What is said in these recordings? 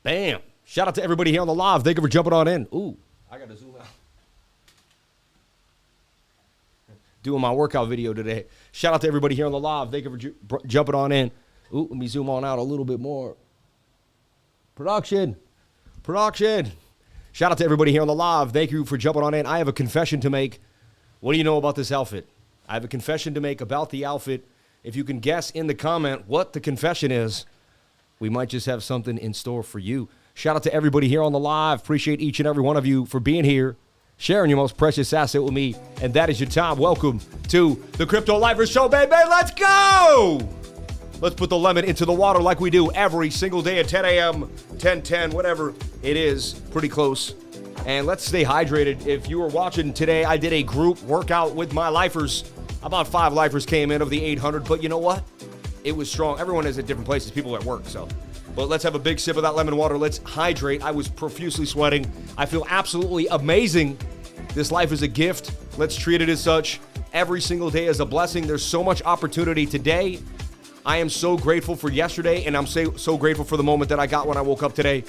Bam. Shout out to everybody here on the live. Thank you for jumping on in. Ooh, I got to zoom out. Doing my workout video today. Shout out to everybody here on the live. Thank you for jumping on in. Ooh, let me zoom on out a little bit more. Production. Shout out to everybody here on the live. Thank you for jumping on in. I have a confession to make. What do you know about this outfit? I have a confession to make about the outfit. If you can guess in the comment what the confession is, we might just have something in store for you. Shout out to everybody here on the live. Appreciate each and every one of you for being here, sharing your most precious asset with me, and that is your time. Welcome to the Crypto Lifers Show, baby. Let's go! Let's put the lemon into the water like we do every single day at 10 a.m., 10:10, whatever it is, pretty close. And let's stay hydrated. If you were watching today, I did a group workout with my lifers. About 5 lifers came in of the 800, but you know what? It was strong. Everyone is at different places. People are at work, so. But let's have a big sip of that lemon water. Let's hydrate. I was profusely sweating. I feel absolutely amazing. This life is a gift. Let's treat it as such. Every single day is a blessing. There's so much opportunity today. I am so grateful for yesterday, and I'm so grateful for the moment that I got when I woke up today.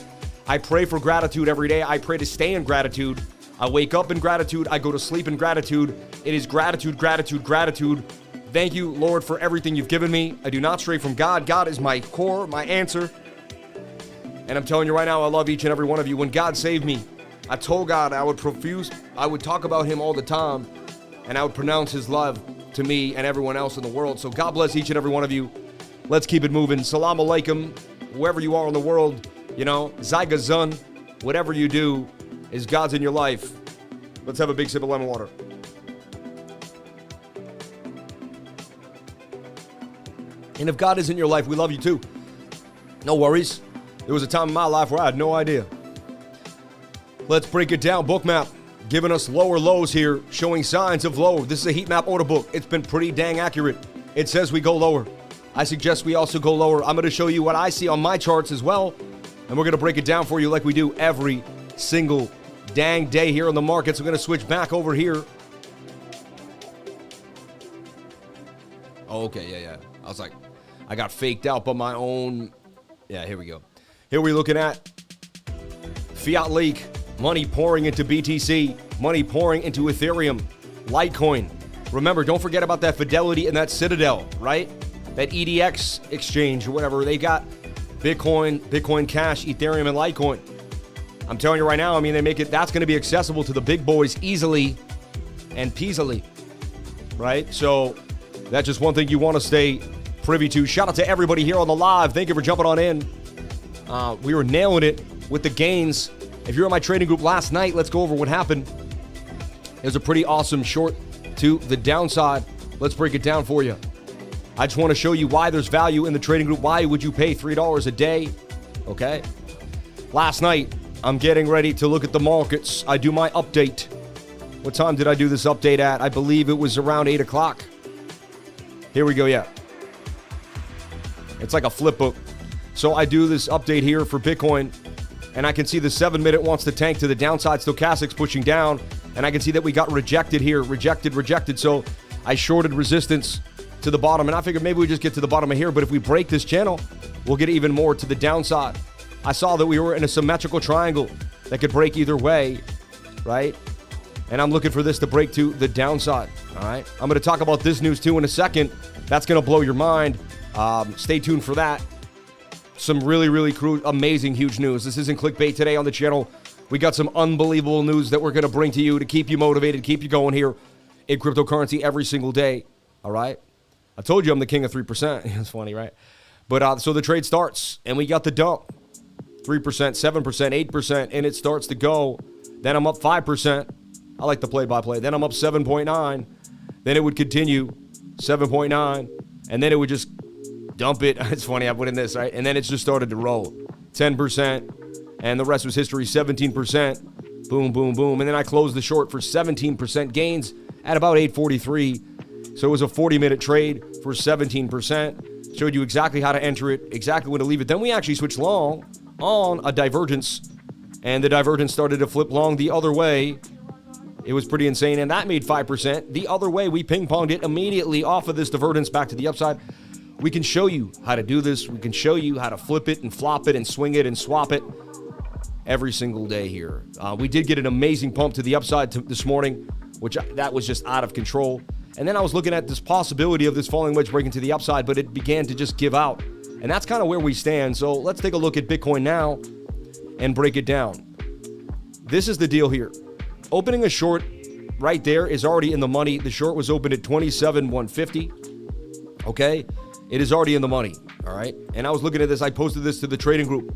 I pray for gratitude every day. I pray to stay in gratitude. I wake up in gratitude. I go to sleep in gratitude. It is gratitude, gratitude, gratitude. Thank you, Lord, for everything you've given me. I do not stray from God. God is my core, my answer. And I'm telling you right now, I love each and every one of you. When God saved me, I told God I would talk about him all the time, and I would pronounce his love to me and everyone else in the world. So God bless each and every one of you. Let's keep it moving. Salam alaikum, wherever you are in the world, Zygazun, whatever you do, is God's in your life. Let's have a big sip of lemon water. And if God is in your life, we love you too. No worries. There was a time in my life where I had no idea. Let's break it down. BOOKMAP giving us lower lows here, showing signs of low. This is a heat map order book. It's been pretty dang accurate. It says we go lower. I suggest we also go lower. I'm going to show you what I see on my charts as well, and we're going to break it down for you like we do every single dang day here on the markets. We're going to switch back over here. Oh, okay, yeah. I was like, I got faked out by my own. Yeah, here we go. Here we're looking at fiat leak, money pouring into BTC, money pouring into Ethereum, Litecoin. Remember, don't forget about that Fidelity and that Citadel, right? That EDX exchange or whatever. They got Bitcoin Cash, Ethereum, and Litecoin. I'm telling you right now, they make it, that's going to be accessible to the big boys easily and peasily, right? So that's just one thing you want to stay privy to. Shout out to everybody here on the live. Thank you for jumping on in. We were nailing it with the gains. If you're in my trading group last night, let's go over what happened. It was a pretty awesome short to the downside. Let's break it down for you. I just want to show you why there's value in the trading group. Why would you pay $3 a day? Okay. Last night, I'm getting ready to look at the markets. I do my update. What time did I do this update at? I believe it was around 8 o'clock. Here we go, yeah. It's like a flip book. So I do this update here for Bitcoin, and I can see the 7-minute wants to tank to the downside. Stochastics pushing down, and I can see that we got rejected here. Rejected. So I shorted resistance to the bottom, and I figured maybe we just get to the bottom of here, but if we break this channel, we'll get even more to the downside. I saw that we were in a symmetrical triangle that could break either way, right? And I'm looking for this to break to the downside, all right? I'm going to talk about this news too in a second. That's going to blow your mind. Stay tuned for that. Some really amazing, huge news. This isn't clickbait today on the channel. We got some unbelievable news that we're going to bring to you to keep you motivated, keep you going here in cryptocurrency every single day, all right? I told you I'm the king of 3%. It's funny, right? But so the trade starts, and we got the dump. 3%, 7%, 8%, and it starts to go. Then I'm up 5%. I like the play-by-play. Then I'm up 7.9. Then it would continue, 7.9, and then it would just dump it. It's funny, I put in this, right? And then it's just started to roll. 10%, and the rest was history, 17%. Boom, boom, boom. And then I closed the short for 17% gains at about 843. So it was a 40-minute trade for 17%. Showed you exactly how to enter it, exactly when to leave it. Then we actually switched long on a divergence, and the divergence started to flip long the other way. It was pretty insane, and that made 5%. The other way, we ping-ponged it immediately off of this divergence back to the upside. We can show you how to do this. We can show you how to flip it and flop it and swing it and swap it every single day here. We did get an amazing pump to the upside this morning, that was just out of control. And then I was looking at this possibility of this falling wedge breaking to the upside, but it began to just give out. And that's kind of where we stand. So let's take a look at Bitcoin now and break it down. This is the deal here. Opening a short right there is already in the money. The short was opened at 27,150. Okay? It is already in the money. All right? And I was looking at this. I posted this to the trading group.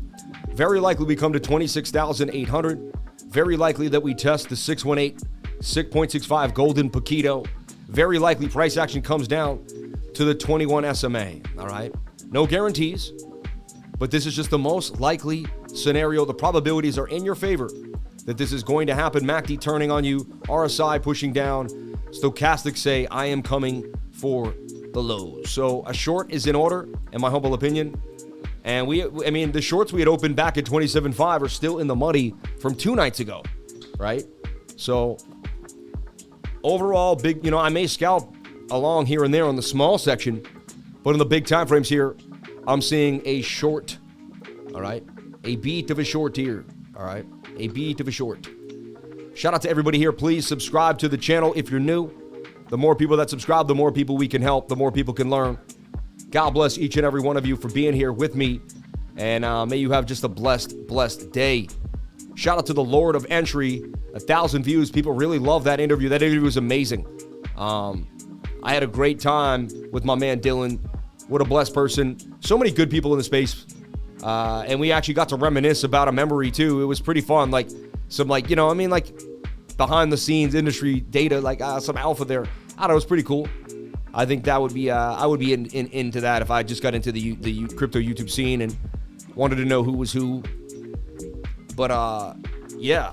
Very likely we come to 26,800. Very likely that we test the 618.65 golden Paquito. Very likely price action comes down to the 21 SMA. All right? No guarantees, but this is just the most likely scenario. The probabilities are in your favor that this is going to happen. MACD turning on you, RSI pushing down, stochastics say I am coming for the lows. So a short is in order, in my humble opinion. And the shorts we had opened back at 27.5 are still in the money from 2 nights ago, right? So overall, big, I may scalp along here and there on the small section, but in the big time frames here, I'm seeing a short, all right? A beat of a short here, all right? A beat of a short. Shout out to everybody here. Please subscribe to the channel if you're new. The more people that subscribe, the more people we can help, the more people can learn. God bless each and every one of you for being here with me, and may you have just a blessed day. Shout out to the Lord of Entry, 1,000 views. People really love that interview. That interview was amazing. I had a great time with my man Dylan. What a blessed person. So many good people in the space. And we actually got to reminisce about a memory too. It was pretty fun. Like some behind the scenes industry data, some alpha there. I don't know, it was pretty cool. I think that would be, I would be into that if I just got into the crypto YouTube scene and wanted to know who was who. But yeah.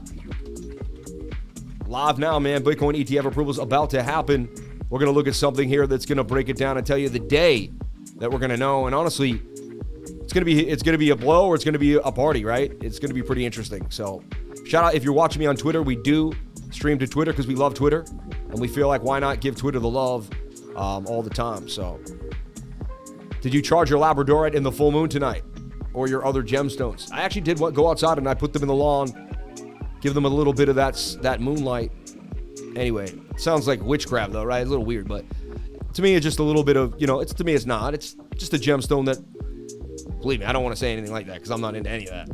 Live now, man. Bitcoin ETF approval is about to happen. We're going to look at something here that's going to break it down and tell you the day that we're going to know. And honestly, it's going to be a blow or it's going to be a party, right? It's going to be pretty interesting. So shout out if you're watching me on Twitter. We do stream to Twitter because we love Twitter. And we feel like why not give Twitter the love all the time. So did you charge your Labradorite in the full moon tonight or your other gemstones? I actually did go outside and I put them in the lawn, give them a little bit of that moonlight. Anyway, sounds like witchcraft though, right? A little weird, but to me, it's just a little bit of, to me, it's not. It's just a gemstone that, believe me, I don't want to say anything like that because I'm not into any of that.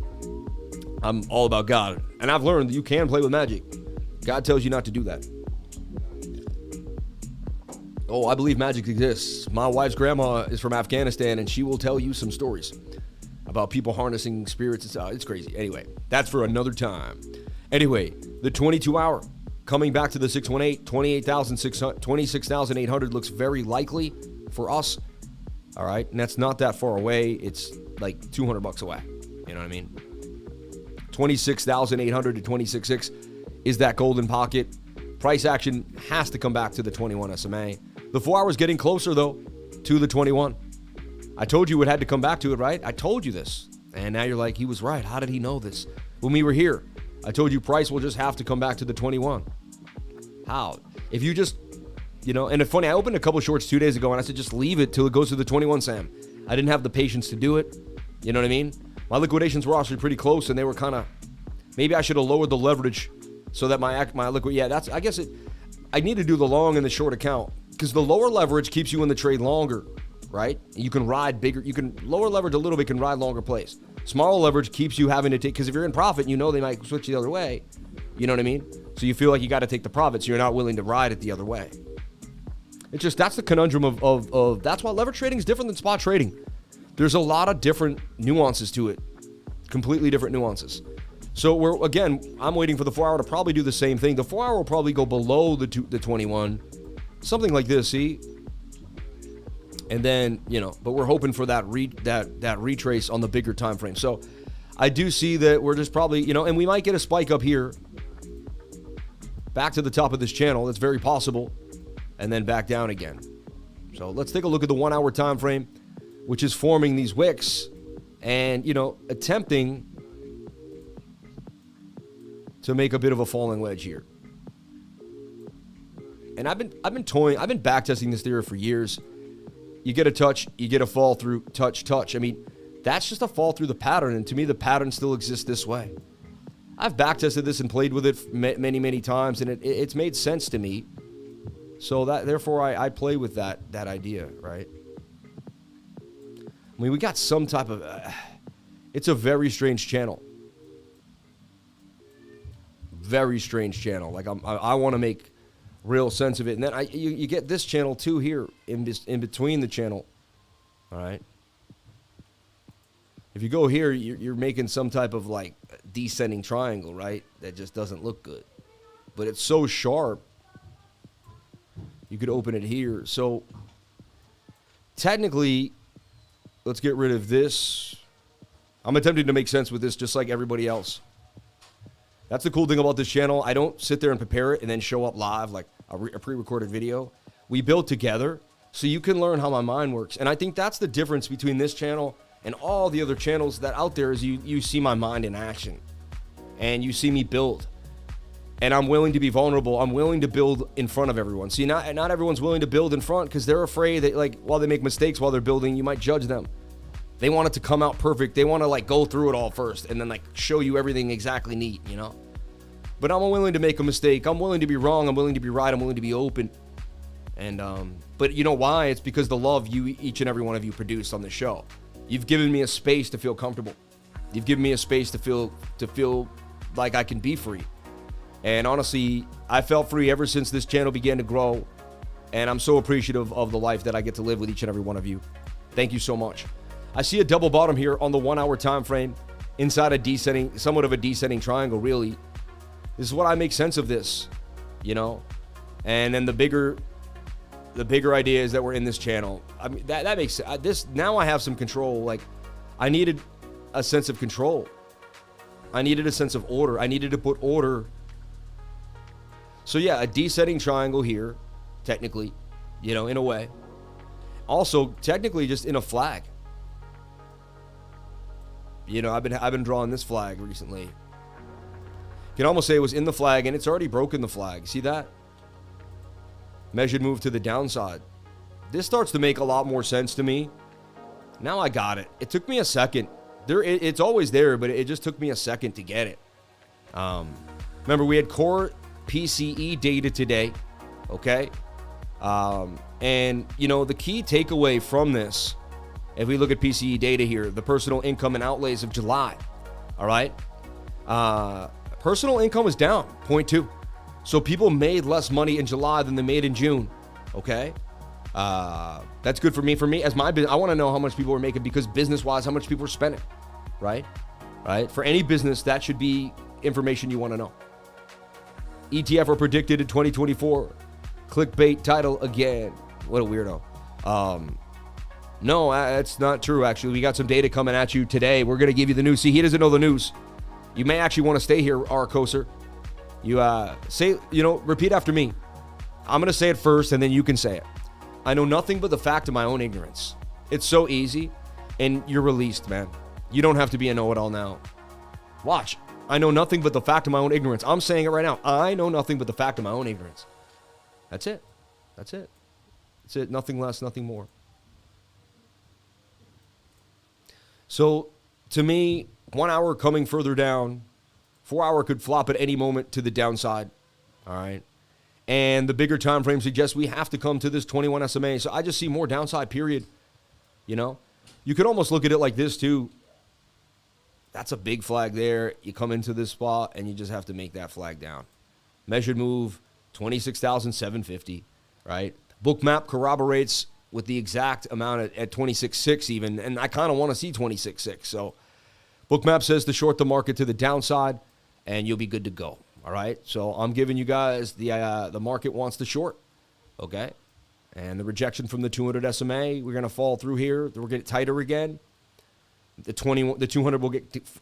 I'm all about God. And I've learned that you can play with magic. God tells you not to do that. Oh, I believe magic exists. My wife's grandma is from Afghanistan, and she will tell you some stories about people harnessing spirits. It's crazy. Anyway, that's for another time. Anyway, the 22-hour coming back to the 618, 26,800 looks very likely for us. All right, and that's not that far away. It's like $200 away. You know what I mean? 26,800 to 26.6 is that golden pocket. Price action has to come back to the 21 SMA. The 4 hours getting closer, though, to the 21. I told you it had to come back to it, right? I told you this. And now you're like, he was right. How did he know this? When we were here, I told you price will just have to come back to the 21. How? If you just, and it's funny, I opened a couple shorts 2 days ago, and I said, just leave it till it goes to the 21, Sam. I didn't have the patience to do it. You know what I mean? My liquidations were actually pretty close, and they were kind of, maybe I should have lowered the leverage so that my liquid, I guess I need to do the long and the short account because the lower leverage keeps you in the trade longer, right? You can ride bigger, you can lower leverage a little bit, can ride longer plays. Smaller leverage keeps you having to take, because if you're in profit, they might switch the other way. You know what I mean? So you feel like you got to take the profit, so you're not willing to ride it the other way. It's just, that's the conundrum of that's why leverage trading is different than spot trading. There's a lot of different nuances to it, completely different nuances. So I'm waiting for the 4 hour to probably do the same thing. The 4 hour will probably go below the 21, something like this, see? And then, but we're hoping for that retrace on the bigger time frame. So I do see that we're just probably, and we might get a spike up here back to the top of this channel. That's very possible. And then back down again. So let's take a look at the 1 hour time frame, which is forming these wicks and, attempting to make a bit of a falling wedge here. And I've been backtesting this theory for years. you get a touch, you get a fall through, touch, touch. I mean, that's just a fall through the pattern. And to me, the pattern still exists this way. I've backtested this and played with it many, many times, and it's made sense to me. So therefore, I play with that idea, right? I mean, we got some type of... it's a very strange channel. Very strange channel. Like, I want to make real sense of it. And then you get this channel, too, here in between the channel. All right? If you go here, you're making some type of, like, descending triangle, right? That just doesn't look good. But it's so sharp. You could open it here. So, technically, let's get rid of this. I'm attempting to make sense with this just like everybody else. That's the cool thing about this channel. I don't sit there and prepare it and then show up live like a pre-recorded video. We build together so you can learn how my mind works. And I think that's the difference between this channel and all the other channels that out there is you see my mind in action. And you see me build. And I'm willing to be vulnerable. I'm willing to build in front of everyone. See, not everyone's willing to build in front because they're afraid that, like, while they make mistakes while they're building, you might judge them. They want it to come out perfect. They want to, like, go through it all first and then, like, show you everything exactly neat, you know? But I'm willing to make a mistake. I'm willing to be wrong. I'm willing to be right. I'm willing to be open. And, but you know why? It's because the love each and every one of you produced on the show. You've given me a space to feel comfortable. You've given me a space to feel like I can be free. And honestly, I felt free ever since this channel began to grow. And I'm so appreciative of the life that I get to live with each and every one of you. Thank you so much. I see a double bottom here on the 1 hour time frame inside a somewhat of a descending triangle, really. This is what I make sense of this, you know? And then the bigger idea is that we're in this channel. I mean, that makes this, now I have some control. Like, I needed a sense of control. I needed a sense of order. I needed to put order. So yeah, a descending triangle here, technically, you know, in a way. Also, technically, just in a flag. You know, I've been drawing this flag recently. You can almost say it was in the flag, and it's already broken the flag. See that? Measured move to the downside. This starts to make a lot more sense to me. Now I got it. It took me a second. It's always there, but it just took me a second to get it. Remember, we had core PCE data today, okay? And, you know, the key takeaway from this, if we look at PCE data here, the personal income and outlays of July, all right? Personal income was down 0.2. So people made less money in July than they made in June, okay? That's good for me. For me, as my business, I want to know how much people are making because business-wise, how much people are spending, right? Right? For any business, that should be information you want to know. ETF are predicted in 2024. Clickbait title again. What a weirdo. No, that's not true, actually. We got some data coming at you today. We're going to give you the news. See, he doesn't know the news. You may actually want to stay here, Arcoser. You say, you know, repeat after me. I'm going to say it first, and then you can say it. I know nothing but the fact of my own ignorance. It's so easy, and you're released, man. You don't have to be a know-it-all now. Watch. I know nothing but the fact of my own ignorance. I'm saying it right now. I know nothing but the fact of my own ignorance. That's it. That's it. That's it. Nothing less, nothing more. So, to me, 1 hour coming further down, 4 hour could flop at any moment to the downside. All right. And the bigger time frame suggests we have to come to this 21 SMA. So I just see more downside, period. You know, you could almost look at it like this too. That's a big flag there. You come into this spot and you just have to make that flag down. Measured move, 26,750, right? BOOKMAP corroborates with the exact amount at 26.6 even, and I kind of want to see 26.6. So BOOKMAP says to short the market to the downside, and you'll be good to go. All right, so I'm giving you guys the market wants to short, okay? And the rejection from the 200 SMA, we're gonna fall through here. We're getting tighter again. The 200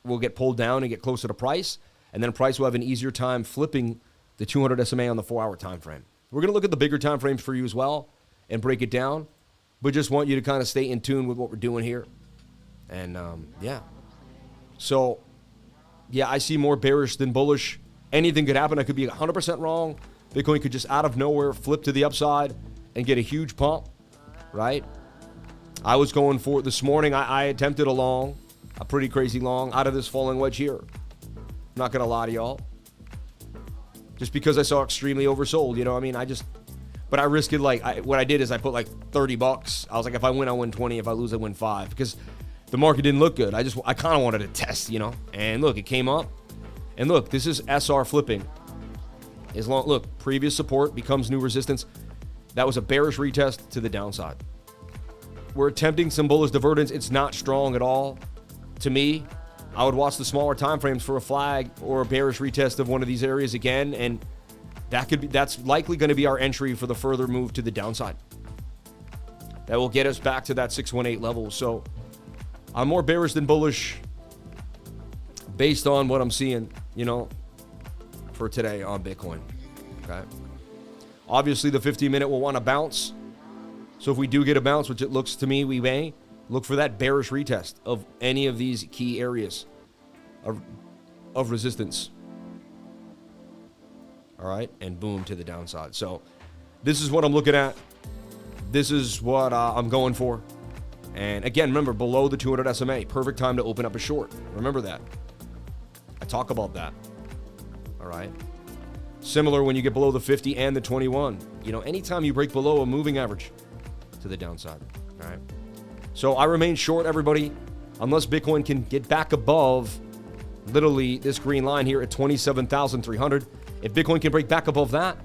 will get pulled down and get closer to price, and then price will have an easier time flipping the 200 SMA on the 4 hour time frame. We're gonna look at the bigger time frames for you as well and break it down, but just want you to kind of stay in tune with what we're doing here. And yeah, so yeah, I see more bearish than bullish. Anything could happen. I could be 100% wrong. Bitcoin could just out of nowhere flip to the upside and get a huge pump, right? I was going for it this morning. I attempted a pretty crazy long out of this falling wedge here. I'm not going to lie to y'all. Just because I saw extremely oversold, you know, I mean, but I risked it. What I did is I put like $30. I was like, if I win, I win 20. If I lose, I win 5, because the market didn't look good. I kind of wanted to test, you know, and look, it came up, and look, this is SR flipping. Look, previous support becomes new resistance. That was a bearish retest to the downside. We're attempting some bullish divergence. It's not strong at all. To me, I would watch the smaller time frames for a flag or a bearish retest of one of these areas again, and that's likely going to be our entry for the further move to the downside. That will get us back to that 618 level. So I'm more bearish than bullish based on what I'm seeing, you know, for today on Bitcoin. Okay. Obviously, the 15-minute will want to bounce. So if we do get a bounce, which it looks to me we may, look for that bearish retest of any of these key areas of resistance. All right, and boom, to the downside. So this is what I'm looking at. This is what I'm going for. And again, remember, below the 200 SMA, perfect time to open up a short. Remember that. I talk about that. All right. Similar when you get below the 50 and the 21. You know, anytime you break below a moving average to the downside. All right. So I remain short, everybody, unless Bitcoin can get back above literally this green line here at 27,300. If Bitcoin can break back above that,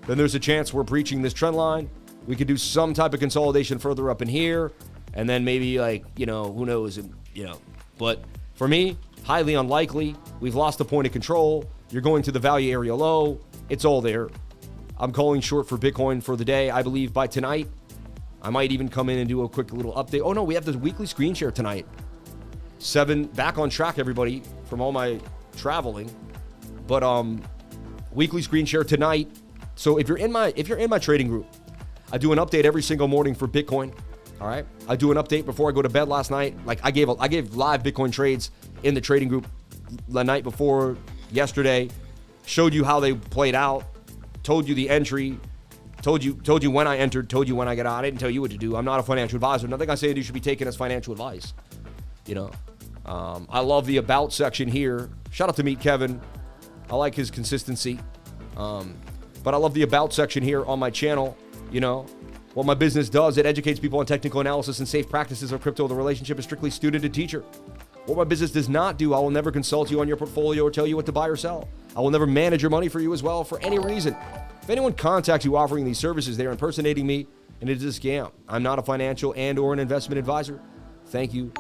then there's a chance we're breaching this trend line. We could do some type of consolidation further up in here, and then maybe, like, you know, who knows, you know. But for me, highly unlikely. We've lost the point of control. You're going to the value area low. It's all there. I'm calling short for Bitcoin for the day. I believe by tonight, I might even come in and do a quick little update. Oh no, we have the weekly screen share tonight. 7, back on track, everybody, from all my traveling. But weekly screen share tonight. So if you're in my trading group, I do an update every single morning for Bitcoin. All right, I do an update before I go to bed last night. Like I gave live Bitcoin trades in the trading group the night before yesterday. Showed you how they played out. Told you the entry. Told you when I entered. Told you when I got out. I didn't tell you what to do. I'm not a financial advisor. Nothing I say you should be taken as financial advice. You know, I love the about section here. Shout out to Meet Kevin. I like his consistency. But I love the about section here on my channel. You know, what my business does, it educates people on technical analysis and safe practices of crypto. The relationship is strictly student to teacher. What my business does not do, I will never consult you on your portfolio or tell you what to buy or sell. I will never manage your money for you as well for any reason. If anyone contacts you offering these services, they're impersonating me, and it is a scam. I'm not a financial and or an investment advisor. Thank you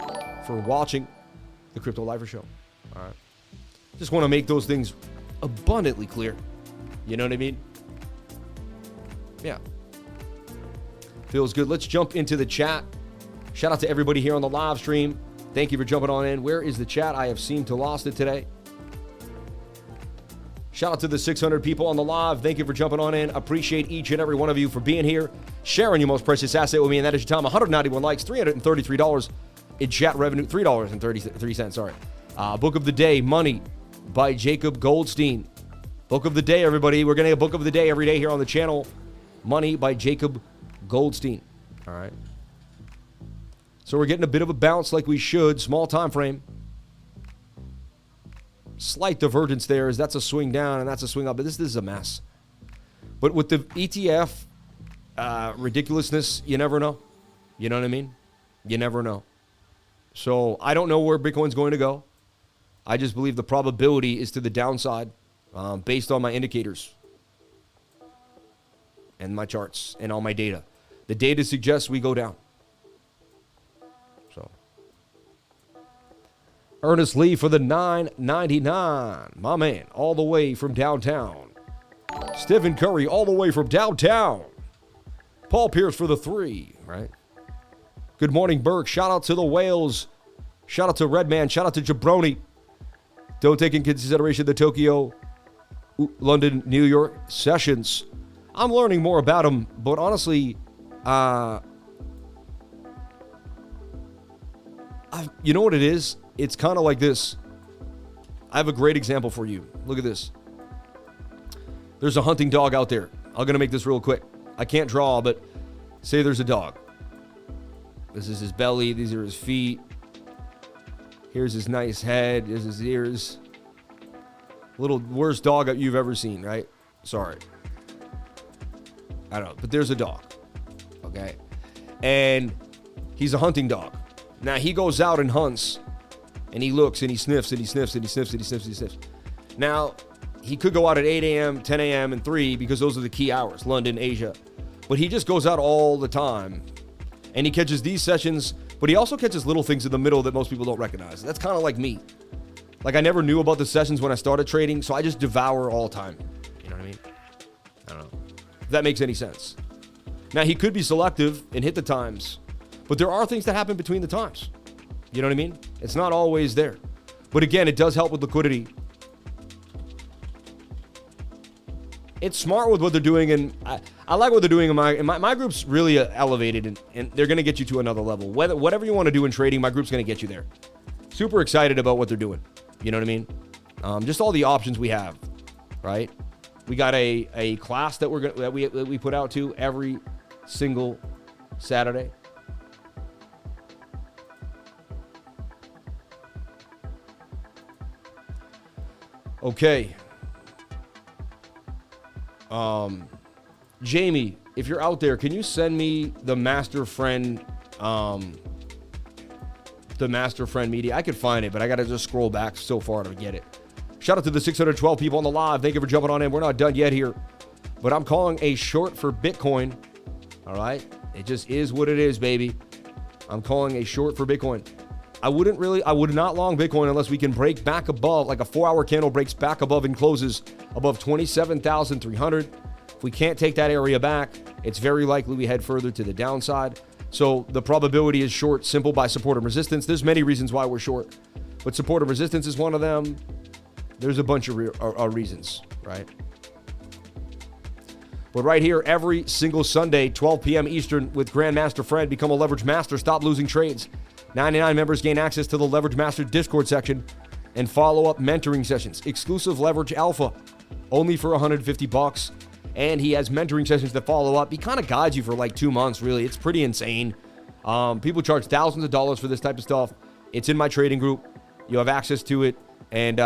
for watching the Crypto Lifer Show. All right. Just want to make those things abundantly clear. You know what I mean? Yeah. Feels good. Let's jump into the chat. Shout out to everybody here on the live stream. Thank you for jumping on in. Where is the chat? I have seemed to lost it today. Shout out to the 600 people on the live. Thank you for jumping on in. Appreciate each and every one of you for being here, sharing your most precious asset with me, and that is your time. 191 likes, $333 in chat revenue, $3.33, sorry. Book of the day, Money by Jacob Goldstein. Book of the day, everybody. We're going to get a book of the day every day here on the channel. Money by Jacob Goldstein. All right. So we're getting a bit of a bounce like we should. Small time frame. Slight divergence there, as that's a swing down and that's a swing up, but this is a mess. But with the ETF ridiculousness, you never know. You know what I mean? You never know. So I don't know where Bitcoin's going to go. I just believe the probability is to the downside based on my indicators and my charts and all my data. The data suggests we go down. So Ernest Lee for the $9.99. My man, all the way from downtown. Stephen Curry, all the way from downtown. Paul Pierce for the 3, right? Good morning, Burke. Shout out to the Whales. Shout out to Redman. Shout out to Jabroni. Don't take into consideration the Tokyo, London, New York sessions. I'm learning more about them, but honestly, you know what it is? It's kind of like this. I have a great example for you. Look at this. There's a hunting dog out there. I'm going to make this real quick. I can't draw, but say there's a dog. This is his belly. These are his feet. Here's his nice head. Here's his ears. Little worst dog you've ever seen, right? Sorry. I don't know, but there's a dog. Okay? And he's a hunting dog. Now, he goes out and hunts, and he looks, and he sniffs, and he sniffs, and he sniffs, and he sniffs, and he sniffs. Now, he could go out at 8 a.m., 10 a.m., and 3 because those are the key hours, London, Asia. But he just goes out all the time, and he catches these sessions, but he also catches little things in the middle that most people don't recognize. That's kind of like me. Like, I never knew about the sessions when I started trading, so I just devour all time. You know what I mean? I don't know if that makes any sense. Now, he could be selective and hit the times, but there are things that happen between the times. You know what I mean? It's not always there. But again, it does help with liquidity. It's smart with what they're doing, and I like what they're doing. My group's really elevated, and they're going to get you to another level. Whatever you want to do in trading, my group's going to get you there. Super excited about what they're doing. You know what I mean? Just all the options we have, right? We got a class that we put out to every single Saturday. Okay. Jamie, if you're out there, can you send me the master friend media? I could find it, but I got to just scroll back so far to get it. Shout out to the 612 people on the live. Thank you for jumping on in. We're not done yet here, but I'm calling a short for Bitcoin. All right. It just is what it is, baby. I'm calling a short for Bitcoin. I would not long Bitcoin unless we can break back above, like a 4-hour candle breaks back above and closes above 27,300. If we can't take that area back, it's very likely we head further to the downside. So the probability is short, simple by support and resistance. There's many reasons why we're short, but support and resistance is one of them. There's a bunch of reasons, right? But right here, every single Sunday, 12 p.m. Eastern with Grandmaster Fred, become a leverage master, stop losing trades. 99 members gain access to the Leverage Master Discord section and follow-up mentoring sessions. Exclusive Leverage Alpha, only for $150. And he has mentoring sessions that follow up. He kind of guides you for like 2 months, really. It's pretty insane. People charge thousands of dollars for this type of stuff. It's in my trading group. You have access to it. And,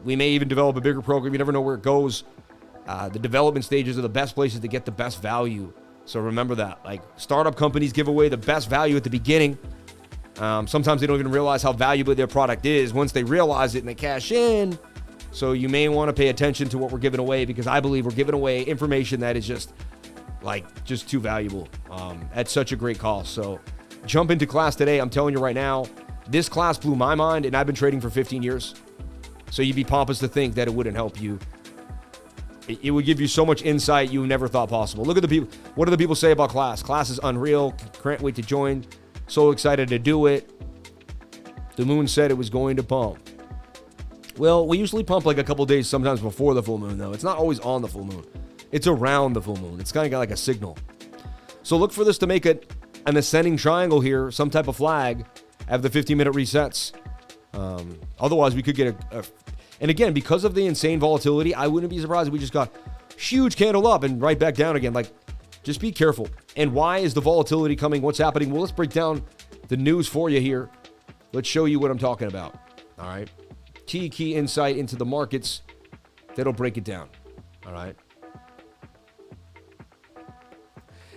we may even develop a bigger program. You never know where it goes. The development stages are the best places to get the best value. So remember that. Like, startup companies give away the best value at the beginning. Sometimes they don't even realize how valuable their product is once they realize it and they cash in. So you may want to pay attention to what we're giving away, because I believe we're giving away information that is just too valuable at such a great cost. So jump into class today. I'm telling you right now, this class blew my mind, and I've been trading for 15 years. So you'd be pompous to think that it wouldn't help you. It would give you so much insight you never thought possible. Look at the people. What do the people say about class? Class is unreal. Can't wait to join. So excited to do it. The moon said it was going to pump. Well, we usually pump like a couple days sometimes before the full moon, though. It's not always on the full moon. It's around the full moon. It's kind of got like a signal. So look for this to make it an ascending triangle here, some type of flag, at the 15-minute resets. Otherwise, we could get and again, because of the insane volatility, I wouldn't be surprised if we just got huge candle up and right back down again. Like, just be careful. And why is the volatility coming? What's happening? Well, let's break down the news for you here. Let's show you what I'm talking about. All right. Key insight into the markets that'll break it down. All right.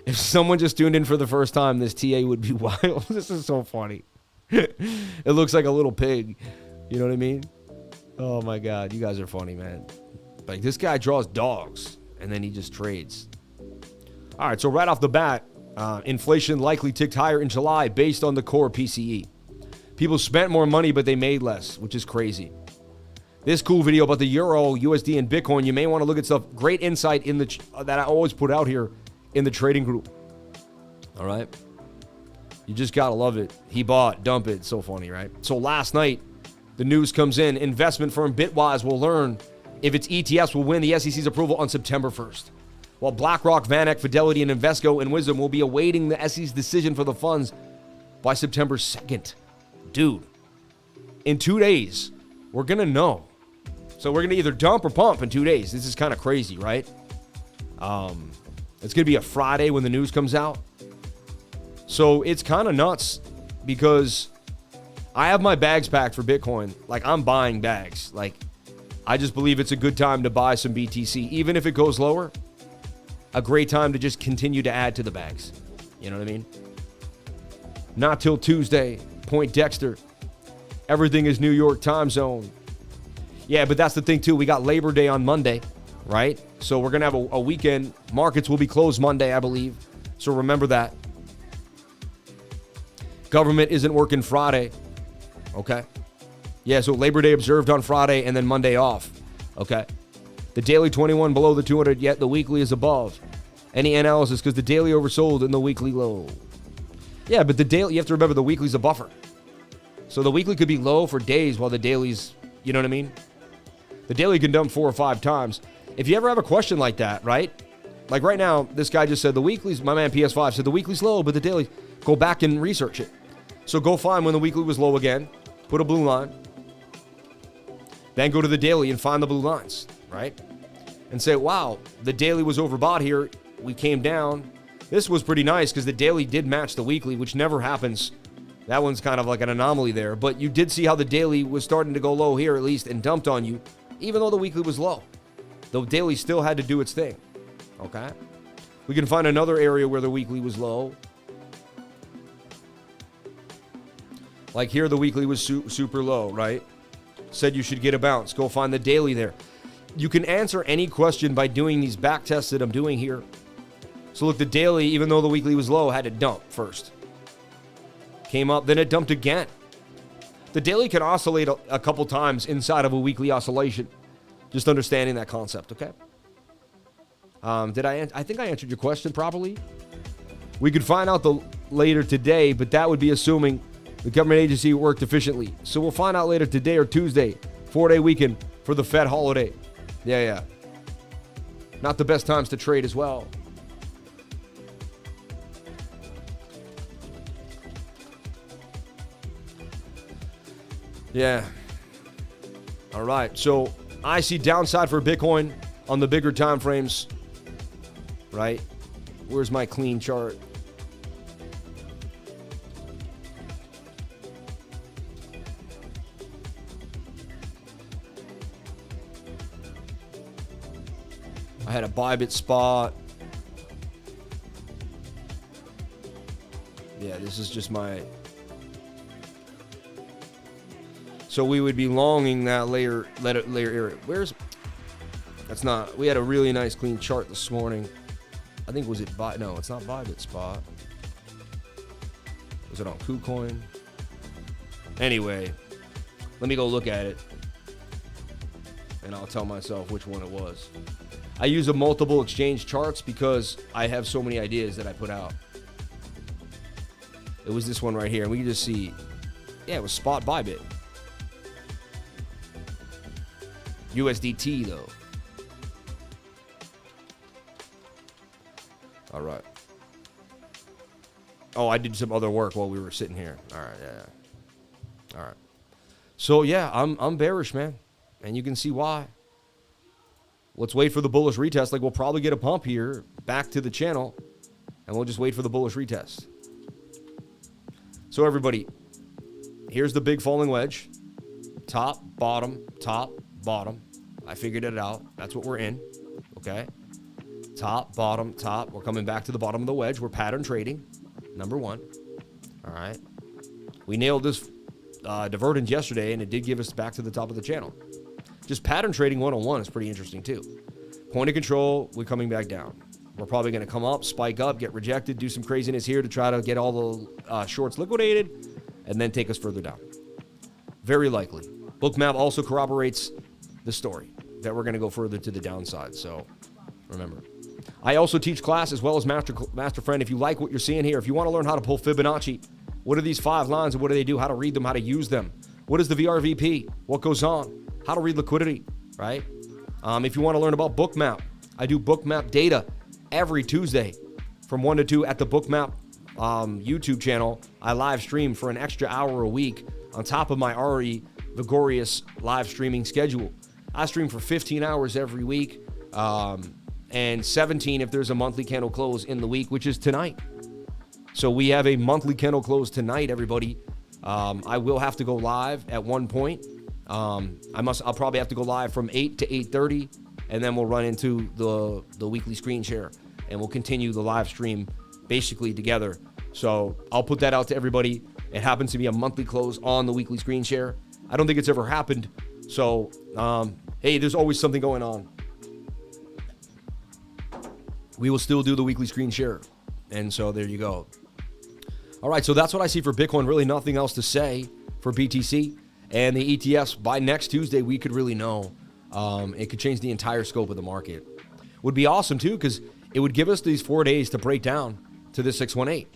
If someone just tuned in for the first time, this TA would be wild. This is so funny. It looks like a little pig. You know what I mean? Oh my God. You guys are funny, man. Like, this guy draws dogs and then he just trades. All right. So right off the bat, inflation likely ticked higher in July based on the core PCE. People spent more money, but they made less, which is crazy. This cool video about the Euro, USD, and Bitcoin, you may want to look at stuff. Great insight in the that I always put out here in the trading group. All right? You just got to love it. He bought, dump it. So funny, right? So last night, the news comes in. Investment firm Bitwise will learn if its ETFs will win the SEC's approval on September 1st. While BlackRock, VanEck, Fidelity, and Invesco and Wisdom will be awaiting the SEC's decision for the funds by September 2nd. Dude, in 2 days, we're going to know. So we're going to either dump or pump in 2 days. This is kind of crazy, right? It's going to be a Friday when the news comes out. So it's kind of nuts because I have my bags packed for Bitcoin. Like, I'm buying bags. Like, I just believe it's a good time to buy some BTC. Even if it goes lower, a great time to just continue to add to the bags. You know what I mean? Not till Tuesday. Point Dexter. Everything is New York time zone. Yeah, but that's the thing, too. We got Labor Day on Monday, right? So we're going to have a weekend. Markets will be closed Monday, I believe. So remember that. Government isn't working Friday. Okay? Yeah, so Labor Day observed on Friday and then Monday off. Okay? The daily 21 below the 200, yet the weekly is above. Any analysis because the daily oversold and the weekly low. Yeah, but the daily, you have to remember the weekly's a buffer. So the weekly could be low for days while the daily's, you know what I mean? The daily can dump 4 or 5 times. If you ever have a question like that, right? Like right now, this guy just said the weekly's, my man PS5 said the weekly's low, but the daily, go back and research it. So go find when the weekly was low again, put a blue line, then go to the daily and find the blue lines, right? And say, wow, the daily was overbought here. We came down. This was pretty nice because the daily did match the weekly, which never happens. That one's kind of like an anomaly there. But you did see how the daily was starting to go low here at least and dumped on you, even though the weekly was low. The daily still had to do its thing, okay? We can find another area where the weekly was low. Like here, the weekly was super low, right? Said you should get a bounce. Go find the daily there. You can answer any question by doing these back tests that I'm doing here. So look, the daily, even though the weekly was low, had to dump first. Came up, then it dumped again. The daily can oscillate a couple times inside of a weekly oscillation. Just understanding that concept, okay? I think I answered your question properly. We could find out later today, but that would be assuming the government agency worked efficiently. So we'll find out later today or Tuesday, 4-day weekend for the Fed holiday. Yeah. Not the best times to trade as well. Yeah. All right. So I see downside for Bitcoin on the bigger time frames. Right? Where's my clean chart? I had a Bybit spot. Yeah, this is just my... So we would be longing that layer area. Where's... That's not... We had a really nice clean chart this morning. I think was it... No, it's not Bybit spot. Was it on KuCoin? Anyway, let me go look at it. And I'll tell myself which one it was. I use a multiple exchange charts because I have so many ideas that I put out. It was this one right here. And we can just see, yeah, it was spot Bybit. USDT though. All right. Oh, I did some other work while we were sitting here. All right, yeah. All right. So yeah, I'm bearish, man. And you can see why. Let's wait for the bullish retest. Like, we'll probably get a pump here back to the channel, and we'll just wait for the bullish retest. So, everybody, here's the big falling wedge. Top, bottom, top, bottom. I figured it out. That's what we're in, okay? Top, bottom, top. We're coming back to the bottom of the wedge. We're pattern trading, number one. All right. We nailed this divergence yesterday, and it did give us back to the top of the channel. Just pattern trading 101 is pretty interesting too. Point of control, we're coming back down. We're probably going to come up, spike up, get rejected, do some craziness here to try to get all the shorts liquidated, and then take us further down. Very likely. BOOKMAP also corroborates the story that we're going to go further to the downside. So remember, I also teach class as well as Master Friend. If you like what you're seeing here, if you want to learn how to pull Fibonacci, what are these 5 lines and what do they do, how to read them, how to use them, what is the VRVP, what goes on, how to read liquidity, right? If you want to learn about BOOKMAP, I do BOOKMAP data every Tuesday from 1 to 2 at the BOOKMAP YouTube channel. I live stream for an extra hour a week on top of my already vigorous live streaming schedule. I stream for 15 hours every week and 17 if there's a monthly candle close in the week, which is tonight. So we have a monthly candle close tonight, everybody. I will have to go live at one point. I'll probably have to go live from 8 to 8:30, and then we'll run into the weekly screen share, and we'll continue the live stream basically together. So I'll put that out to everybody. It happens to be a monthly close on the weekly screen share. I don't think it's ever happened. So, hey, there's always something going on. We will still do the weekly screen share. And so there you go. All right, so that's what I see for Bitcoin. Really nothing else to say for BTC. And the ETFs, by next Tuesday, we could really know. It could change the entire scope of the market. Would be awesome, too, because it would give us these 4 days to break down to the 618.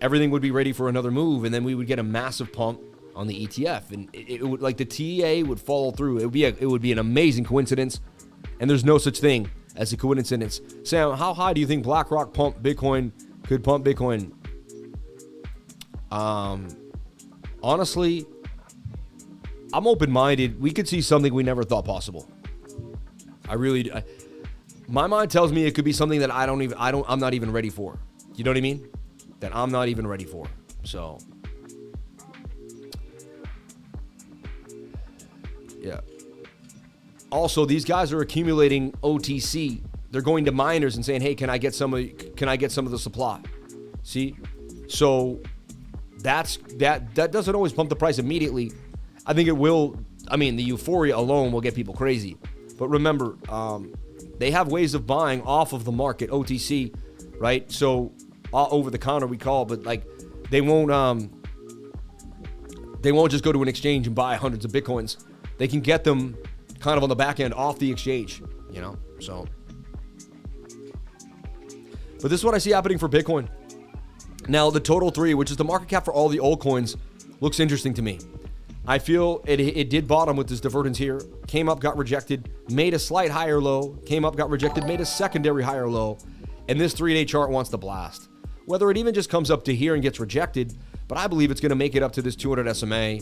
Everything would be ready for another move, and then we would get a massive pump on the ETF. And it would, like, the TA would follow through. It would be an amazing coincidence, and there's no such thing as a coincidence. Sam, how high do you think BlackRock could pump Bitcoin? Honestly, I'm open-minded. We could see something we never thought possible. My mind tells me it could be something that I'm not even ready for. You know what I mean? That I'm not even ready for. So, yeah. Also, these guys are accumulating OTC. They're going to miners and saying, "Hey, can I get some of the supply?" See? So that doesn't always pump the price immediately. I think it will. I mean, the euphoria alone will get people crazy. But remember, they have ways of buying off of the market, OTC, right? So over the counter we call, but like they won't just go to an exchange and buy hundreds of Bitcoins. They can get them kind of on the back end off the exchange, you know? So, but this is what I see happening for Bitcoin. Now, the total 3, which is the market cap for all the altcoins, looks interesting to me. I feel it did bottom with this divergence here. Came up, got rejected, made a slight higher low, came up, got rejected, made a secondary higher low, and this 3-day chart wants to blast. Whether it even just comes up to here and gets rejected, but I believe it's going to make it up to this 200 SMA,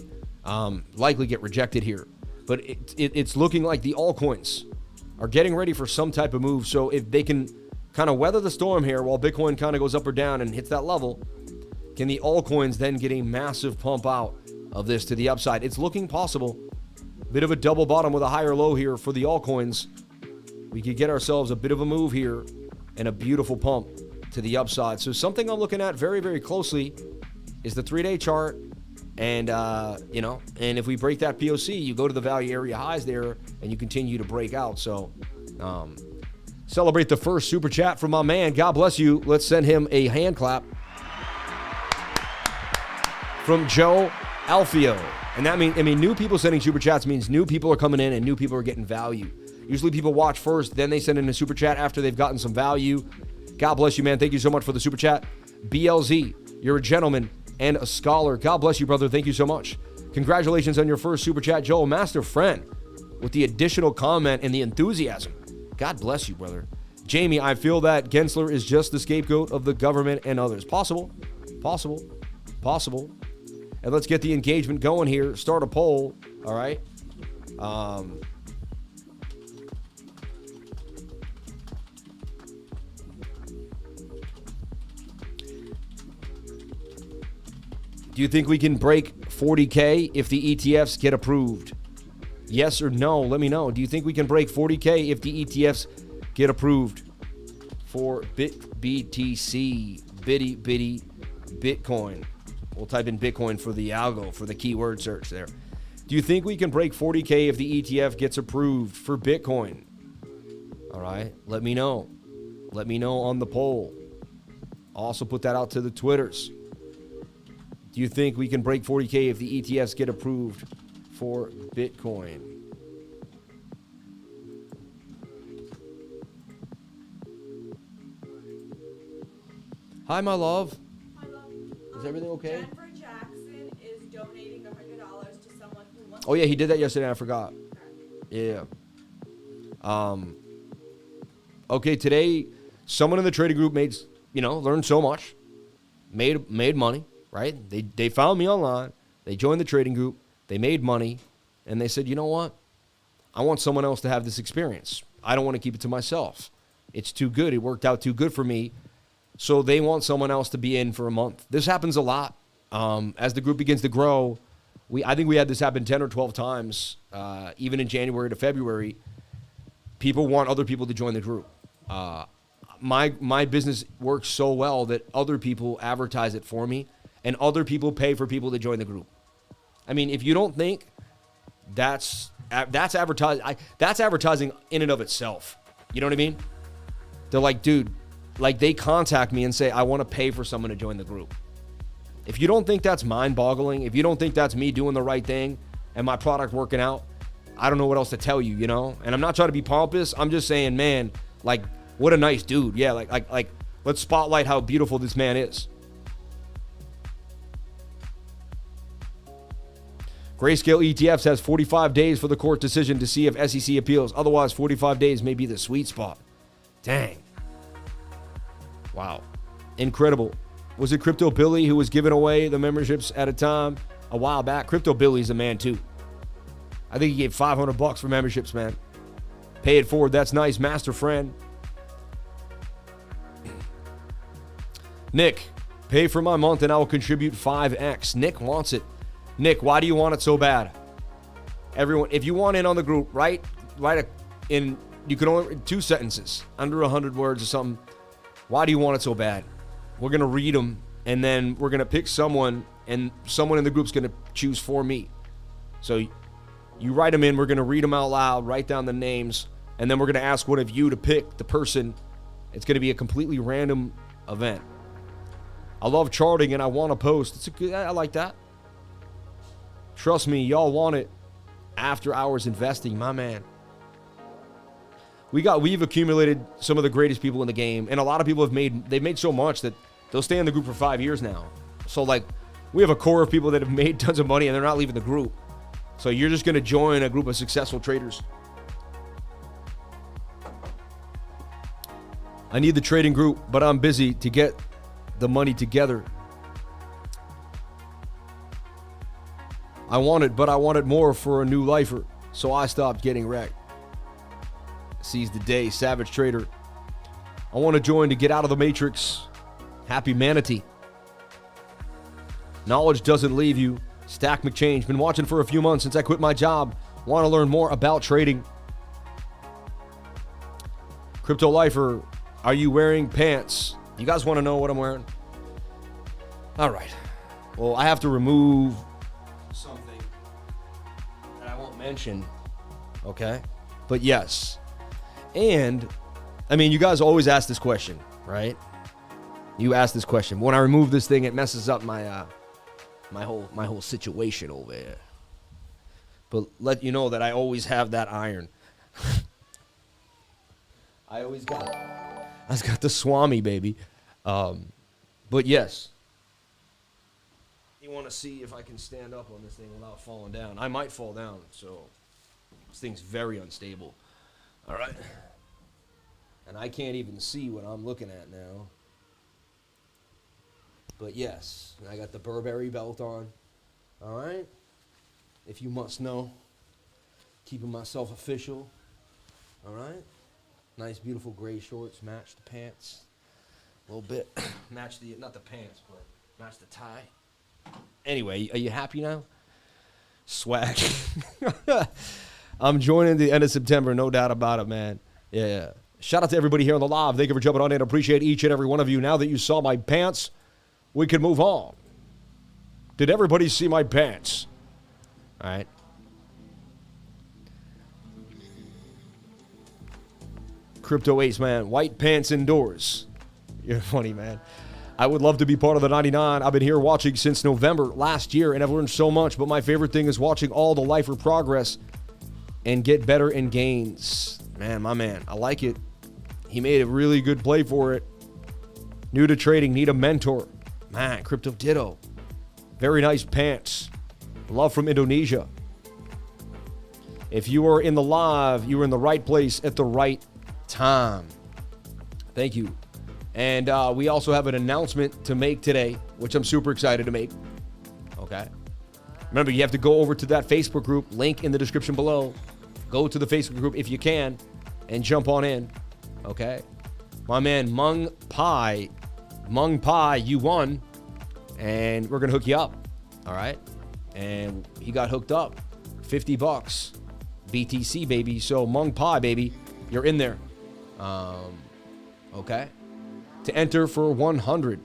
likely get rejected here. But it's looking like the altcoins are getting ready for some type of move. So if they can kind of weather the storm here while Bitcoin kind of goes up or down and hits that level, can the altcoins then get a massive pump out of this to the upside? It's looking possible. Bit of a double bottom with a higher low here for the altcoins. We could get ourselves a bit of a move here and a beautiful pump to the upside. So something I'm looking at very, very closely is the 3-day chart. And, and if we break that POC, you go to the value area highs there and you continue to break out. So celebrate the first super chat from my man. God bless you. Let's send him a hand clap from Joe Alfio. And that means, new people sending super chats means new people are coming in and new people are getting value. Usually people watch first, then they send in a super chat after they've gotten some value. God bless you, man. Thank you so much for the super chat. BLZ, you're a gentleman and a scholar. God bless you, brother. Thank you so much. Congratulations on your first super chat, Joe. Master friend with the additional comment and the enthusiasm. God bless you, brother. Jamie, I feel that Gensler is just the scapegoat of the government and others. Possible. And let's get the engagement going here. Start a poll. All right. Do you think we can break 40K if the ETFs get approved? Yes or no? Let me know. Do you think we can break 40K if the ETFs get approved for BTC, bitty Bitcoin? We'll type in Bitcoin for the algo, for the keyword search there. Do you think we can break 40K if the ETF gets approved for Bitcoin? All right, let me know. Let me know on the poll. Also put that out to the Twitters. Do you think we can break 40K if the ETFs get approved for Bitcoin? Hi, my love. Hi, love. Is everything okay? Jennifer Jackson is donating $100 to someone who wants. Oh yeah, he did that yesterday. I forgot. Yeah. Okay, today, someone in the trading group learned so much, made money. Right? They found me online. They joined the trading group. They made money. And they said, you know what? I want someone else to have this experience. I don't want to keep it to myself. It's too good. It worked out too good for me. So they want someone else to be in for a month. This happens a lot. As the group begins to grow, I think we had this happen 10 or 12 times, even in January to February. People want other people to join the group. My business works so well that other people advertise it for me, and other people pay for people to join the group. I mean, if you don't think that's advertising in and of itself. You know what I mean? They're like, dude, like they contact me and say, I want to pay for someone to join the group. If you don't think that's mind-boggling, if you don't think that's me doing the right thing and my product working out, I don't know what else to tell you, you know? And I'm not trying to be pompous. I'm just saying, man, like, what a nice dude. Yeah, like let's spotlight how beautiful this man is. Grayscale ETFs has 45 days for the court decision to see if SEC appeals. Otherwise, 45 days may be the sweet spot. Dang. Wow. Incredible. Was it Crypto Billy who was giving away the memberships at a time a while back? Crypto Billy's a man too. I think he gave $500 for memberships, man. Pay it forward. That's nice. Master friend. Nick, pay for my month and I will contribute 5x. Nick wants it. Nick, why do you want it so bad? Everyone, if you want in on the group, write in, you can only, 2 sentences, under 100 words or something. Why do you want it so bad? We're going to read them, and then we're going to pick someone, and someone in the group's going to choose for me. So you write them in, we're going to read them out loud, write down the names, and then we're going to ask one of you to pick the person. It's going to be a completely random event. I love charting, and I want to post. I like that. Trust me, y'all want it. After hours investing, my man. We've accumulated some of the greatest people in the game, and a lot of people they've made so much that they'll stay in the group for 5 years now. So like, we have a core of people that have made tons of money and they're not leaving the group. So you're just going to join a group of successful traders. I need the trading group, but I'm busy to get the money together. I want it, but I wanted more for a new lifer, so I stopped getting wrecked. Seize the day, Savage Trader. I want to join to get out of the matrix. Happy Manatee. Knowledge doesn't leave you. Stack McChange. Been watching for a few months since I quit my job. Want to learn more about trading. Crypto Lifer, are you wearing pants? You guys want to know what I'm wearing? All right. Well, I have to remove something that I won't mention. Okay? But yes. And, I mean, you guys always ask this question, right? You ask this question. When I remove this thing, it messes up my my whole situation over here. But let you know that I always have that iron. I got the Swami, baby. But yes. You want to see if I can stand up on this thing without falling down. I might fall down, so this thing's very unstable. All right. And I can't even see what I'm looking at now. But yes, I got the Burberry belt on. All right. If you must know. Keeping myself official. All right. Nice, beautiful gray shorts. Match the pants. A little bit. Match the, not the pants, but match the tie. Anyway, are you happy now? Swag. I'm joining the end of September, no doubt about it, man. Yeah. Shout out to everybody here on the live. Thank you for jumping on in. Appreciate each and every one of you. Now that you saw my pants, we can move on. Did everybody see my pants? All right. Crypto Ace, man. White pants indoors. You're funny, man. I would love to be part of the 99. I've been here watching since November last year, and I've learned so much, but my favorite thing is watching all the lifer progress and get better in gains. Man, my man, I like it. He made a really good play for it. New to trading, need a mentor. Man, Crypto Ditto. Very nice pants. Love from Indonesia. If you are in the live, you are in the right place at the right time. Thank you. And we also have an announcement to make today, which I'm super excited to make. Okay. Remember, you have to go over to that Facebook group, link in the description below. Go to the Facebook group if you can and jump on in. Okay. My man Mung Pai Mung Pai, you won, and we're gonna hook you up. All right, and he got hooked up, $50, BTC baby. So Mung Pai baby, you're in there. Okay. To enter for 100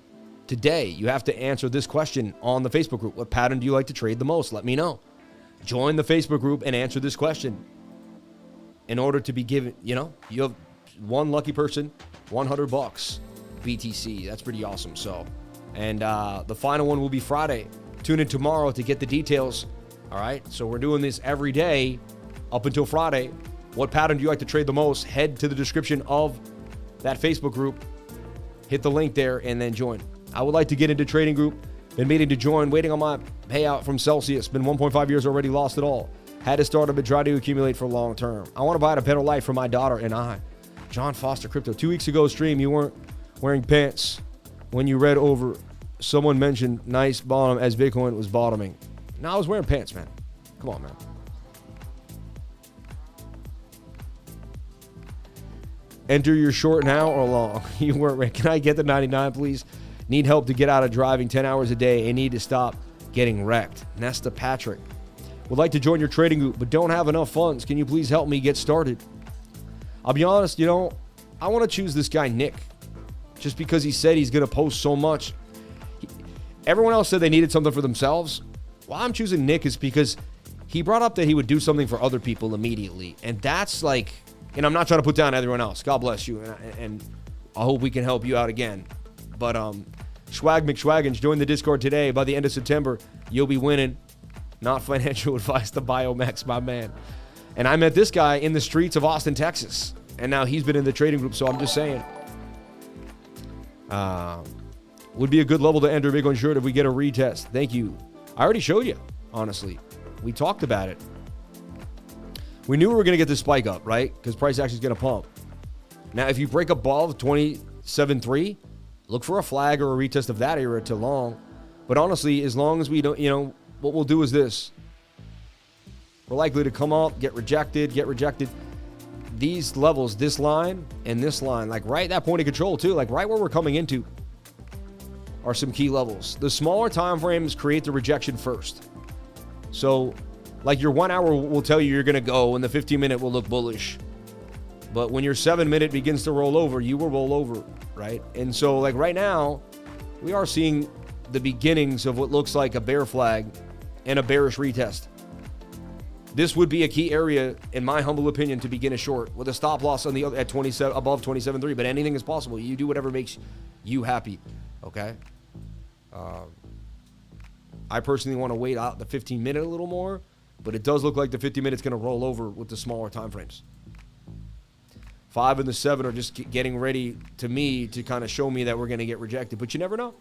today, you have to answer this question on the Facebook group. What pattern do you like to trade the most? Let me know. Join the Facebook group and answer this question. In order to be given, you have one lucky person, $100 BTC. That's pretty awesome. So, and the final one will be Friday. Tune in tomorrow to get the details. All right. So we're doing this every day up until Friday. What pattern do you like to trade the most? Head to the description of that Facebook group. Hit the link there and then join. I would like to get into trading group. Been meaning to join, waiting on my payout from Celsius. Been 1.5 years already, lost it all. Had to start up and try to accumulate for long term. I want to buy a better life for my daughter and I. John Foster Crypto. 2 weeks ago stream, you weren't wearing pants when you read over. Someone mentioned nice bottom as Bitcoin was bottoming. No, I was wearing pants, man. Come on, man. Enter your short now or long. You weren't. Can I get the 99, please? Need help to get out of driving 10 hours a day and need to stop getting wrecked. Nesta Patrick. Would like to join your trading group, but don't have enough funds. Can you please help me get started? I'll be honest, I want to choose this guy, Nick, just because he said he's going to post so much. Everyone else said they needed something for themselves. Why I'm choosing Nick is because he brought up that he would do something for other people immediately. And that's like, and I'm not trying to put down everyone else. God bless you. And I hope we can help you out again. But Schwag McSwaggins, join the Discord today. By the end of September, you'll be winning. Not financial advice to BioMax, my man. And I met this guy in the streets of Austin, Texas. And now he's been in the trading group, so I'm just saying. Would be a good level to enter Bitcoin Short if we get a retest. Thank you. I already showed you, honestly. We talked about it. We knew we were going to get this spike up, right? Because price action is going to pump. Now, if you break above 27.3, look for a flag or a retest of that area to long. But honestly, as long as we don't, what we'll do is this. We're likely to come up, get rejected. These levels, this line and this line, like right at that point of control too, like right where we're coming into, are some key levels. The smaller time frames create the rejection first. So like your 1 hour will tell you you're going to go and the 15 minute will look bullish. But when your 7 minute begins to roll over, you will roll over, right? And so like right now, we are seeing the beginnings of what looks like a bear flag and a bearish retest. This would be a key area, in my humble opinion, to begin a short with a stop loss on the other at 27 above 27.3. But anything is possible. You do whatever makes you happy. Okay. I personally want to wait out the 15 minute a little more, but it does look like the 50 minutes going to roll over with the smaller time frames. 5 and the 7 are just getting ready to me to kind of show me that we're going to get rejected. But you never know.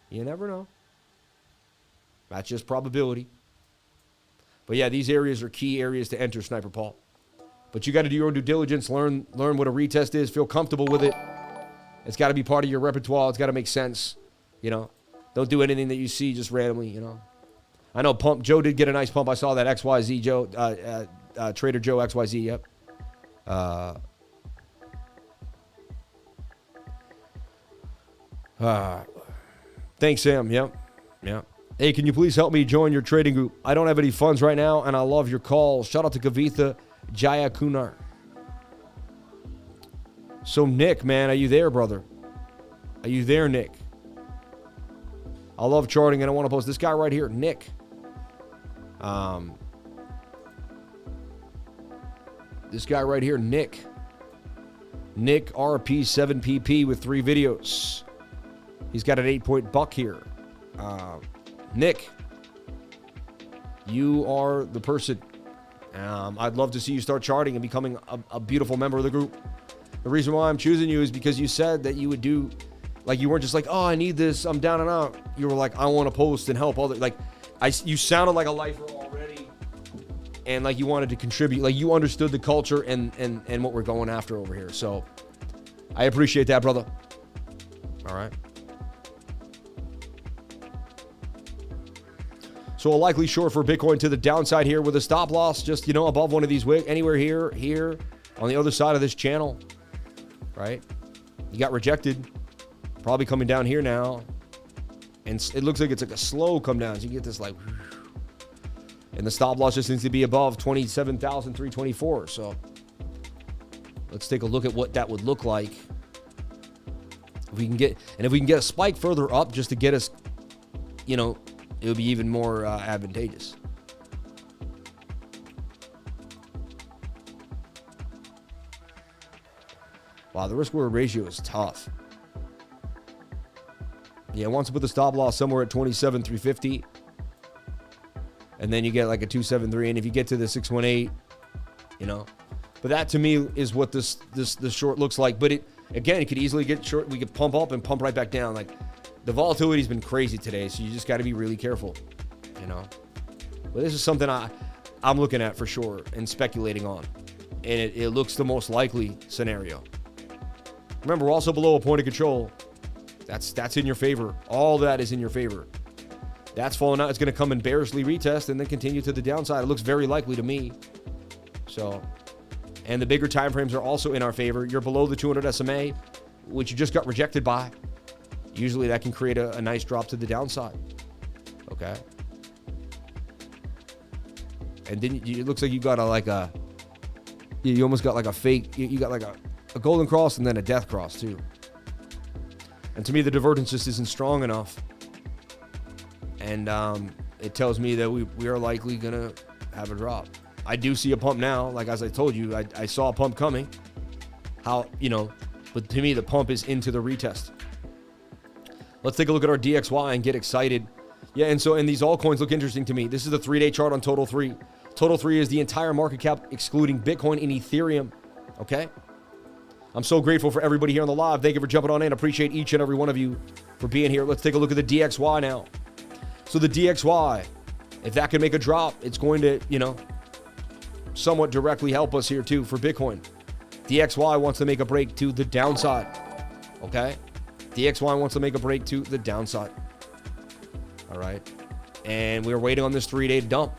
You never know. That's just probability. But yeah, these areas are key areas to enter, Sniper Paul. But you got to do your own due diligence, learn what a retest is, feel comfortable with it. It's got to be part of your repertoire. It's got to make sense. Don't do anything that you see just randomly. I know pump. Joe did get a nice pump. I saw that XYZ Joe, Trader Joe XYZ. Yep. Thanks, Sam. Yep. Hey, can you please help me join your trading group? I don't have any funds right now, and I love your calls. Shout out to Kavitha Jayakunar. So, Nick, man, are you there, brother? Are you there, Nick? I love charting, and I want to post this guy right here, Nick. This guy right here, Nick. Nick RP7PP with 3 videos. He's got an 8-point buck here. Nick, you are the person. I'd love to see you start charting and becoming a beautiful member of the group. The reason why I'm choosing you is because you said that you would do, like, you weren't just like, oh, I need this, I'm down and out. You were like, I want to post and help others. Like, you sounded like a lifer already, and like you wanted to contribute, like you understood the culture and what we're going after over here. So I appreciate that, brother. All right. So a likely short for Bitcoin to the downside here with a stop loss just, above one of these wicks, anywhere here, on the other side of this channel, right? You got rejected. Probably coming down here now. And it looks like it's like a slow come down. So you get this like, and the stop loss just needs to be above 27,324. So let's take a look at what that would look like. If we can get a spike further up just to get us, you know, it would be even more advantageous. Wow, the risk-reward ratio is tough. Yeah, it wants to put the stop loss somewhere at 27,350. And then you get like a 273. And if you get to the 618, you know. But that to me is what this short looks like. But it could easily get short. We could pump up and pump right back down. Like, the volatility's been crazy today, so you just got to be really careful, you know. But this is something I'm looking at for sure and speculating on. And it looks the most likely scenario. Remember, we're also below a point of control. That's in your favor. All that is in your favor. That's falling out. It's going to come and bearishly retest and then continue to the downside. It looks very likely to me. So, and the bigger time frames are also in our favor. You're below the 200 SMA, which you just got rejected by. Usually that can create a nice drop to the downside. Okay. And then it looks like you got you almost got like a fake, you got like a golden cross and then a death cross too. And to me, the divergence just isn't strong enough. And it tells me that we are likely going to have a drop. I do see a pump now. Like, as I told you, I saw a pump coming. But to me, the pump is into the retest. Let's take a look at our DXY and get excited. Yeah, and these altcoins look interesting to me. This is the 3-day chart on Total 3. Total 3 is the entire market cap excluding Bitcoin and Ethereum. Okay? I'm so grateful for everybody here on the live. Thank you for jumping on in. Appreciate each and every one of you for being here. Let's take a look at the DXY now. So the DXY, if that can make a drop, it's going to, somewhat directly help us here too for Bitcoin. DXY wants to make a break to the downside. Okay? DXY wants to make a break to the downside. All right? And we're waiting on this 3-day dump.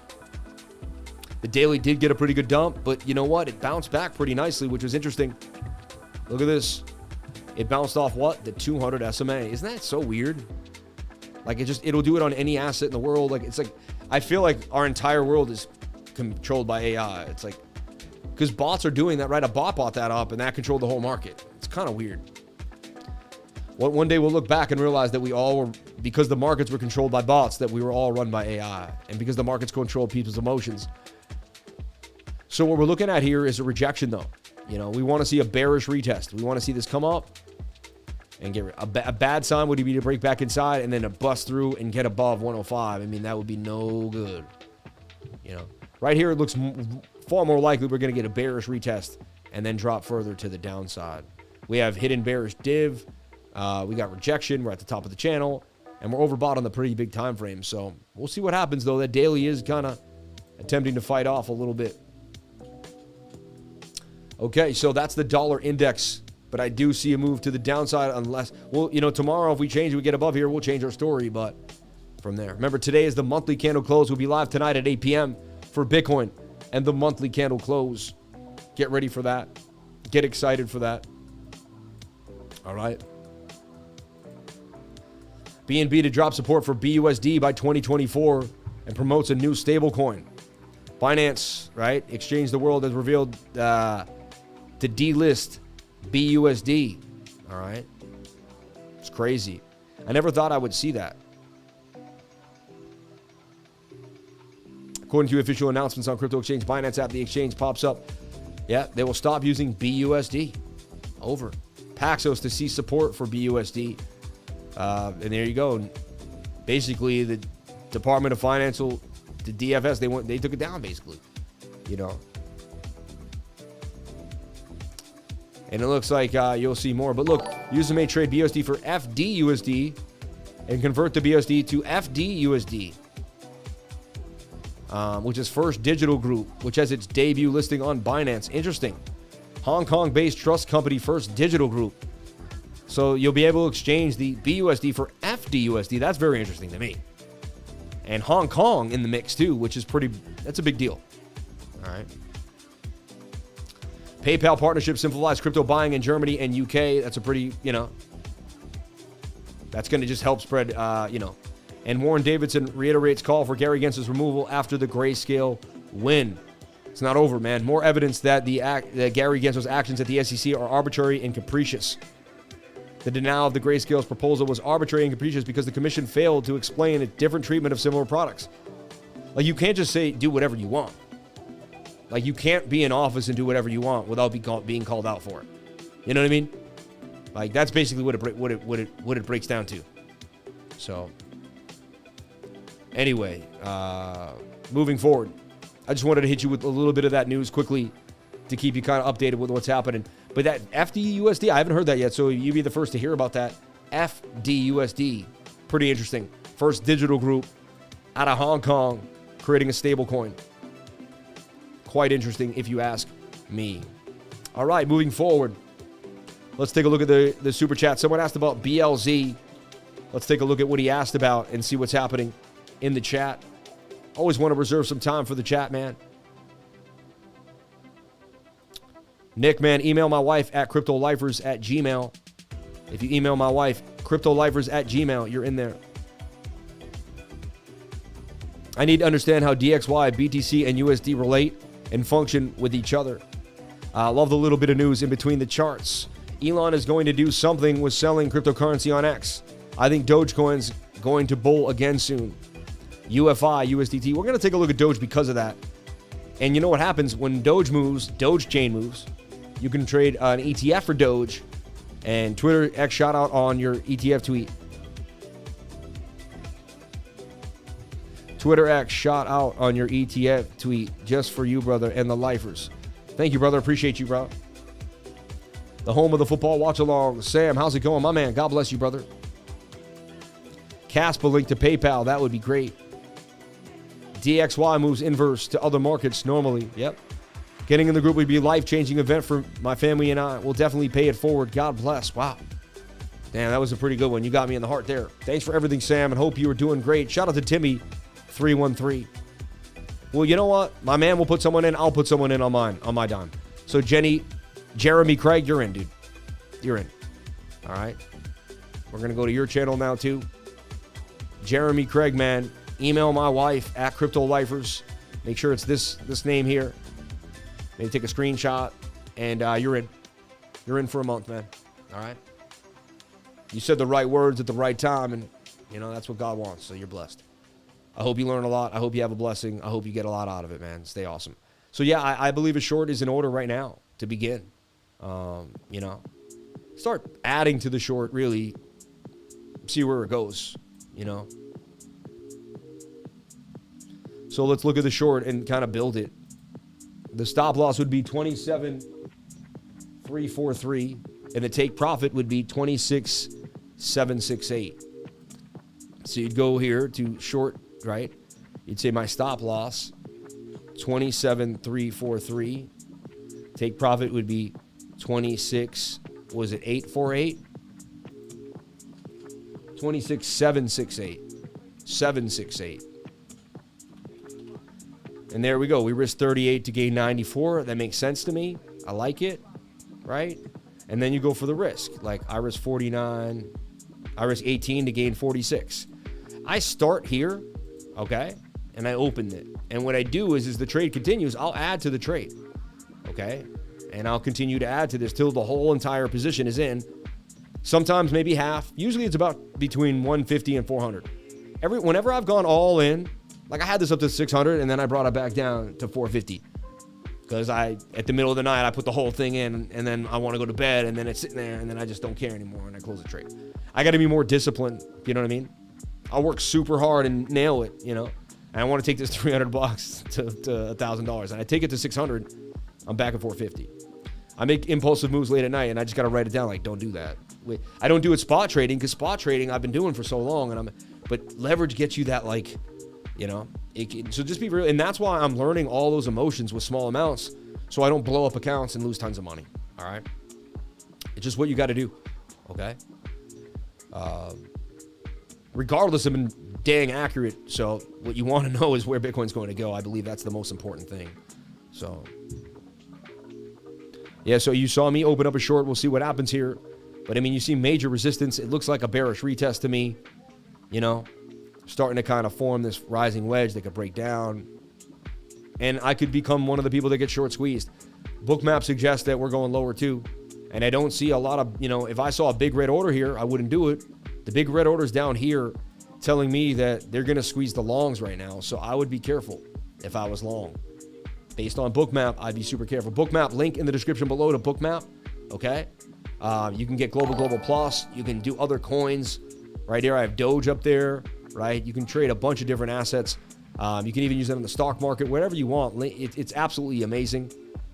The daily did get a pretty good dump, but you know what? It bounced back pretty nicely, which was interesting. Look at this. It bounced off what? The 200 SMA. Isn't that so weird? Like, it'll do it on any asset in the world. Like, it's like, I feel like our entire world is controlled by AI. It's like, because bots are doing that, right? A bot bought that up and that controlled the whole market. It's kind of weird. One day we'll look back and realize that we all were, because the markets were controlled by bots, that we were all run by AI. And because the markets control people's emotions. So what we're looking at here is a rejection, though. We want to see a bearish retest. We want to see this come up and get a bad sign would be to break back inside and then to bust through and get above 105. I mean, that would be no good. Right here, it looks far more likely we're going to get a bearish retest and then drop further to the downside. We have hidden bearish div. We got rejection. We're at the top of the channel. And we're overbought on the pretty big time frame. So we'll see what happens, though. That daily is kind of attempting to fight off a little bit. Okay, so that's the dollar index. But I do see a move to the downside unless, tomorrow if we change, we get above here, we'll change our story. But from there. Remember, today is the monthly candle close. We'll be live tonight at 8 p.m. for Bitcoin and the monthly candle close. Get ready for that. Get excited for that. All right. BNB to drop support for BUSD by 2024 and promotes a new stablecoin. Binance, right? Exchange the World has revealed to delist BUSD. All right. It's crazy. I never thought I would see that. According to official announcements on crypto exchange Binance app, the exchange pops up. Yeah, they will stop using BUSD. Over. Paxos to cease support for BUSD. And there you go. Basically, the Department of Financial, the DFS, they took it down, basically. And it looks like you'll see more. But look, user may trade BUSD for FDUSD and convert the BUSD to FDUSD. Which is First Digital Group, which has its debut listing on Binance. Interesting. Hong Kong-based trust company First Digital Group. So you'll be able to exchange the BUSD for FDUSD. That's very interesting to me. And Hong Kong in the mix too, which is that's a big deal. All right. PayPal partnership simplifies crypto buying in Germany and UK. That's a pretty, That's going to just help spread, And Warren Davidson reiterates call for Gary Gensler's removal after the Grayscale win. It's not over, man. More evidence that that Gary Gensler's actions at the SEC are arbitrary and capricious. The denial of the Grayscale's proposal was arbitrary and capricious because the commission failed to explain a different treatment of similar products. Like, you can't just say, do whatever you want. Like, you can't be in office and do whatever you want without being called out for it. You know what I mean? Like, that's basically what it breaks down to. So, anyway, moving forward, I just wanted to hit you with a little bit of that news quickly to keep you kind of updated with what's happening. But that FDUSD, I haven't heard that yet, so you'd be the first to hear about that. FDUSD, pretty interesting. First digital group out of Hong Kong creating a stable coin. Quite interesting if you ask me. All right, moving forward. Let's take a look at the super chat. Someone asked about BLZ. Let's take a look at what he asked about and see what's happening in the chat. Always want to reserve some time for the chat, man. Nick, man, email my wife at cryptolifers@gmail. If you email my wife, cryptolifers@gmail, you're in there. I need to understand how DXY, BTC, and USD relate and function with each other. Love the little bit of news in between the charts. Elon is going to do something with selling cryptocurrency on X. I think Dogecoin's going to bull again soon. UFI, USDT. We're going to take a look at Doge because of that. And you know what happens when Doge moves, Doge chain moves. You can trade an ETF for Doge. And Twitter X shout out on your ETF tweet. Twitter X shout out on your ETF tweet just for you, brother, and the lifers. Thank you, brother. Appreciate you, bro. The home of the football watch along. Sam, how's it going, my man? God bless you, brother. Caspa link to PayPal. That would be great. DXY moves inverse to other markets normally. Yep. Getting in the group would be a life-changing event for my family and I. We'll definitely pay it forward. God bless. Wow. Damn, that was a pretty good one. You got me in the heart there. Thanks for everything, Sam, and hope you are doing great. Shout out to Timmy313. Well, you know what? My man will put someone in. I'll put someone in on my dime. So, Jeremy Craig, you're in, dude. You're in. All right. We're going to go to your channel now, too. Jeremy Craig, man. Email my wife at CryptoLifers. Make sure it's this name here. Maybe take a screenshot, and you're in. You're in for a month, man. All right? You said the right words at the right time, and, that's what God wants, so you're blessed. I hope you learn a lot. I hope you have a blessing. I hope you get a lot out of it, man. Stay awesome. So, yeah, I believe a short is in order right now to begin. Start adding to the short, really. See where it goes, So let's look at the short and kind of build it. The stop loss would be 27,343, and the take profit would be 26,768. So you'd go here to short, right? You'd say my stop loss, 27,343. Take profit would be 848? 26,768. 768. And there we go. We risked 38 to gain 94. That makes sense to me. I like it, right? And then you go for the risk. Like, I risk 49. I risk 18 to gain 46. I start here, okay? And I open it. And what I do is the trade continues, I'll add to the trade, okay? And I'll continue to add to this till the whole entire position is in. Sometimes maybe half. Usually it's about between 150 and 400. Whenever I've gone all in, like I had this up to 600 and then I brought it back down to 450. Because at the middle of the night, I put the whole thing in and then I want to go to bed and then it's sitting there and then I just don't care anymore and I close the trade. I got to be more disciplined. You know what I mean? I'll work super hard and nail it, And I want to take this $300 to $1,000. And I take it to 600, I'm back at 450. I make impulsive moves late at night and I just got to write it down. Like, don't do that. I don't do it spot trading because spot trading I've been doing for so long. But leverage gets you that, like, so just be real. And that's why I'm learning all those emotions with small amounts so I don't blow up accounts and lose tons of money. All right. It's just what you got to do. Okay. Regardless, I've been dang accurate. So what you want to know is where Bitcoin's going to go. I believe that's the most important thing. So, yeah, so you saw me open up a short. We'll see what happens here. But I mean, you see major resistance. It looks like a bearish retest to me, you know, starting to kind of form this rising wedge that could break down. And I could become one of the people that get short squeezed. BOOKMAP suggests that we're going lower too. And I don't see a lot of, you know, if I saw a big red order here, I wouldn't do it. The big red order's down here telling me that they're going to squeeze the longs right now. So I would be careful if I was long. Based on BOOKMAP, I'd be super careful. BOOKMAP, link in the description below to BOOKMAP, okay? You can get Global Plus. You can do other coins. Right here, I have Doge up there, right? You can trade a bunch of different assets. You can even use it in the stock market, whatever you want. It's absolutely amazing.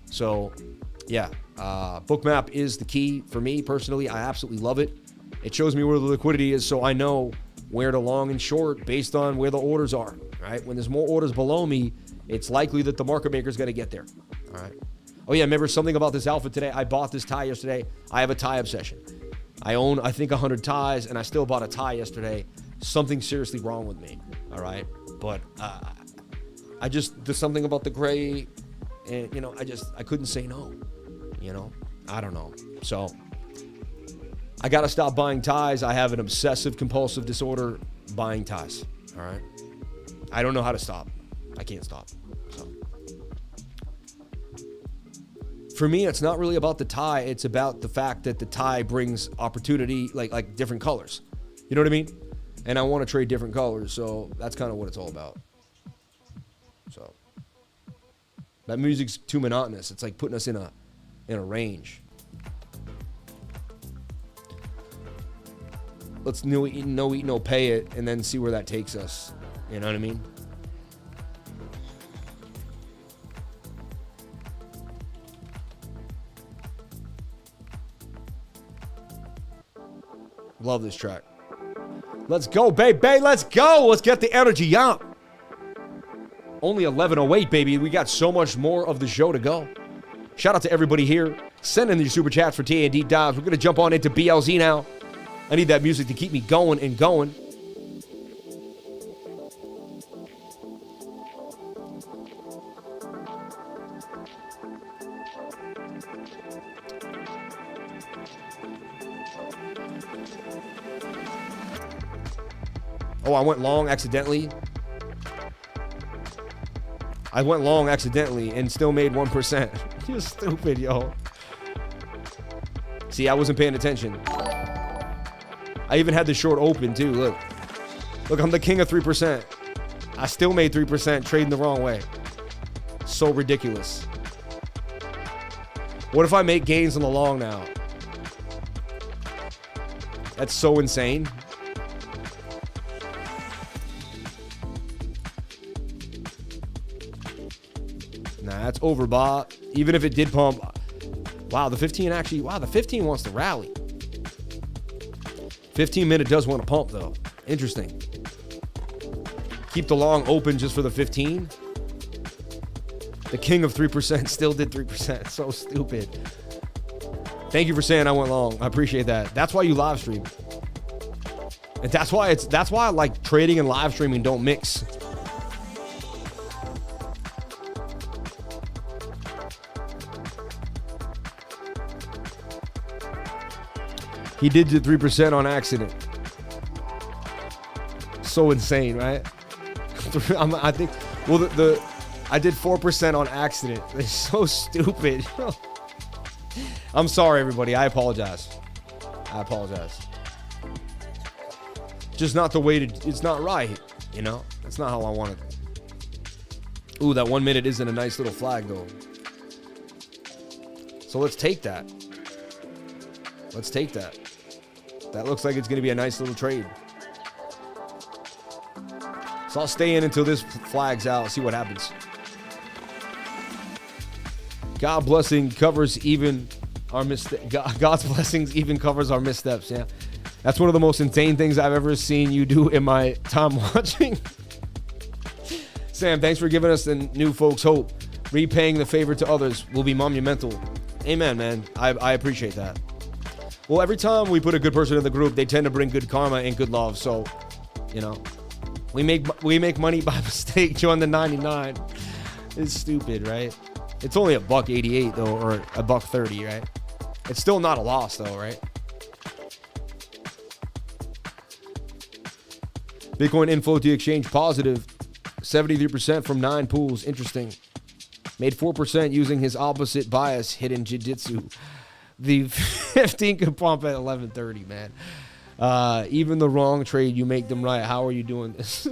So, yeah, BOOKMAP is the key for me personally. I absolutely love it. It shows me where the liquidity is, so I know where to long and short based on where the orders are, right? When there's more orders below me, it's likely that the market maker is going to get there, all right? Oh, yeah, remember something about this outfit today? I bought this tie yesterday. I have a tie obsession. I own, I think, 100 ties, and I still bought a tie yesterday. Something seriously wrong with me, all right? But there's something about the gray, and, you know, I couldn't say no, you know? I don't know. So I got to stop buying ties. I have an obsessive compulsive disorder buying ties, all right? I don't know how to stop. I can't stop. So for me, it's not really about the tie. It's about the fact that the tie brings opportunity, like different colors. You know what I mean? And I want to trade different colors. So that's kind of what it's all about. So that music's too monotonous. It's like putting us in a range. Let's no eat, no pay it, and then see where that takes us. You know what I mean? Love this track. Let's go, baby. Let's go. Let's get the energy up. Only 11:08, baby. We got so much more of the show to go. Shout out to everybody here. Send in your super chats for TA and deep dives. We're going to jump on into BLZ now. I need that music to keep me going and going. Oh, I went long accidentally. I went long accidentally and still made 1%. You're stupid, yo. See, I wasn't paying attention. I even had the short open, too. Look, I'm the king of 3%. I still made 3% trading the wrong way. So ridiculous. What if I make gains on the long now? That's so insane. Nah, that's overbought. Even if it did pump. Wow, the 15 actually, the 15 wants to rally. 15-minute does want to pump, though. Interesting. Keep the long open just for the 15. The king of 3% still did 3%. So stupid. Thank you for saying I went long. I appreciate that. That's why you live stream. And that's why I like trading and live streaming don't mix. He did do 3% on accident. So insane, right? I think, well, I did 4% on accident. It's so stupid. I'm sorry, everybody. I apologize. Just not the way to, it's not right, you know? That's not how I want it. Ooh, that 1 minute isn't a nice little flag, though. So let's take that. That looks like it's going to be a nice little trade. So I'll stay in until this flags out. See what happens. God's blessing covers even our God's blessings even covers our missteps. Yeah, that's one of the most insane things I've ever seen you do in my time watching. Sam, thanks for giving us the new folks hope. Repaying the favor to others will be monumental. Amen, man. I appreciate that. Well, every time we put a good person in the group, they tend to bring good karma and good love. So, you know, we make money by mistake. Join the 99. It's stupid, right? It's only $1.88 though, or $1.30, right? It's still not a loss though, right? Bitcoin inflow to the exchange positive. 73% from 9 pools. Interesting. Made 4% using his opposite bias hidden jiu-jitsu. The 15 could pump at 11:30, man. Even the wrong trade, you make them right. How are you doing this?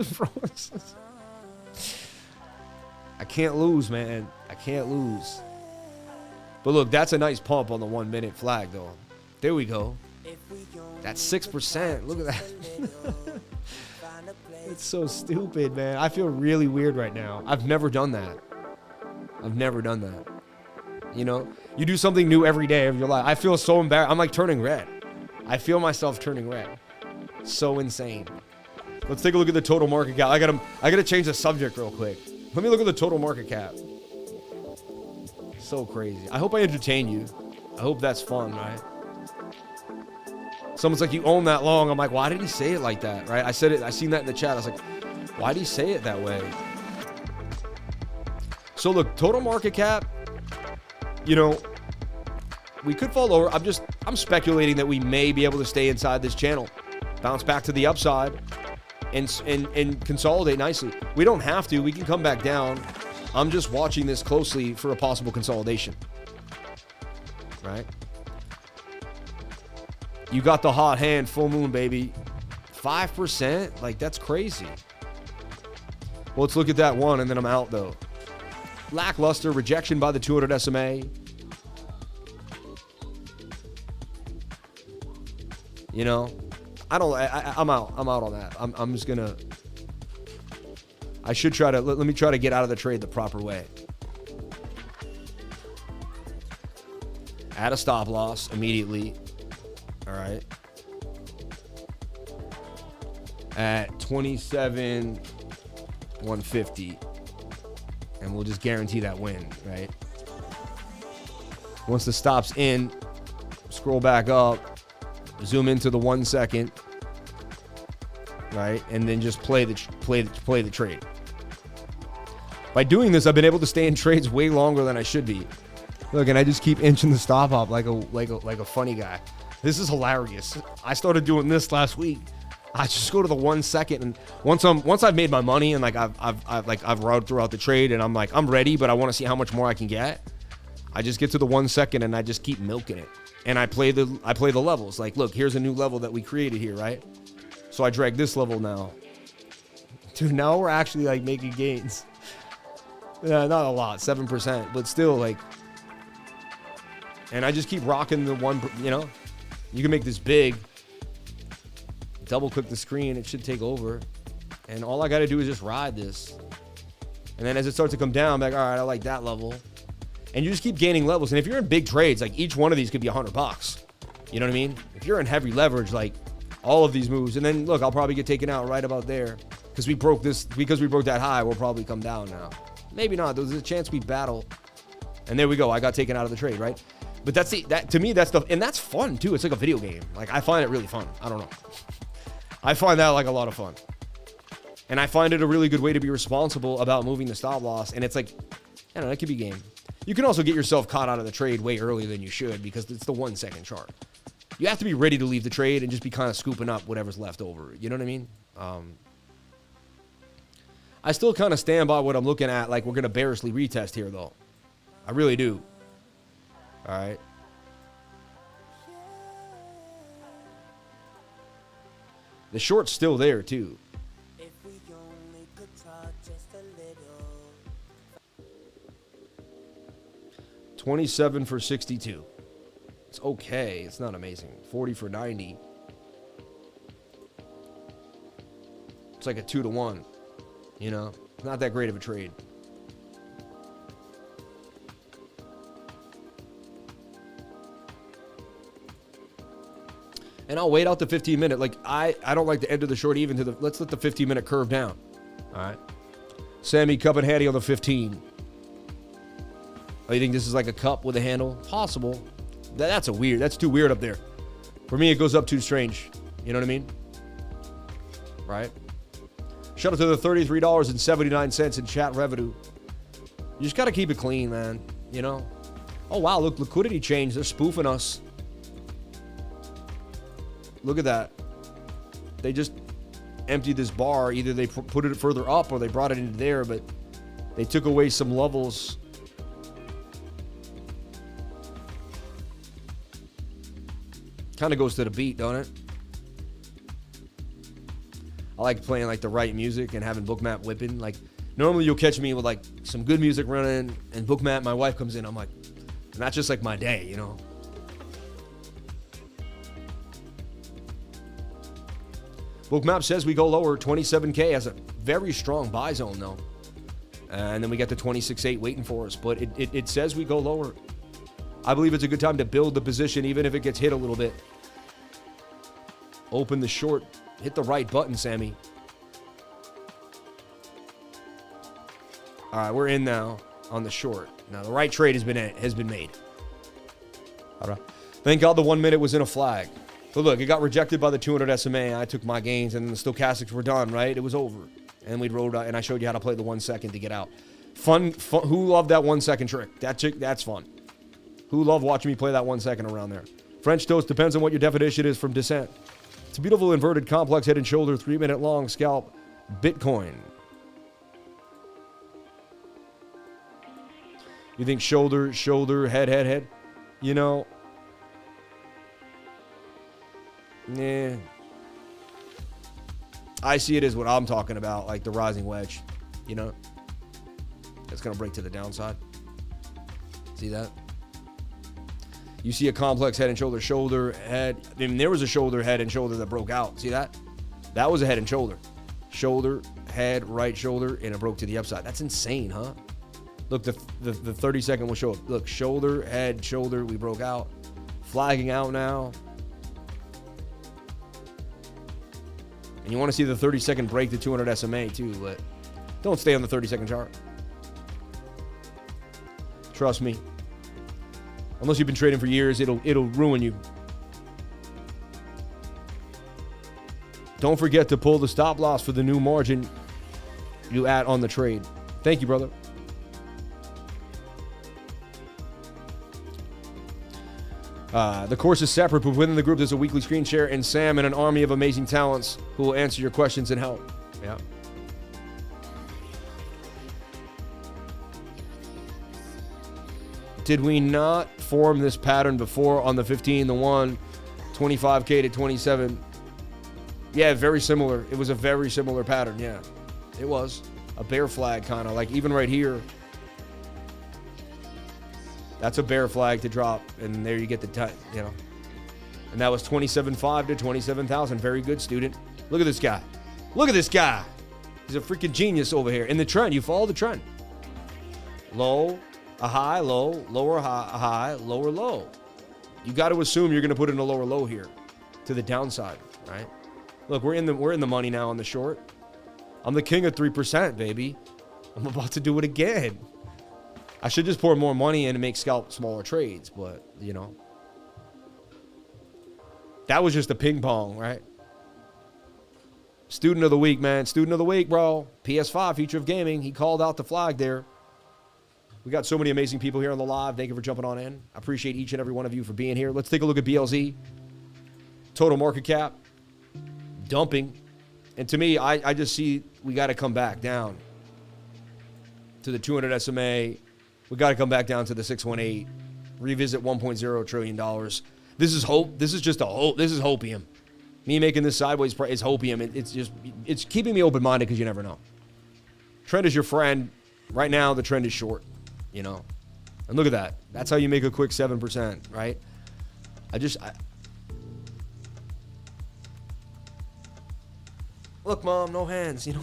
I can't lose, man. I can't lose. But look, that's a nice pump on the 1 minute flag, though. There we go. That's 6%. Look at that. It's so stupid, man. I feel really weird right now. I've never done that. I've never done that. You know, you do something new every day of your life. I feel so embarrassed. I'm like turning red. I feel myself turning red. So insane. Let's take a look at the total market cap. I gotta change the subject real quick. Let me look at the total market cap. So crazy. I hope I entertain you. I hope that's fun, right? Someone's like, you own that long. I'm like, why did he say it like that, right? I said it. I seen that in the chat. I was like, why did he say it that way? So look, total market cap, you know, we could fall lower. I'm speculating that we may be able to stay inside this channel, bounce back to the upside, and consolidate nicely. We don't have to. We can come back down. I'm just watching this closely for a possible consolidation, right? You got the hot hand, full moon, baby. 5%? Like, that's crazy. Well, let's look at that one, and then I'm out, though. Lackluster, rejection by the 200 SMA. You know, I'm out. I'm out on that. I'm just going to, I should try to, let me try to get out of the trade the proper way. Add a stop loss immediately. All right. At 27,150. And we'll just guarantee that win, right? Once the stop's in, scroll back up, zoom into the 1 second, right? And then just play the trade. By doing this, I've been able to stay in trades way longer than I should be. Look, and I just keep inching the stop up like a funny guy. This is hilarious. I started doing this last week. I just go to the 1 second, and once I've made my money and like I've rode throughout the trade and I'm like, I'm ready, but I want to see how much more I can get. I just get to the 1 second and I just keep milking it. And I play the levels. Like, look, here's a new level that we created here, right? So I drag this level now. Dude, now we're actually like making gains. Not a lot, 7%, but still like. And I just keep rocking the one, you know. You can make this big. Double click the screen, it should take over. And all I got to do is just ride this. And then as it starts to come down, I'm like, all right, I like that level. And you just keep gaining levels. And if you're in big trades, like each one of these could be $100. You know what I mean? If you're in heavy leverage, like all of these moves. And then look, I'll probably get taken out right about there. Because we broke that high, we'll probably come down now. Maybe not. There's a chance we battle. And there we go. I got taken out of the trade, right? But to me, that's and that's fun too. It's like a video game. Like I find it really fun. I don't know. I find that like a lot of fun. And I find it a really good way to be responsible about moving the stop loss. And it's like, I don't know, it could be game. You can also get yourself caught out of the trade way earlier than you should because it's the 1 second chart. You have to be ready to leave the trade and just be kind of scooping up whatever's left over. You know what I mean? I still kind of stand by what I'm looking at. Like we're going to bearishly retest here though. I really do. All right. The short's still there too. 27 for 62. It's okay. It's not amazing. 40 for 90. It's like a 2-to-1. You know, it's not that great of a trade. And I'll wait out the 15-minute. Like, I don't like to enter the short even to the... Let's let the 15-minute curve down. All right. Sammy, cup and handy on the 15. Oh, you think this is like a cup with a handle? Possible. That's too weird up there. For me, it goes up too strange. You know what I mean? Right? Shout out to the $33.79 in chat revenue. You just got to keep it clean, man. You know? Oh, wow. Look, liquidity change. They're spoofing us. Look at that. They just emptied this bar. Either they put it further up or they brought it into there, but they took away some levels. Kind of goes to the beat, don't it? I like playing like the right music and having BOOKMAP whipping. Like normally you'll catch me with like some good music running and BOOKMAP, my wife comes in, I'm like, and that's just like my day, you know? BOOKMAP says we go lower. 27K has a very strong buy zone though. And then we got the 26.8 waiting for us, but it says we go lower. I believe it's a good time to build the position even if it gets hit a little bit. Open the short. Hit the right button, Sammy. All right, we're in now on the short. Now the right trade has been made. All right. Thank God the 1 minute was in a flag. So look, it got rejected by the 200 SMA. I took my gains, and the stochastics were done. Right, it was over, and we rolled out, and I showed you how to play the 1 second to get out. Fun. Who loved that 1 second trick? That's fun. Who loved watching me play that 1 second around there? French toast depends on what your definition is from descent. It's a beautiful inverted complex head and shoulder 3 minute long scalp Bitcoin. You think shoulder, head? You know, nah. I see it as what I'm talking about, like the rising wedge. You know, it's gonna break to the downside. See that? You see a complex head and shoulder, head. I mean, there was a shoulder, head, and shoulder that broke out. See that? That was a head and shoulder. Shoulder, head, right shoulder, and it broke to the upside. That's insane, huh? Look, the 30 second will show up. Look, shoulder, head, shoulder, we broke out. Flagging out now. And you want to see the 30 second break to 200 SMA too, but don't stay on the 30 second chart. Trust me. Unless you've been trading for years, it'll ruin you. Don't forget to pull the stop loss for the new margin you add on the trade. Thank you, brother. The course is separate, but within the group there's a weekly screen share and Sam and an army of amazing talents who will answer your questions and help. Yeah. Did we not form this pattern before on the 15, the 1, 25K to 27? Yeah, very similar. It was a very similar pattern, yeah. It was a bear flag kind of, like even right here. That's a bear flag to drop, and there you get the, you know. And that was 27.5 to 27,000. Very good, student. Look at this guy. Look at this guy. He's a freaking genius over here. In the trend, you follow the trend. Low. A high, low, lower high, lower low. You got to assume you're going to put in a lower low here to the downside, right? Look, we're in the money now on the short. I'm the king of 3%, baby. I'm about to do it again. I should just pour more money in and make scalp smaller trades, but you know, that was just a ping pong, right? Student of the week, man. Student of the week, bro. PS5, Future of Gaming. He called out the flag there. We got so many amazing people here on the live. Thank you for jumping on in. I appreciate each and every one of you for being here. Let's take a look at BLZ. Total market cap. Dumping. And to me, I just see we got to come back down to the 200 SMA. We got to come back down to the 618. Revisit $1.0 trillion. This is hope. This is just a hope. This is hopium. Me making this sideways is hopium. It's keeping me open-minded because you never know. Trend is your friend. Right now, the trend is short. You know, and look at that. That's how you make a quick 7%, right? Look, mom, no hands. You know,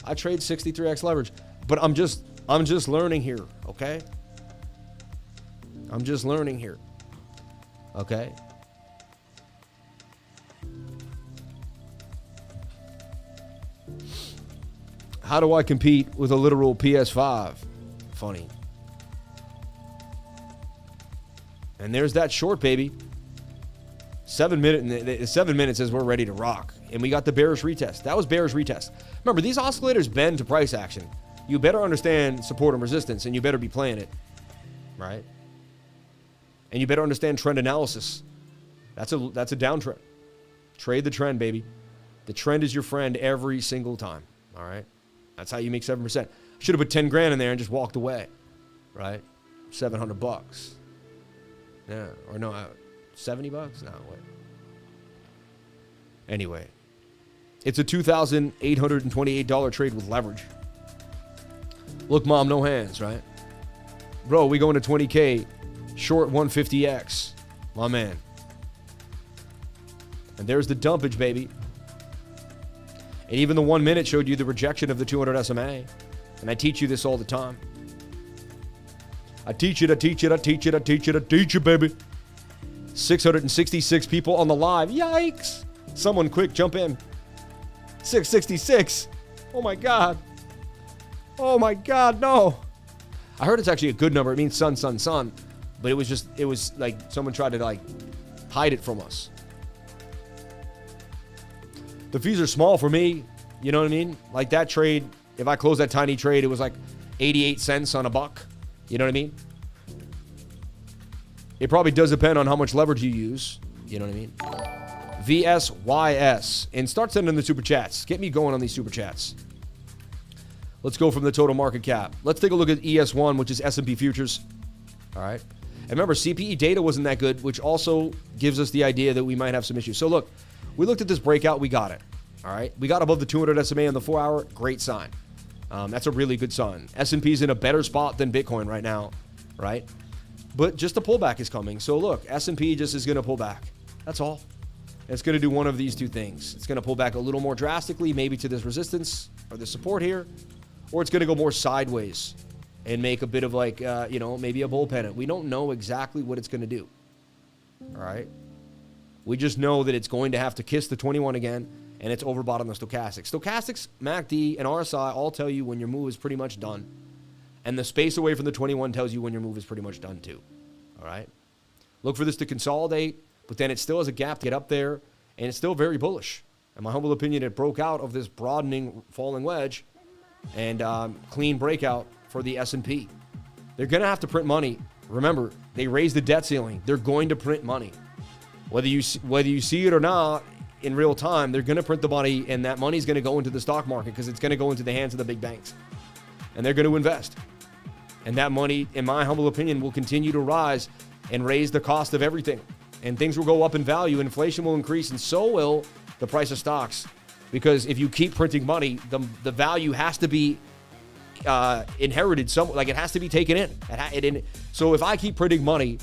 I trade 63x leverage, but I'm just learning here, okay? I'm just learning here, okay? How do I compete with a literal PS5? Funny. And there's that short, baby. 7 minutes. 7 minutes says we're ready to rock. And we got the bearish retest. That was bearish retest. Remember, these oscillators bend to price action. You better understand support and resistance, and you better be playing it, right? And you better understand trend analysis. That's a downtrend. Trade the trend, baby. The trend is your friend every single time, all right? That's how you make 7%. Should have put 10 grand in there and just walked away, right? $700. Yeah, or no, $70? No, wait. Anyway, it's a $2,828 trade with leverage. Look, Mom, no hands, right? Bro, we going to 20K, short 150X. My man. And there's the dumpage, baby. And even the 1 minute showed you the rejection of the 200 SMA. And I teach you this all the time. I teach it, baby. 666 people on the live. Yikes. Someone quick, jump in. 666. Oh my God. Oh my God, no. I heard it's actually a good number. It means son. But it was like someone tried to like hide it from us. The fees are small for me. You know what I mean? Like that trade, if I close that tiny trade, it was like 88 cents on a buck. You know what I mean? It probably does depend on how much leverage you use. You know what I mean? VSYS. And start sending the super chats. Get me going on these super chats. Let's go from the total market cap. Let's take a look at ES1, which is S&P futures. All right. And remember, CPE data wasn't that good, which also gives us the idea that we might have some issues. So look, we looked at this breakout. We got it. All right. We got above the 200 SMA on the 4 hour. Great sign. That's a really good sign. S&P's in a better spot than Bitcoin right now. Right. But just the pullback is coming. So look, S&P just is going to pull back. That's all. It's going to do one of these two things. It's going to pull back a little more drastically, maybe to this resistance or the support here, or it's going to go more sideways and make a bit of like, maybe a bull pennant. We don't know exactly what it's going to do. All right. We just know that it's going to have to kiss the 21 again, and it's overbought on the stochastics. Stochastics, MACD, and RSI all tell you when your move is pretty much done. And the space away from the 21 tells you when your move is pretty much done too. All right. Look for this to consolidate, but then it still has a gap to get up there, and it's still very bullish. In my humble opinion, it broke out of this broadening falling wedge and clean breakout for the S&P. They're going to have to print money. Remember, they raised the debt ceiling. They're going to print money. Whether you see it or not in real time, they're going to print the money, and that money is going to go into the stock market because it's going to go into the hands of the big banks. And they're going to invest. And that money, in my humble opinion, will continue to rise and raise the cost of everything. And things will go up in value. Inflation will increase, and so will the price of stocks. Because if you keep printing money, the value has to be inherited. It has to be taken in. So if I keep printing money,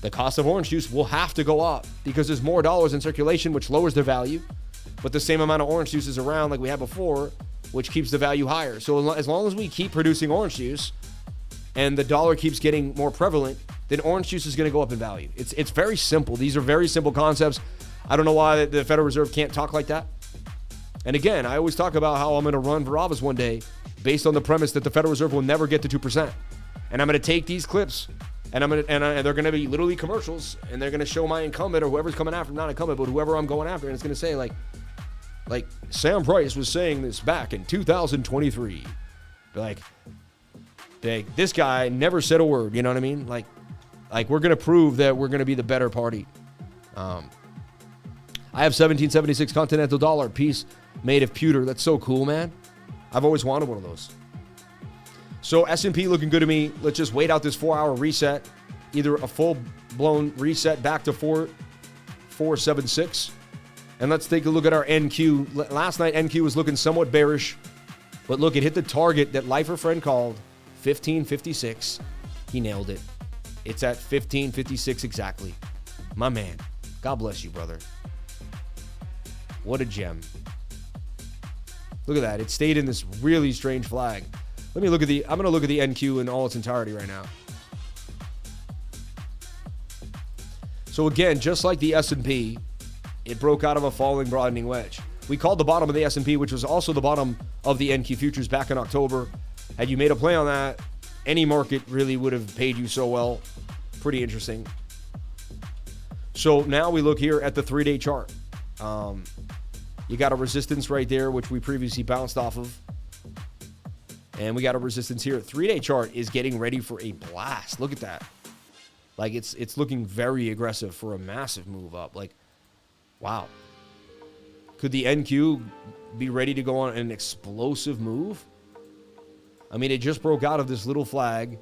the cost of orange juice will have to go up because there's more dollars in circulation, which lowers their value. But the same amount of orange juice is around like we had before, which keeps the value higher. So as long as we keep producing orange juice and the dollar keeps getting more prevalent, then orange juice is going to go up in value. It's very simple. These are very simple concepts. I don't know why the Federal Reserve can't talk like that. And again, I always talk about how I'm going to run for office one day based on the premise that the Federal Reserve will never get to 2%. And I'm going to take these clips and they're going to be literally commercials, and they're going to show my incumbent or whoever's coming after, not incumbent, but whoever I'm going after, and it's going to say like Sam Price was saying this back in 2023. Like this guy never said a word, you know what I mean? Like we're going to prove that we're going to be the better party. I have 1776 Continental Dollar piece made of pewter. That's so cool, man. I've always wanted one of those. So S&P looking good to me. Let's just wait out this 4 hour reset. Either a full-blown reset back to 476. And let's take a look at our NQ. Last night, NQ was looking somewhat bearish. But look, it hit the target that Lifer Friend called 1556. He nailed it. It's at 1556 exactly. My man. God bless you, brother. What a gem. Look at that. It stayed in this really strange flag. I'm going to look at the NQ in all its entirety right now. So again, just like the S&P, it broke out of a falling broadening wedge. We called the bottom of the S&P, which was also the bottom of the NQ futures back in October. Had you made a play on that, any market really would have paid you so well. Pretty interesting. So now we look here at the 3-day chart. You got a resistance right there, which we previously bounced off of. And we got a resistance here. 3-day chart is getting ready for a blast. Look at that. Like it's looking very aggressive for a massive move up. Like, wow. Could the NQ be ready to go on an explosive move? I mean, it just broke out of this little flag,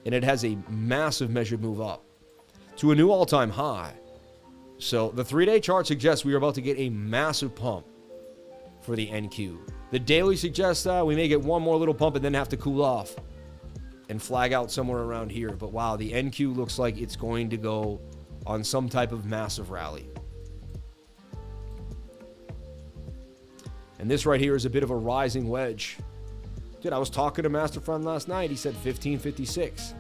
and it has a massive measured move up to a new all-time high. So the 3-day chart suggests we are about to get a massive pump for the NQ. The daily suggests we may get one more little pump and then have to cool off and flag out somewhere around here. But wow, the NQ looks like it's going to go on some type of massive rally. And this right here is a bit of a rising wedge. Dude, I was talking to Master Friend last night. He said 1556.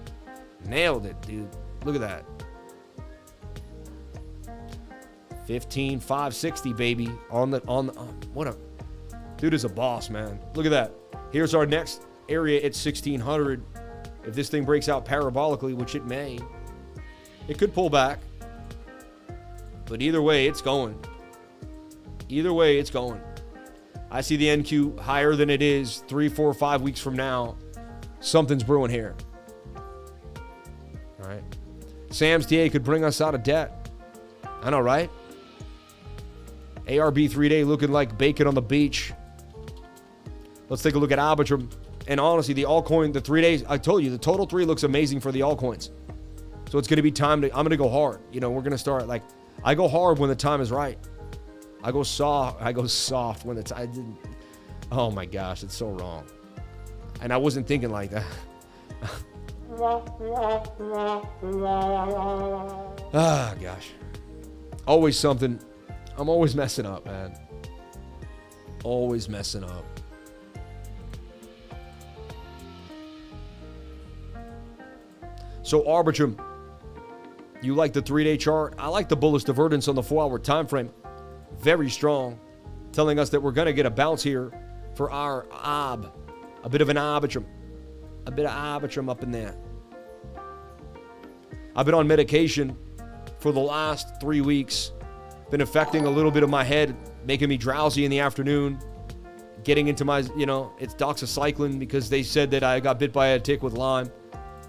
Nailed it, dude. Look at that. 15,560, baby. What a dude is a boss, man. Look at that. Here's our next area at 1600. If this thing breaks out parabolically, which it may, it could pull back. But either way, it's going. Either way, it's going. I see the NQ higher than it is 3, 4, 5 weeks from now. Something's brewing here. All right. Sam's TA could bring us out of debt. I know, right? ARB 3-day looking like bacon on the beach. Let's take a look at Arbitrum. And honestly, the altcoin, the 3 days, I told you, the total 3 looks amazing for the altcoins. So it's going to be time to, I'm going to go hard. You know, we're going to start, like, I go hard when the time is right. I go soft when the time, oh my gosh, it's so wrong. And I wasn't thinking like that. Ah, gosh. Always something. I'm always messing up, man. Always messing up. So Arbitrum, you like the 3-day chart? I like the bullish divergence on the 4-hour time frame. Very strong, telling us that we're going to get a bounce here for our ARB. A bit of an Arbitrum. A bit of Arbitrum up in there. I've been on medication for the last 3 weeks. Been affecting a little bit of my head, making me drowsy in the afternoon. Getting into my, it's doxycycline because they said that I got bit by a tick with Lyme.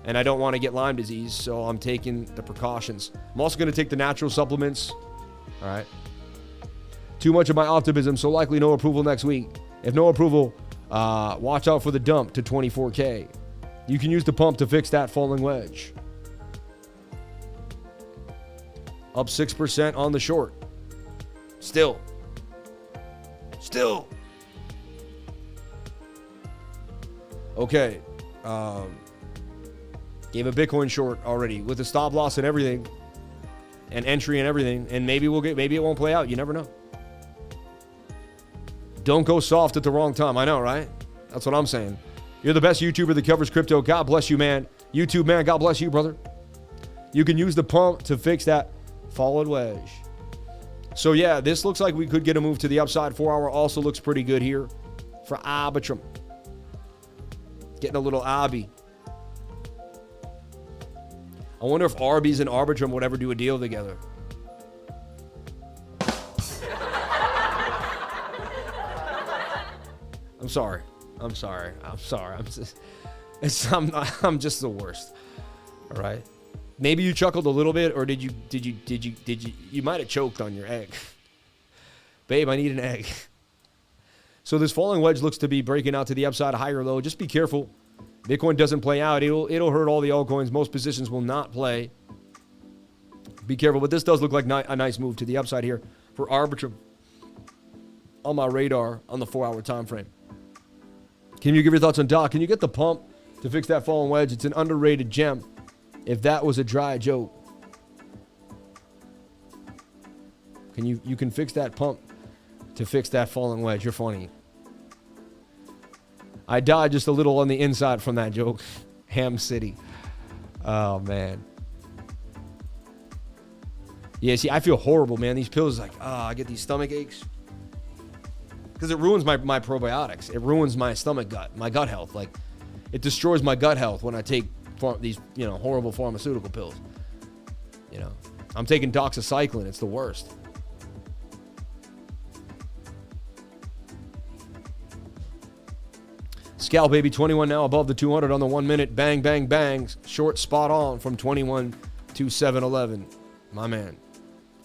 And I don't want to get Lyme disease, so I'm taking the precautions. I'm also going to take the natural supplements. All right. Too much of my optimism, so likely no approval next week. If no approval, watch out for the dump to 24K. You can use the pump to fix that falling wedge. Up 6% on the short. Still. Okay. Gave a Bitcoin short already with a stop loss and everything, and entry and everything, and maybe it won't play out. You never know. Don't go soft at the wrong time. I know, right? That's what I'm saying. You're the best YouTuber that covers crypto. God bless you, man. YouTube, man, God bless you, brother. You can use the pump to fix that fallen wedge. So yeah, this looks like we could get a move to the upside. 4-hour also looks pretty good here for Arbitrum. Getting a little Arby. I wonder if Arby's and Arbitrum would ever do a deal together. I'm sorry. I'm just the worst. All right. Maybe you chuckled a little bit, or did you might have choked on your egg. Babe, I need an egg. So this falling wedge looks to be breaking out to the upside, high or low. Just be careful. Bitcoin doesn't play out. It'll hurt all the altcoins. Most positions will not play. Be careful, but this does look like a nice move to the upside here for Arbitrum on my radar on the 4-hour time frame. Can you give your thoughts on Doc? Can you get the pump to fix that fallen wedge? It's an underrated gem. If that was a dry joke, you can fix that pump to fix that fallen wedge. You're funny. I died just a little on the inside from that joke. Ham City. Oh, man. Yeah, see, I feel horrible, man. These pills, I get these stomach aches. Because it ruins my probiotics. It ruins my stomach gut, my gut health. Like, it destroys my gut health when I take these, horrible pharmaceutical pills. I'm taking doxycycline. It's the worst. Scalp baby 21 now above the 200 on the 1 minute. Bang, bang, bang. Short spot on from 21 to 711. My man.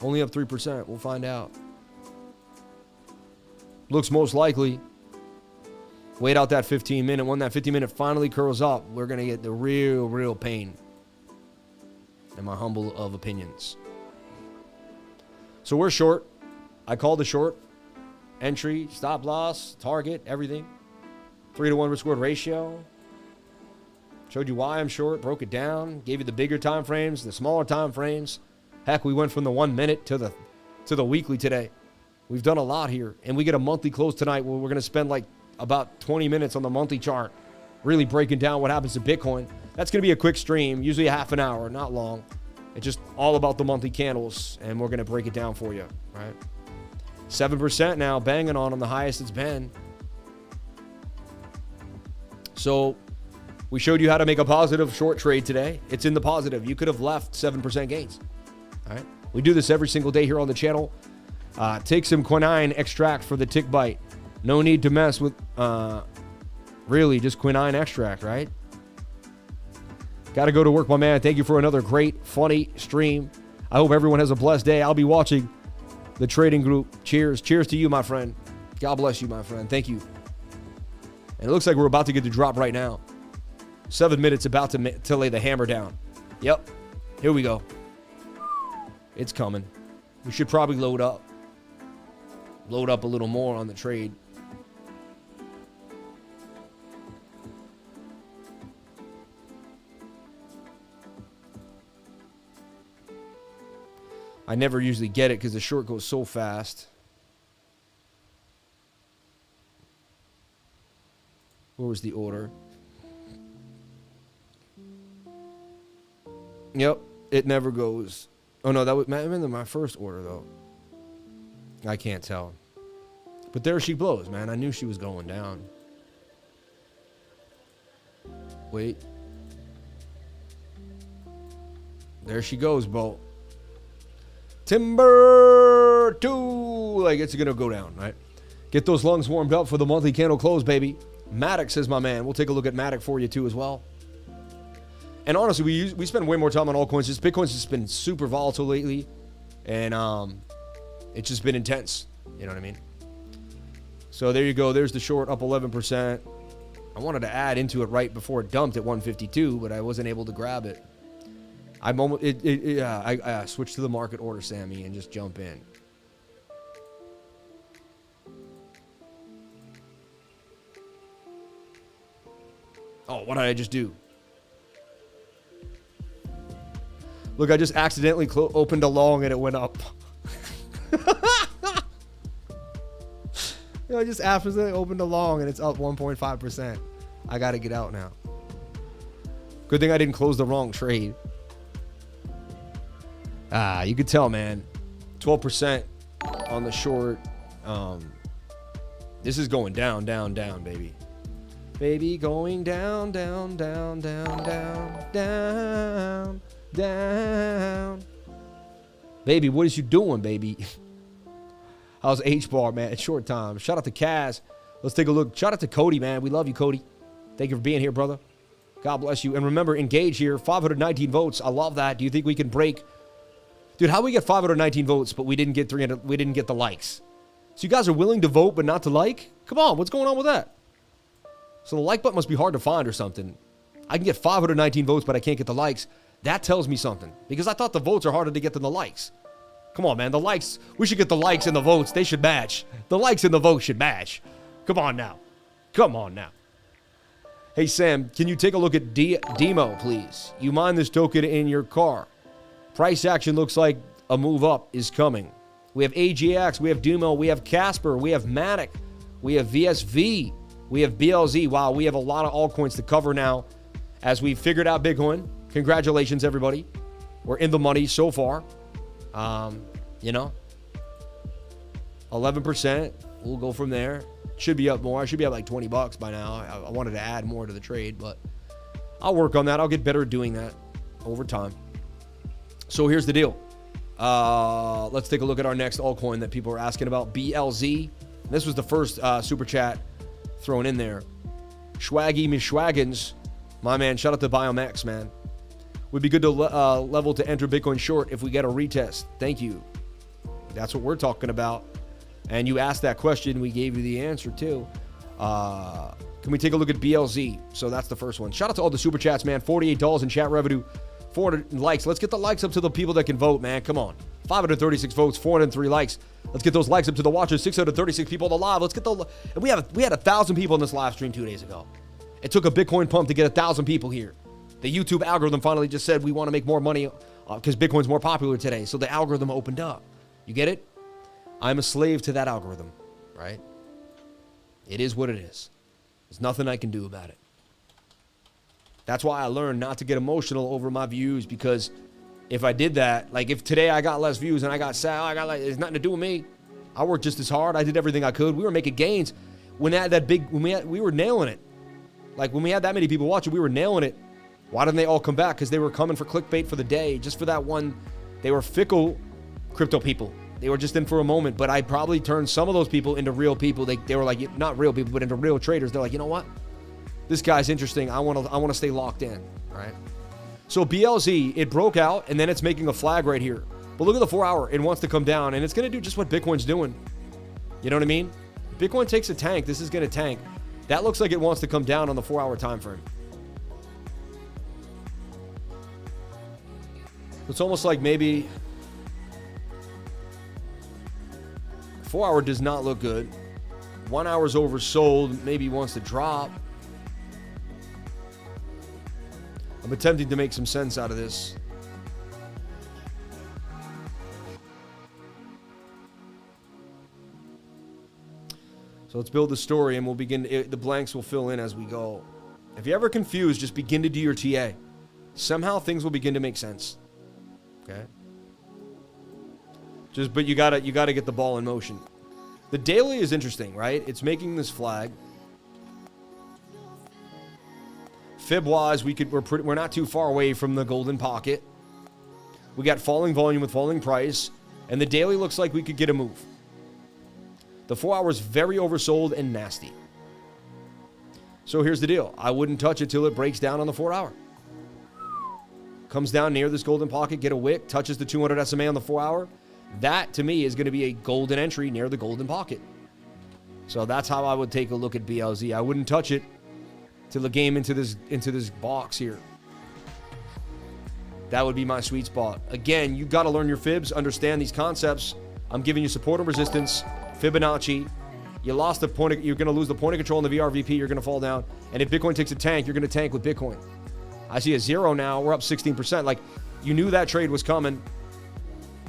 Only up 3%. We'll find out. Looks most likely. Wait out that 15-minute. When that 15-minute finally curls up, we're going to get the real pain. In my humble of opinions. So we're short. I called the short. Entry, stop loss, target, everything. 3-to-1 risk reward ratio. Showed you why I'm short. Broke it down. Gave you the bigger time frames, the smaller time frames. Heck, we went from the 1 minute to the weekly today. We've done a lot here. And we get a monthly close tonight where we're going to spend like about 20 minutes on the monthly chart. Really breaking down what happens to Bitcoin. That's going to be a quick stream. Usually a half an hour. Not long. It's just all about the monthly candles. And we're going to break it down for you. Right? 7% now. Banging on the highest it's been. So we showed you how to make a positive short trade today. It's in the positive. You could have left 7% gains. All right. We do this every single day here on the channel. Take some quinine extract for the tick bite. No need to mess with, really, just quinine extract, right? Got to go to work, my man. Thank you for another great, funny stream. I hope everyone has a blessed day. I'll be watching the trading group. Cheers. Cheers to you, my friend. God bless you, my friend. Thank you. And it looks like we're about to get the drop right now. 7 minutes about to lay the hammer down. Yep. Here we go. It's coming. We should probably load up. Load up a little more on the trade. I never usually get it because the short goes so fast. Where was the order? Yep, it never goes. Oh no, that was my first order though. I can't tell. But there she blows, man. I knew she was going down. Wait. There she goes, Bo. Timber 2. Like it's going to go down, right? Get those lungs warmed up for the monthly candle close, baby. MATIC says my man. We'll take a look at MATIC for you too as well. And honestly, we spend way more time on altcoins. Just Bitcoin's just been super volatile lately. And it's just been intense. You know what I mean? So there you go. There's the short up 11%. I wanted to add into it right before it dumped at 152, but I wasn't able to grab it. I switched to the market order, Sammy, and just jump in. Oh, what did I just do? Look, I just accidentally opened a long and it went up. I just accidentally opened a long and it's up 1.5%. I got to get out now. Good thing I didn't close the wrong trade. You could tell, man. 12% on the short. This is going down, down, down, baby. Baby, going down, down, down, down, down, down, down. Baby, what is you doing, baby? How's H-bar, man? It's short time. Shout out to Kaz. Let's take a look. Shout out to Cody, man. We love you, Cody. Thank you for being here, brother. God bless you. And remember, engage here. 519 votes. I love that. Do you think we can break? Dude, how do we get 519 votes, but we didn't get 300? We didn't get the likes. So you guys are willing to vote, but not to like? Come on, what's going on with that? So the like button must be hard to find or something. I can get 519 votes, but I can't get the likes. That tells me something. Because I thought the votes are harder to get than the likes. Come on, man. The likes. We should get the likes and the votes. They should match. The likes and the votes should match. Come on now. Come on now. Hey, Sam, can you take a look at DIMO, please? You mine this token in your car. Price action looks like a move up is coming. We have AGIX. We have DIMO. We have Casper. We have MATIC. We have VSV. We have BLZ. Wow, we have a lot of altcoins to cover now as we've figured out Bitcoin. Congratulations, everybody. We're in the money so far. 11%. We'll go from there. Should be up more. I should be up like $20 by now. I wanted to add more to the trade, but I'll work on that. I'll get better at doing that over time. So here's the deal. Let's take a look at our next altcoin that people are asking about, BLZ. This was the first super chat thrown in there. Schwaggy Mishwaggins, my man. Shout out to BioMax, man. Would be good to level to enter Bitcoin short if we get a retest. Thank you. That's what we're talking about. And you asked that question. We gave you the answer, too. Can we take a look at BLZ? So that's the first one. Shout out to all the super chats, man. $48 in chat revenue. 400 likes. Let's get the likes up to the people that can vote, man. Come on. 536 votes, 403 likes. Let's get those likes up to the watchers. 636 people on the live. Let's get the... And we had 1,000 people in this live stream 2 days ago. It took a Bitcoin pump to get 1,000 people here. The YouTube algorithm finally just said we want to make more money because Bitcoin's more popular today. So the algorithm opened up. You get it? I'm a slave to that algorithm, right? It is what it is. There's nothing I can do about it. That's why I learned not to get emotional over my views, because if I did that, like if today I got less views and I got sad, it's nothing to do with me. I worked just as hard. I did everything I could. We were making gains. We were nailing it. Like when we had that many people watching, we were nailing it. Why didn't they all come back? Because they were coming for clickbait for the day, just for that one. They were fickle crypto people. They were just in for a moment, but I probably turned some of those people into real people. They were like, not real people, but into real traders. They're like, you know what? This guy's interesting. I want to stay locked in, right? So BLZ, it broke out, and then it's making a flag right here. But look at the 4 hour. It wants to come down, and it's going to do just what Bitcoin's doing. You know what I mean? Bitcoin takes a tank. This is going to tank. That looks like it wants to come down on the 4 hour time frame. It's almost like maybe 4 hour does not look good. 1 hour's oversold, maybe wants to drop. I'm attempting to make some sense out of this. So let's build the story, and we'll begin. The blanks will fill in as we go. If you're ever confused, just begin to do your TA. Somehow things will begin to make sense. Okay. But you gotta get the ball in motion. The daily is interesting, right? It's making this flag. Fib-wise, we're not too far away from the golden pocket. We got falling volume with falling price, and the daily looks like we could get a move. The 4 hours very oversold and nasty. So here's the deal. I wouldn't touch it till it breaks down on the 4 hour. Comes down near this golden pocket, get a wick, touches the 200 SMA on the 4 hour. That, to me, is going to be a golden entry near the golden pocket. So that's how I would take a look at BLZ. I wouldn't touch it till the game into this box here. That would be my sweet spot. Again, you got to learn your fibs, understand these concepts. I'm giving you support and resistance, Fibonacci. You lost the point. You're going to lose the point of control in the VRVP. You're going to fall down. And if Bitcoin takes a tank, you're going to tank with Bitcoin. I see a 0 now. We're up 16%. Like, you knew that trade was coming.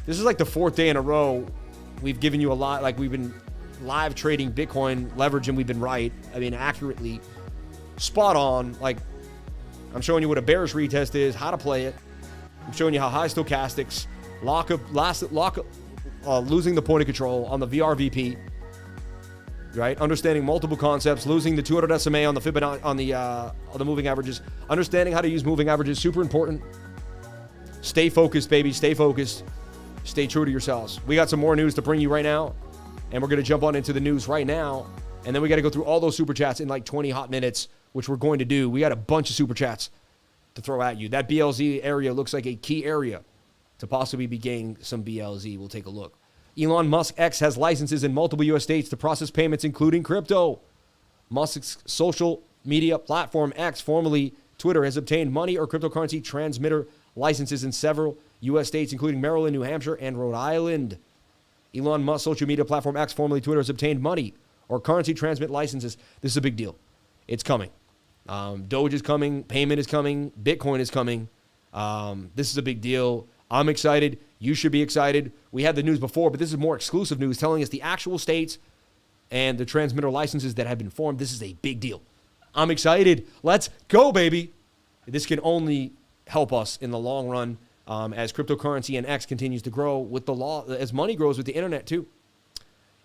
This is like the 4th day in a row we've given you a lot. Like, we've been live trading Bitcoin leverage, and we've been right. I mean, accurately. Spot on. Like, I'm showing you what a bearish retest is, how to play it. I'm showing you how high stochastics, losing the point of control on the VRVP, right? Understanding multiple concepts, losing the 200 SMA on the Fibonacci, on the moving averages. Understanding how to use moving averages, super important. Stay focused, baby. Stay focused. Stay true to yourselves. We got some more news to bring you right now, and we're going to jump on into the news right now, and then we got to go through all those super chats in like 20 hot minutes, which we're going to do. We got a bunch of super chats to throw at you. That BLZ area looks like a key area to possibly be gaining some BLZ. We'll take a look. Elon Musk X has licenses in multiple U.S. states to process payments, including crypto. Musk's social media platform X, formerly Twitter, has obtained money or cryptocurrency transmitter licenses in several U.S. states, including Maryland, New Hampshire, and Rhode Island. Elon Musk's social media platform X, formerly Twitter, has obtained money or currency transmit licenses. This is a big deal. It's coming. Doge is coming. Payment is coming. Bitcoin is coming. This is a big deal. I'm excited. You should be excited. We had the news before, but this is more exclusive news telling us the actual states and the transmitter licenses that have been formed. This is a big deal. I'm excited. Let's go, baby. This can only help us in the long run as cryptocurrency and X continues to grow with the law, as money grows with the internet too.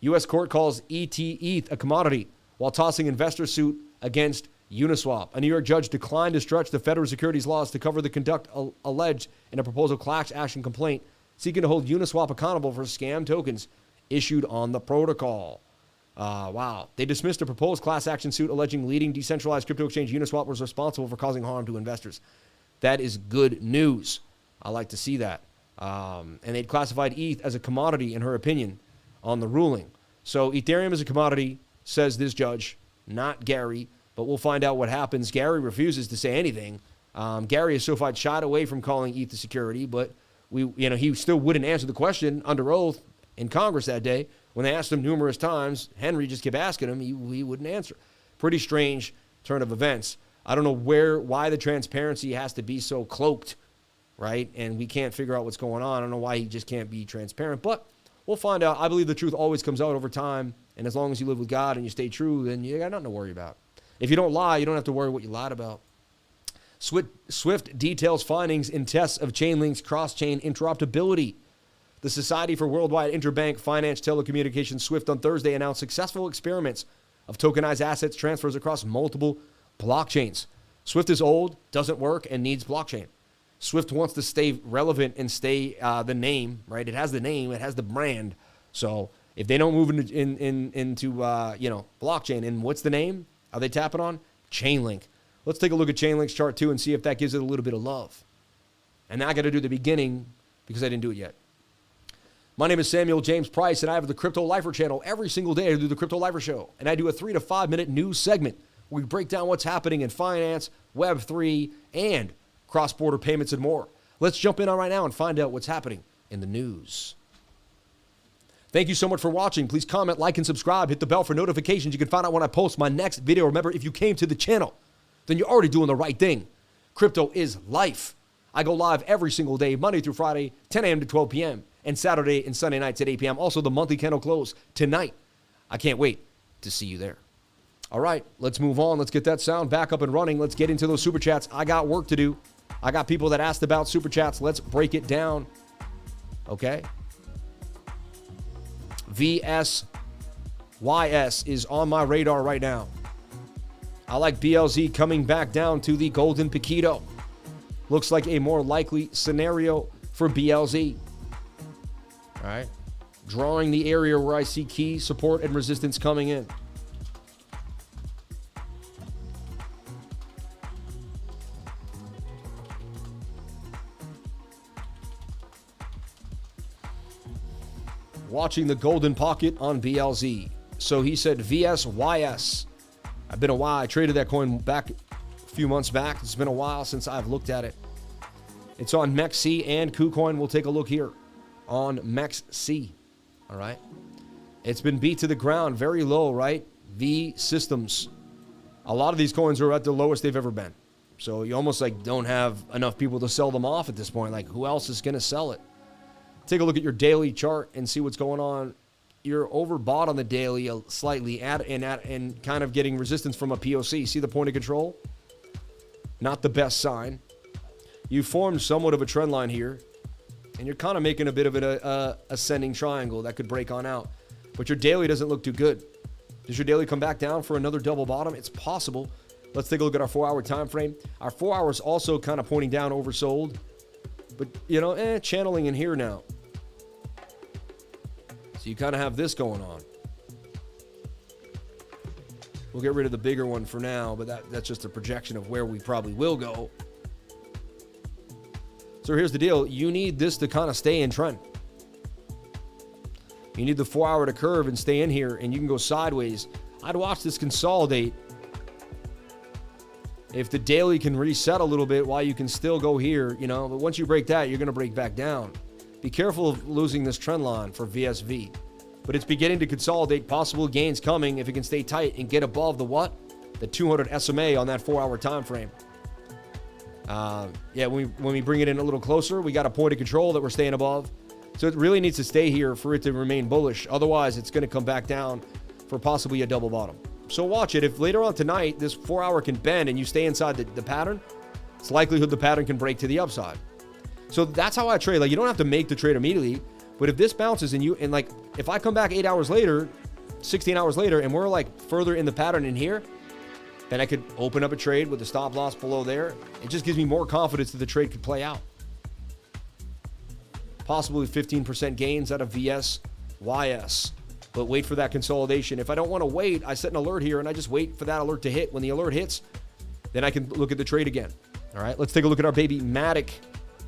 U.S. court calls ETH a commodity while tossing investor suit against Uniswap. A New York judge declined to stretch the federal securities laws to cover the conduct alleged in a proposal class action complaint seeking to hold Uniswap accountable for scam tokens issued on the protocol. Wow. They dismissed a proposed class action suit alleging leading decentralized crypto exchange Uniswap was responsible for causing harm to investors. That is good news. I like to see that. And they'd classified ETH as a commodity, in her opinion, on the ruling. So Ethereum is a commodity, says this judge, not Gary, but we'll find out what happens. Gary refuses to say anything. Gary has so far shied away from calling ETH a security, but he still wouldn't answer the question under oath in Congress that day. When they asked him numerous times, Henry just kept asking him, he wouldn't answer. Pretty strange turn of events. I don't know why the transparency has to be so cloaked, right? And we can't figure out what's going on. I don't know why he just can't be transparent, but we'll find out. I believe the truth always comes out over time, and as long as you live with God and you stay true, then you got nothing to worry about. If you don't lie, you don't have to worry what you lied about. Swift details findings in tests of Chainlink's cross-chain interoperability. The Society for Worldwide Interbank Finance Telecommunications, SWIFT, on Thursday announced successful experiments of tokenized assets transfers across multiple blockchains. SWIFT is old, doesn't work, and needs blockchain. SWIFT wants to stay relevant and stay the name, right? It has the name, it has the brand. So if they don't move into blockchain, and what's the name? Are they tapping on? Chainlink. Let's take a look at Chainlink's chart too and see if that gives it a little bit of love. And now I got to do the beginning because I didn't do it yet. My name is Samuel James Price, and I have the Crypto Lifer channel. Every single day I do the Crypto Lifer show, and I do a 3 to 5 minute news segment where we break down what's happening in finance, Web3, and cross-border payments and more. Let's jump in on right now and find out what's happening in the news. Thank you so much for watching. Please comment, like, and subscribe. Hit the bell for notifications. You can find out when I post my next video. Remember, if you came to the channel, then you're already doing the right thing. Crypto is life. I go live every single day, Monday through Friday, 10 a.m. to 12 p.m., and Saturday and Sunday nights at 8 p.m. Also, the monthly candle close tonight. I can't wait to see you there. All right, let's move on. Let's get that sound back up and running. Let's get into those super chats. I got work to do. I got people that asked about super chats. Let's break it down. Okay. VSYS is on my radar right now. I like BLZ coming back down to the golden Paquito. Looks like a more likely scenario for BLZ. All right. Drawing the area where I see key support and resistance coming in. Watching the golden pocket on BLZ. So he said VSYS. I've been a while. I traded that coin back a few months back. It's been a while since I've looked at it. It's on MEXC and KuCoin. We'll take a look here on MEXC. All right. It's been beat to the ground very low, right? V Systems. A lot of these coins are at the lowest they've ever been. So you almost like don't have enough people to sell them off at this point. Like, who else is going to sell it? Take a look at your daily chart and see what's going on. You're overbought on the daily slightly and kind of getting resistance from a POC. See the point of control? Not the best sign. You formed somewhat of a trend line here, and you're kind of making a bit of an ascending triangle that could break on out. But your daily doesn't look too good. Does your daily come back down for another double bottom? It's possible. Let's take a look at our 4-hour time frame. Our 4 hours also kind of pointing down, oversold. But, channeling in here now. So you kind of have this going on. We'll get rid of the bigger one for now, but that's just a projection of where we probably will go. So here's the deal. You need this to kind of stay in trend. You need the 4-hour to curve and stay in here, and you can go sideways. I'd watch this consolidate. If the daily can reset a little bit while you can still go here, but once you break that, you're going to break back down. Be careful of losing this trend line for VSV. But it's beginning to consolidate. Possible gains coming if it can stay tight and get above the what? The 200 SMA on that 4-hour time frame. When we bring it in a little closer, we got a point of control that we're staying above. So it really needs to stay here for it to remain bullish. Otherwise, it's going to come back down for possibly a double bottom. So watch it. If later on tonight, this 4-hour can bend and you stay inside the pattern, it's likelihood the pattern can break to the upside. So that's how I trade. Like, you don't have to make the trade immediately, but if this bounces and if I come back 8 hours later, 16 hours later, and we're like further in the pattern in here, then I could open up a trade with the stop loss below there. It just gives me more confidence that the trade could play out. Possibly 15% gains out of VSYS, but wait for that consolidation. If I don't want to wait, I set an alert here and I just wait for that alert to hit. When the alert hits, then I can look at the trade again. All right, let's take a look at our baby MATIC.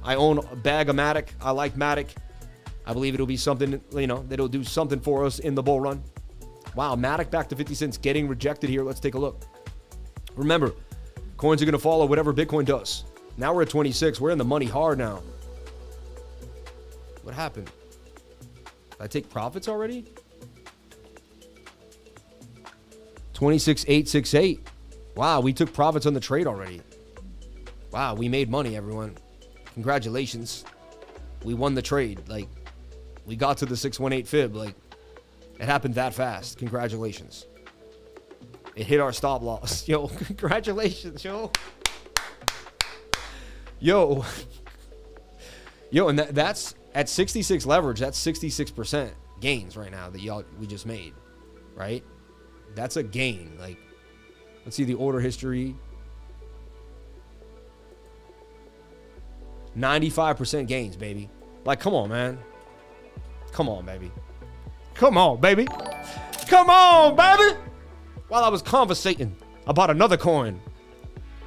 I own a bag of MATIC. I like MATIC. I believe it'll be something, that'll do something for us in the bull run. Wow, MATIC back to 50 cents getting rejected here. Let's take a look. Remember, coins are going to follow whatever Bitcoin does. Now we're at 26. We're in the money hard now. What happened? Did I take profits already? 26,868. Wow, we took profits on the trade already. Wow, we made money, everyone. Congratulations. We won the trade. Like, we got to the 618 fib. Like, it happened that fast. Congratulations. It hit our stop loss. Yo, congratulations, yo. Yo. Yo, and that's at 66 leverage. That's 66% gains right now that we just made, right? That's a gain. Like, let's see the order history. 95% gains, baby. Like, come on, man. Come on, baby. Come on, baby. Come on, baby. While I was conversating about another coin,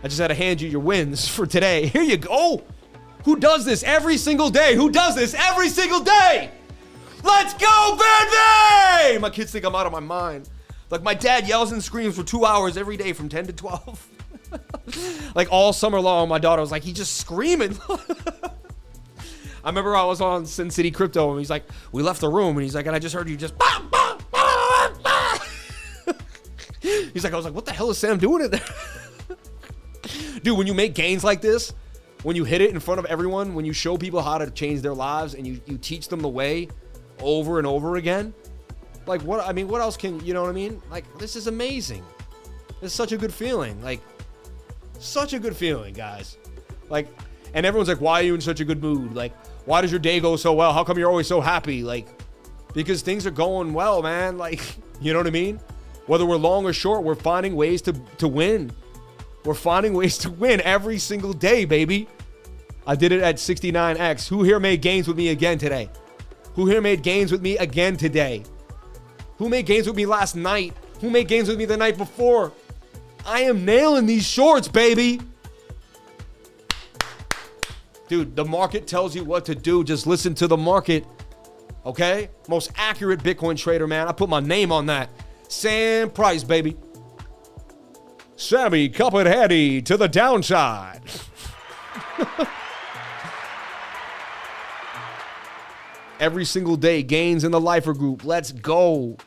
I just had to hand you your wins for today. Here you go. Who does this every single day? Who does this every single day? Let's go, baby! My kids think I'm out of my mind. Like, my dad yells and screams for 2 hours every day from 10 to 12. Like, all summer long, my daughter was like, he's just screaming. I remember I was on Sin City Crypto, and he's like, we left the room, and he's like, and I just heard you just, bah, bah, bah, bah. He's like, I was like, what the hell is Sam doing in there? Dude, when you make gains like this, when you hit it in front of everyone, when you show people how to change their lives, and you teach them the way over and over again, like, what, I mean, what else can, you know what I mean? Like, this is amazing. It's such a good feeling. Like, such a good feeling, guys. Like, and everyone's like, why are you in such a good mood? Like, why does your day go so well? How come you're always so happy? Like, because things are going well, man. Like, you know what I mean? Whether we're long or short, we're finding ways to win. We're finding ways to win every single day, baby. I did it at 69x. Who here made gains with me again today? Who here made gains with me again today? Who made gains with me last night? Who made gains with me the night before? I am nailing these shorts, baby. Dude, the market tells you what to do. Just listen to the market, okay? Most accurate Bitcoin trader, man. I put my name on that. Sam Price, baby. Sammy Cup and Hattie to the downside. Every single day, gains in the Lifer group. Let's go.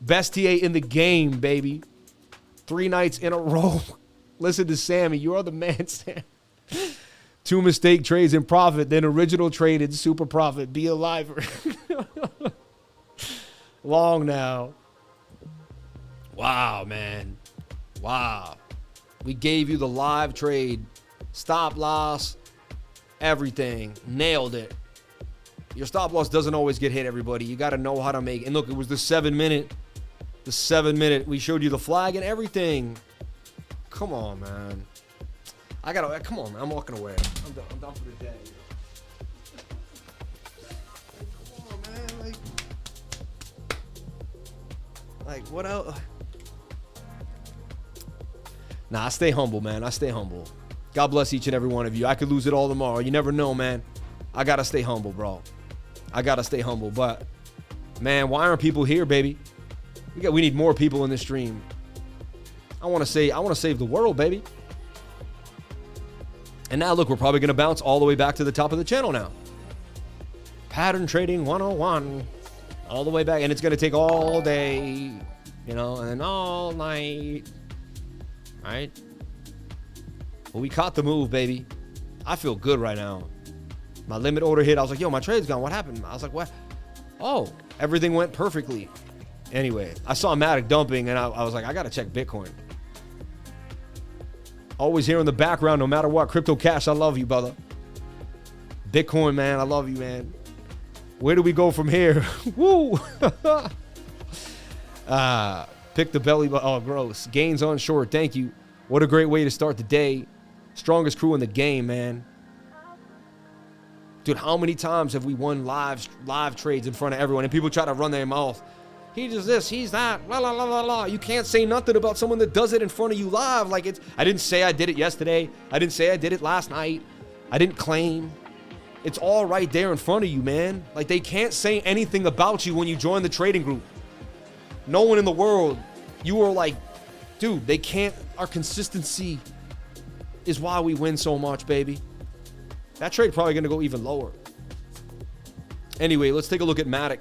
Best TA in the game, baby. 3 nights in a row. Listen to Sammy. You are the man, Sam. 2 mistake trades in profit, then original trade in super profit. Be a lifer. Long now. Wow, man. Wow. We gave you the live trade. Stop loss. Everything. Nailed it. Your stop loss doesn't always get hit, everybody. You got to know how to make it. And look, it was the 7 minute. The 7 minute. We showed you the flag and everything. Come on, man. Come on, man. I'm walking away. I'm done for the day. Come on, man. Like, what else? Nah, I stay humble, man. I stay humble. God bless each and every one of you. I could lose it all tomorrow. You never know, man. I got to stay humble, bro. I got to stay humble. But, man, why aren't people here, baby? We need more people in this stream. I want to save the world, baby. And now, look, we're probably going to bounce all the way back to the top of the channel now. Pattern trading 101. All the way back. And it's going to take all day, you know, and then all night. All right? Well, we caught the move, baby. I feel good right now. My limit order hit. I was like, yo, my trade's gone. What happened? I was like, what? Oh, everything went perfectly. Anyway, I saw MATIC dumping, and I was like, I got to check Bitcoin. Always here in the background, no matter what. Crypto Cash, I love you, brother. Bitcoin, man, I love you, man. Where do we go from here? Woo! Pick the belly button. Oh, gross. Gains on short. Thank you. What a great way to start the day. Strongest crew in the game, man. Dude, how many times have we won live trades in front of everyone and people try to run their mouth? He does this, he's that, la la la la la. You can't say nothing about someone that does it in front of you live. Like, I didn't say I did it yesterday. I didn't say I did it last night. I didn't claim. It's all right there in front of you, man. Like, they can't say anything about you when you join the trading group. No one in the world. You were like, dude, they can't. Our consistency is why we win so much, baby. That trade probably going to go even lower. Anyway, let's take a look at MATIC.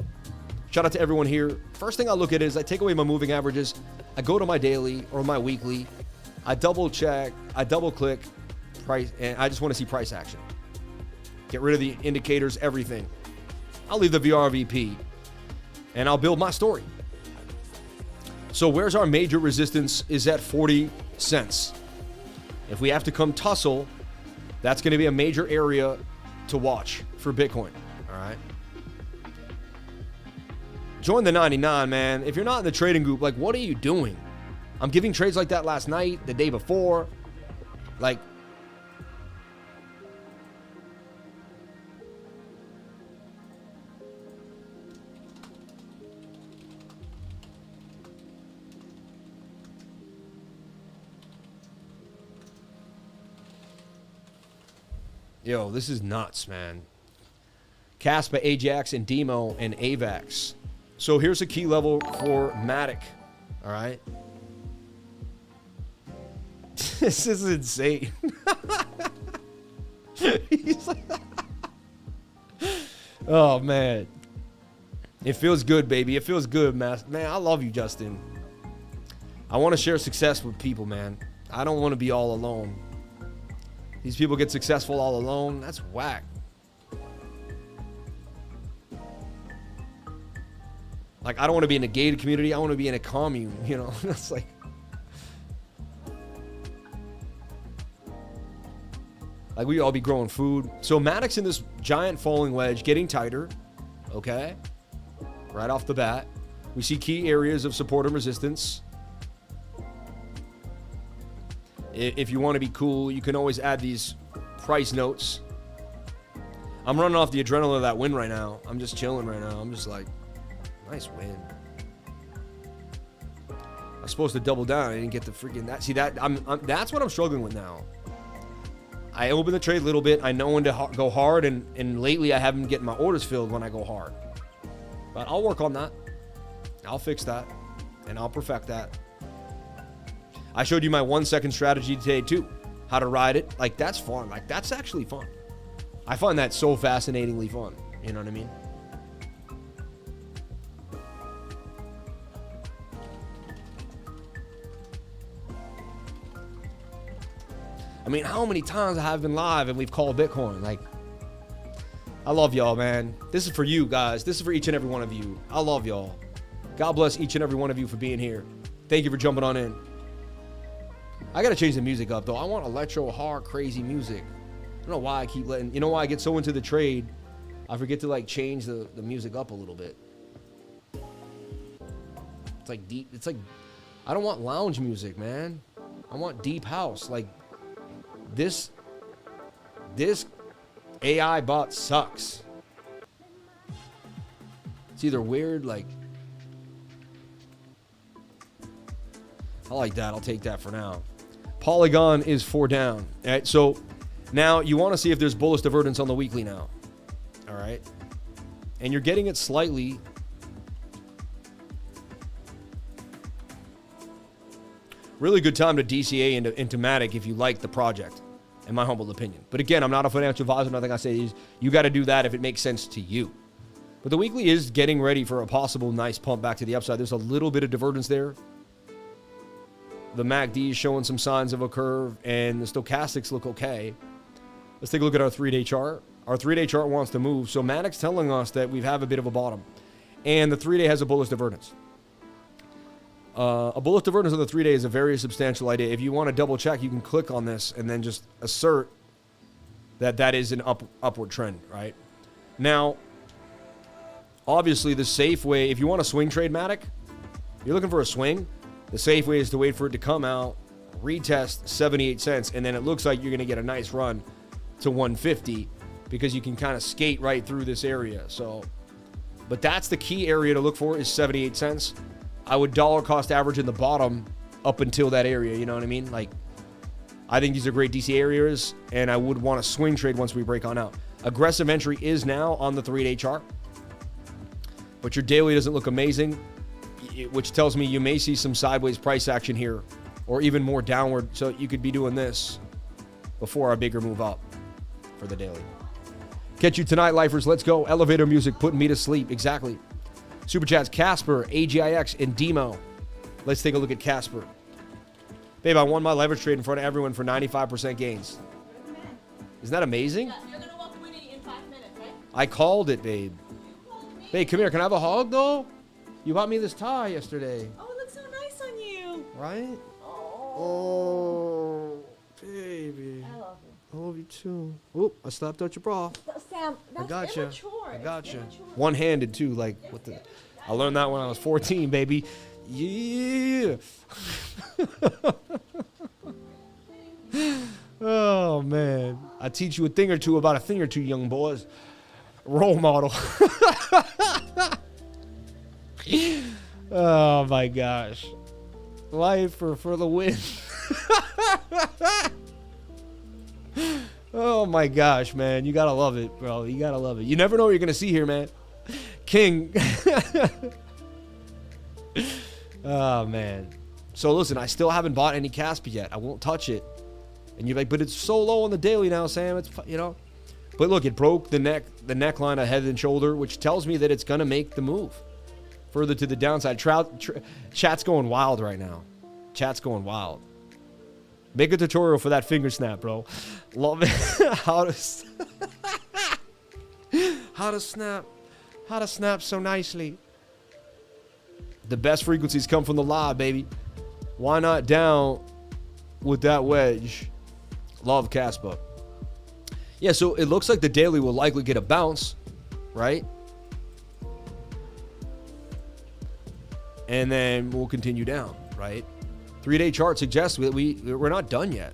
Shout out to everyone here. First thing I look at is I take away my moving averages. I go to my daily or my weekly. I double check. I double click price, and I just want to see price action. Get rid of the indicators, everything. I'll leave the VRVP, and I'll build my story. So where's our major resistance is at 40 cents. If we have to come tussle, that's going to be a major area to watch for Bitcoin. All right. Join the 99, man. If you're not in the trading group, like, what are you doing? I'm giving trades like that last night, the day before. Like, yo, this is nuts, man. Caspa, AGIX, and DIMO, and AVAX. So here's a key level for MATIC. All right. This is insane. He's like, oh, man. It feels good, baby. It feels good, man. Man, I love you, Justin. I want to share success with people, man. I don't want to be all alone. These people get successful all alone. That's whack. Like, I don't want to be in a gated community. I want to be in a commune, you know? That's like... Like, we all be growing food. So, MATIC's in this giant falling wedge, getting tighter. Okay? Right off the bat. We see key areas of support and resistance. If you want to be cool, you can always add these price notes. I'm running off the adrenaline of that win right now. I'm just chilling right now. I'm just like, nice win. I was supposed to double down. I didn't get the freaking that. See that? That's what I'm struggling with now. I open the trade a little bit. I know when to go hard, and lately I haven't getting my orders filled when I go hard. But I'll work on that. I'll fix that, and I'll perfect that. I showed you my 1-second strategy today too. How to ride it. Like, that's fun. Like, that's actually fun. I find that so fascinatingly fun. You know what I mean? I mean, how many times I have been live and we've called Bitcoin? Like, I love y'all, man. This is for you guys. This is for each and every one of you. I love y'all. God bless each and every one of you for being here. Thank you for jumping on in. I got to change the music up, though. I want electro, hard, crazy music. I don't know why I keep letting... You know why I get so into the trade? I forget to, like, change the music up a little bit. It's like deep... It's like... I don't want lounge music, man. I want deep house. Like, this AI bot sucks. It's either weird, like... I like that. I'll take that for now. Polygon is 4 down. All right, so now you want to see if there's bullish divergence on the weekly now. All right. And you're getting it slightly. Really good time to DCA into MATIC if you like the project, in my humble opinion. But again, I'm not a financial advisor. Nothing I say is you got to do that if it makes sense to you. But the weekly is getting ready for a possible nice pump back to the upside. There's a little bit of divergence there. The MACD is showing some signs of a curve, and the stochastics look okay. Let's take a look at our 3-day chart. Our 3-day chart wants to move, so MATIC's telling us that we have a bit of a bottom. And the 3-day has a bullish divergence. A bullish divergence on the 3-day is a very substantial idea. If you want to double check, you can click on this and then just assert that that is an upward trend, right? Now, obviously, the safe way, if you want to swing trade MATIC, you're looking for a swing, the safe way is to wait for it to come out, retest 78 cents, and then it looks like you're going to get a nice run to 150 because you can kind of skate right through this area. So, but that's the key area to look for is 78 cents. I would dollar cost average in the bottom up until that area, you know what I mean? Like, I think these are great DC areas, and I would want to swing trade once we break on out. Aggressive entry is now on the 3-day chart, but your daily doesn't look amazing. which tells me you may see some sideways price action here or even more downward. So you could be doing this before a bigger move up for the daily. Catch you tonight, lifers. Let's go. Elevator music putting me to sleep. Exactly. Super chats, Casper, AGIX, and DIMO. Let's take a look at Casper. Babe, I won my leverage trade in front of everyone for 95% gains. Isn't that amazing? Yeah, you're gonna walk winning in 5 minutes, right? I called it, babe. Babe, come here. Can I have a hug, though? You bought me this tie yesterday. Oh, it looks so nice on you. Right? Oh. Oh, baby. I love you. I love you, too. Oop, I slapped out your bra. Sam, I that's gotcha. immature. I It's gotcha. immature. One-handed, too. Like, what the... I learned that when I was 14, baby. Yeah. Oh, man. I teach you a thing or two about a thing or two, young boys. Role model. Oh, my gosh. Life for the win. Oh, my gosh, man. You got to love it, bro. You got to love it. You never know what you're going to see here, man. King. Oh, man. So, listen, I still haven't bought any Caspi yet. I won't touch it. And you're like, but it's so low on the daily now, Sam. It's, you know. But look, it broke the neckline of head and shoulder, which tells me that it's going to make the move further to the downside. Chat's going wild right now. Chat's going wild. Make a tutorial for that finger snap, bro. Love it. How to snap so nicely. The best frequencies come from the live, baby. Why not down with that wedge? Love Caspa. Yeah, so it looks like the daily will likely get a bounce, right? And then we'll continue down, right? 3-day chart suggests that we're not done yet.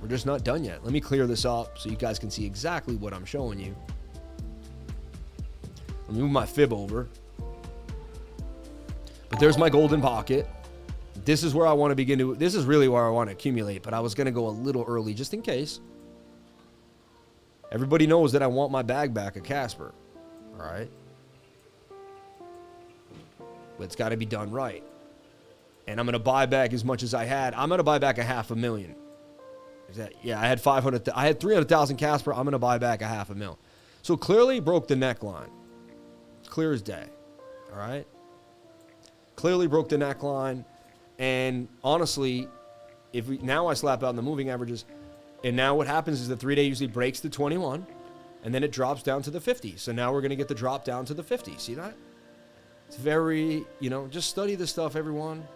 We're just not done yet. Let me clear this up so you guys can see exactly what I'm showing you. Let me move my fib over. But there's my golden pocket. This is where I want to begin to... This is really where I want to accumulate, but I was going to go a little early just in case. Everybody knows that I want my bag back at Casper. All right? But it's got to be done right. And I'm going to buy back as much as I had. I'm going to buy back $500,000. Yeah, I had 300,000 Casper. I'm going to buy back $500,000. So clearly broke the neckline. Clear as day. All right? Clearly broke the neckline. And honestly, now I slap out in the moving averages. And now what happens is the 3-day usually breaks the 21. And then it drops down to the 50. So now we're going to get the drop down to the 50. See that? It's very, just study this stuff, everyone.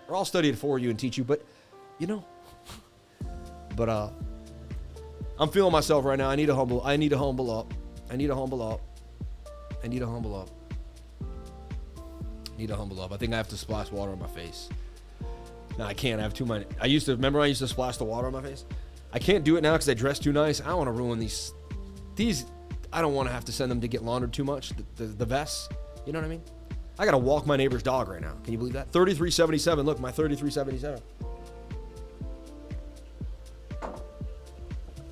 Or I'll study it for you and teach you. But, But I'm feeling myself right now. I need to humble up. I need to humble up. I think I have to splash water on my face. No, I can't. I have too many. I used to splash the water on my face? I can't do it now because I dress too nice. I don't want to ruin these. I don't want to have to send them to get laundered too much. The vests. You know what I mean? I got to walk my neighbor's dog right now. Can you believe that? 3377. Look, my 3377.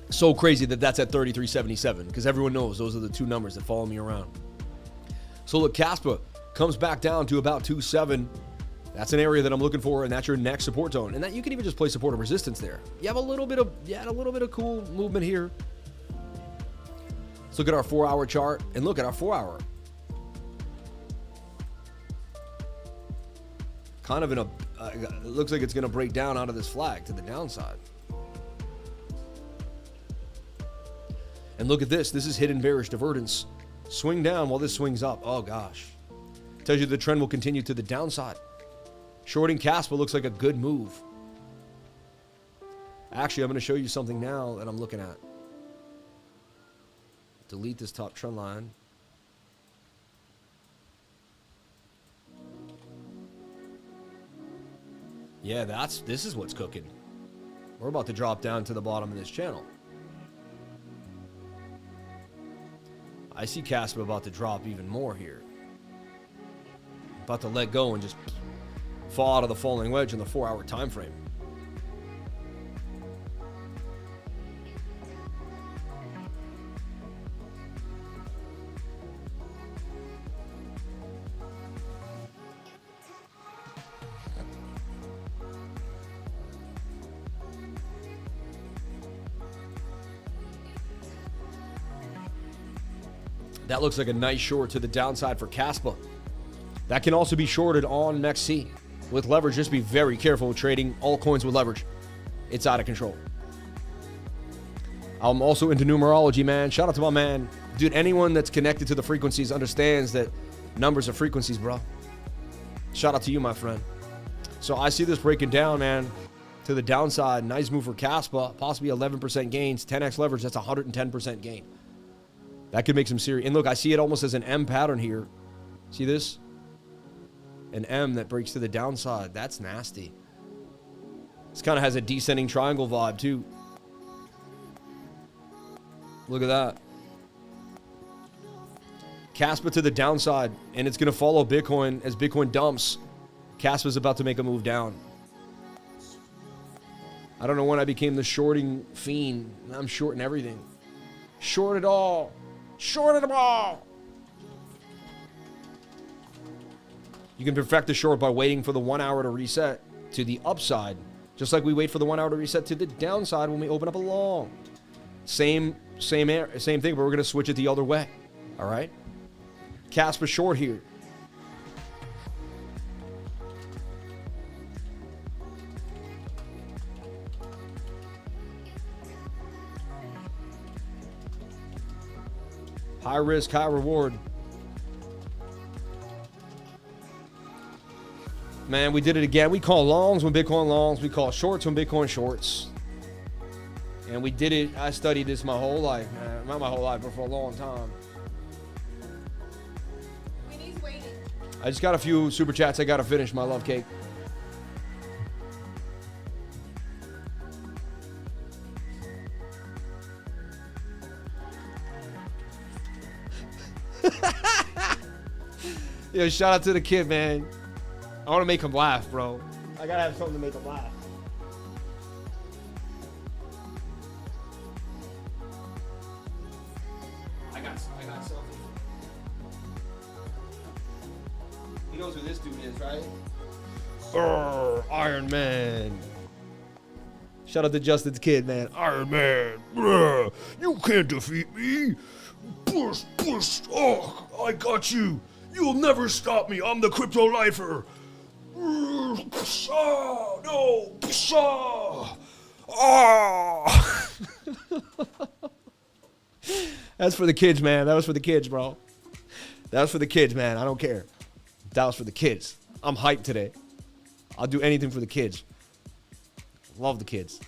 So crazy that's at 3377 because everyone knows those are the two numbers that follow me around. So look, Caspa comes back down to about 2.7. That's an area that I'm looking for, and that's your next support zone. And that you can even just play support of resistance there. You have a little bit of cool movement here. Let's look at our 4-hour chart and look at our 4-hour. Kind of it looks like it's going to break down out of this flag to the downside. And look at this. This is hidden bearish divergence. Swing down while this swings up. Oh, gosh. Tells you the trend will continue to the downside. Shorting Caspa looks like a good move. Actually, I'm going to show you something now that I'm looking at. Delete this top trend line. Yeah, this is what's cooking. We're about to drop down to the bottom of this channel. I see Caspa about to drop even more here. About to let go and just fall out of the falling wedge in the 4-hour time frame. That looks like a nice short to the downside for Caspa. That can also be shorted on MEXC with leverage. Just be very careful with trading altcoins with leverage. It's out of control. I'm also into numerology, man. Shout out to my man. Dude, anyone that's connected to the frequencies understands that numbers are frequencies, bro. Shout out to you, my friend. So I see this breaking down, man, to the downside. Nice move for Caspa. Possibly 11% gains. 10x leverage, that's 110% gain. That could make some serious. And look, I see it almost as an M pattern here. See this? An M that breaks to the downside. That's nasty. This kind of has a descending triangle vibe, too. Look at that. Caspa to the downside, and it's going to follow Bitcoin as Bitcoin dumps. Caspa's about to make a move down. I don't know when I became the shorting fiend. I'm shorting everything. Short it all. Short it all. You can perfect the short by waiting for the 1 hour to reset to the upside, just like we wait for the 1 hour to reset to the downside when we open up a long. Same thing, but we're going to switch it the other way. All right? Caspa short here. High risk, high reward. Man, we did it again. We call longs when Bitcoin longs. We call shorts when Bitcoin shorts. And we did it. I studied this my whole life, man. Not my whole life, but for a long time. Winnie's waiting. I just got a few super chats I got to finish, my love cake. Yo, shout out to the kid, man. I want to make him laugh, bro. I got to have something to make him laugh. I got something. He knows who this dude is, right? Iron Man. Shout out to Justin's kid, man. Iron Man. You can't defeat me. Push, push. Oh, I got you. You'll never stop me. I'm the crypto lifer. Oh, no. Oh. That's for the kids, man. That was for the kids, bro. That was for the kids, man. I don't care. That was for the kids. I'm hyped today. I'll do anything for the kids. Love the kids.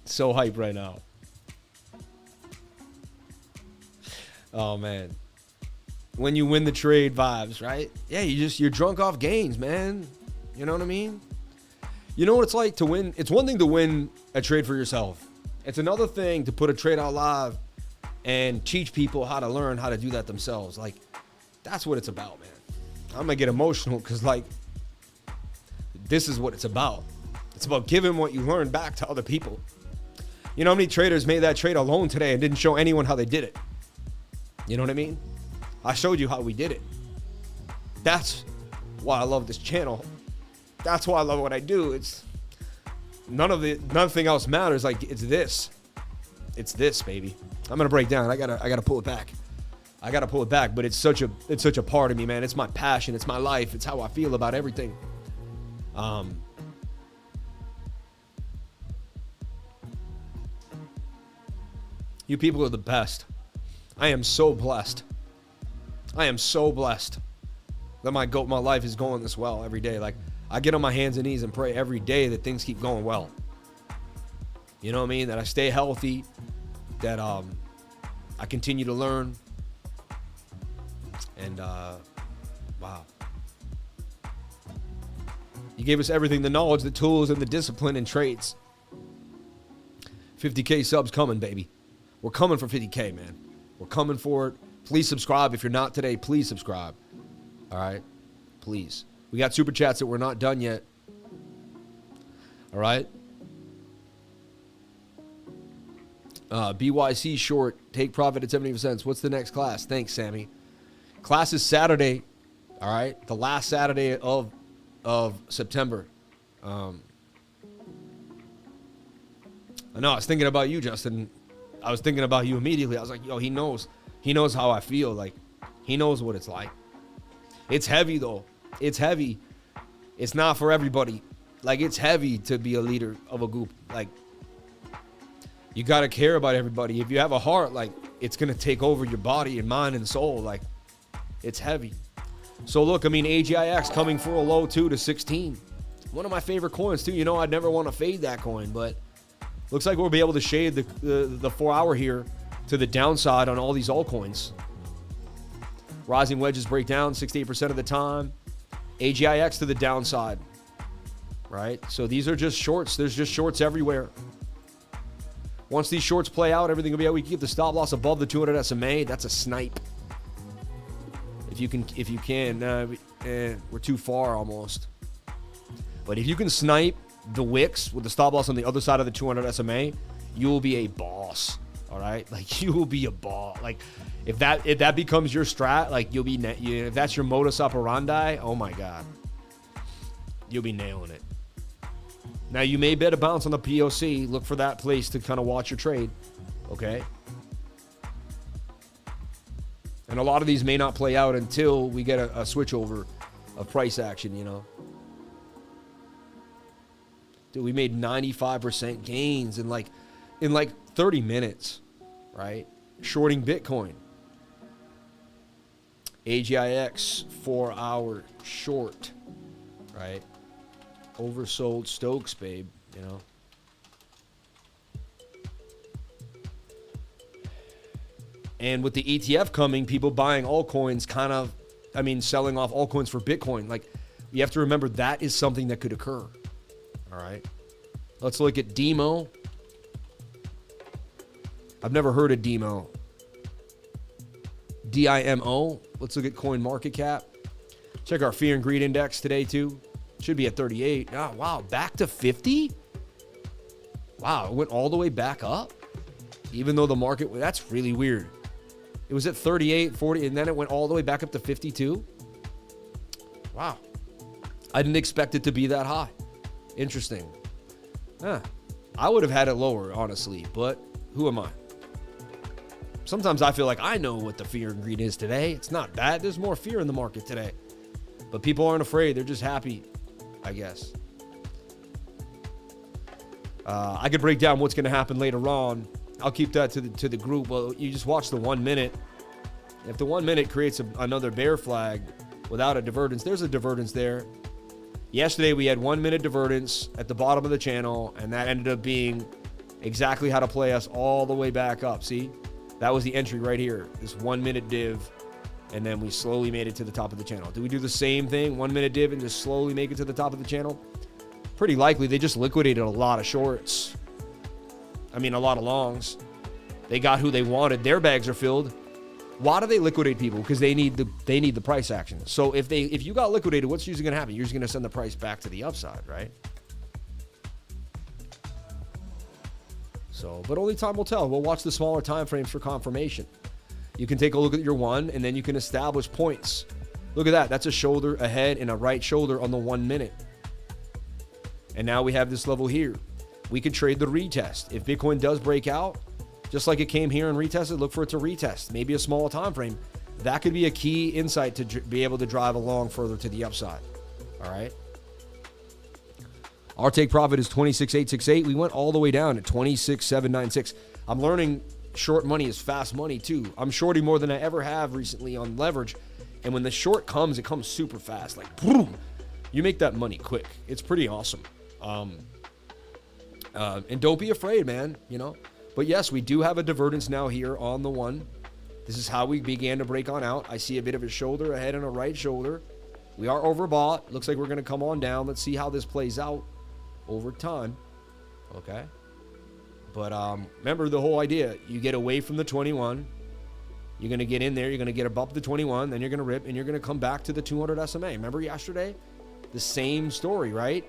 So hyped right now. Oh, man. When you win the trade vibes, right? Yeah, you're drunk off gains, man. You know what I mean? You know what it's like to win? It's one thing to win a trade for yourself. It's another thing to put a trade out live and teach people how to learn how to do that themselves. Like, that's what it's about, man. I'm gonna get emotional because, like, this is what it's about. It's about giving what you learned back to other people. You know how many traders made that trade alone today and didn't show anyone how they did it? You know what I mean? I showed you how we did it. That's why I love this channel. That's why I love what I do. It's nothing else matters. Like, it's this. It's this, baby. I'm gonna break down. I gotta pull it back. I gotta pull it back. But it's such a part of me, man. It's my passion. It's my life. It's how I feel about everything. You people are the best. I am so blessed. I am so blessed that my life is going this well every day. Like, I get on my hands and knees and pray every day that things keep going well. You know what I mean? That I stay healthy, that I continue to learn. And wow. You gave us everything, the knowledge, the tools, and the discipline and traits. 50K subs coming, baby. We're coming for 50K, man. We're coming for it. Please subscribe. If you're not today, please subscribe. All right? Please. We got super chats that we're not done yet. All right? BYC short. Take profit at 70 cents. What's the next class? Thanks, Sammy. Class is Saturday. All right? The last Saturday of September. I know. I was thinking about you, Justin. I was thinking about you immediately. I was like, yo, he knows how I feel. Like, he knows what it's like. It's heavy though. It's heavy. It's not for everybody. Like, it's heavy to be a leader of a group. Like, you got to care about everybody. If you have a heart, like, it's going to take over your body and mind and soul. Like, it's heavy. So look, I mean, AGIX coming for a low too to 16. One of my favorite coins too. You know, I'd never want to fade that coin, but looks like we'll be able to shade the 4 hour here to the downside on all these altcoins. Rising wedges break down 68% of the time. AGIX to the downside, right? So these are just shorts. There's just shorts everywhere. Once these shorts play out, everything will be out. We keep the stop loss above the 200 SMA. That's a snipe. If you can, we're too far almost. But if you can snipe the wicks with the stop loss on the other side of the 200 SMA, you will be a boss. All right, like, you will be a boss. Like, if that becomes your strat, like, you'll be if that's your modus operandi, oh my god, you'll be nailing it. Now, you may bet a bounce on the POC. Look for that place to kind of watch your trade. Okay. And a lot of these may not play out until we get a switch over of price action, you know. Dude, we made 95% gains in like 30 minutes, right? Shorting Bitcoin. AGIX 4 hour short, right? Oversold Stokes, babe, you know. And with the ETF coming, people buying altcoins selling off altcoins for Bitcoin. Like, you have to remember that is something that could occur. All right. Let's look at DIMO. I've never heard of DIMO. DIMO. Let's look at coin market cap. Check our fear and greed index today too. Should be at 38. Oh, wow. Back to 50? Wow. It went all the way back up. Even though the market, that's really weird. It was at 38, 40, and then it went all the way back up to 52. Wow. I didn't expect it to be that high. Interesting. I would have had it lower, honestly, but who am I? Sometimes I feel like I know what the fear and greed is today. It's not that. There's more fear in the market today. But people aren't afraid. They're just happy, I guess. I could break down what's going to happen later on. I'll keep that to the group. Well, you just watch the 1 minute. If the 1 minute creates another bear flag without a divergence, there's a divergence there. Yesterday, we had 1 minute divergence at the bottom of the channel, and that ended up being exactly how to play us all the way back up. See? That was the entry right here. This 1 minute div, and then we slowly made it to the top of the channel. Do we do the same thing? 1 minute div and just slowly make it to the top of the channel? Pretty likely. They just liquidated a lot of shorts. I mean, a lot of longs. They got who they wanted. Their bags are filled. Why do they liquidate people? Because they need the price action. So if you got liquidated, what's usually going to happen? You're just going to send the price back to the upside, right? So, but only time will tell. We'll watch the smaller time frames for confirmation. You can take a look at your one, and then you can establish points. Look at that. That's a shoulder, a head, and a right shoulder on the 1 minute. And now we have this level here. We can trade the retest. If Bitcoin does break out, just like it came here and retested, look for it to retest. Maybe a small time frame. That could be a key insight to be able to drive along further to the upside. All right. Our take profit is 26,868. We went all the way down at 26,796. I'm learning short money is fast money too. I'm shorting more than I ever have recently on leverage. And when the short comes, it comes super fast. Like, boom, you make that money quick. It's pretty awesome. And don't be afraid, man, you know. But yes, we do have a divergence now here on the one. This is how we began to break on out. I see a bit of a shoulder, a head, and a right shoulder. We are overbought. Looks like we're going to come on down. Let's see how this plays out over time. Okay. But remember the whole idea. You get away from the 21. You're going to get in there. You're going to get above the 21. Then you're going to rip, and you're going to come back to the 200 SMA. Remember yesterday? The same story, right?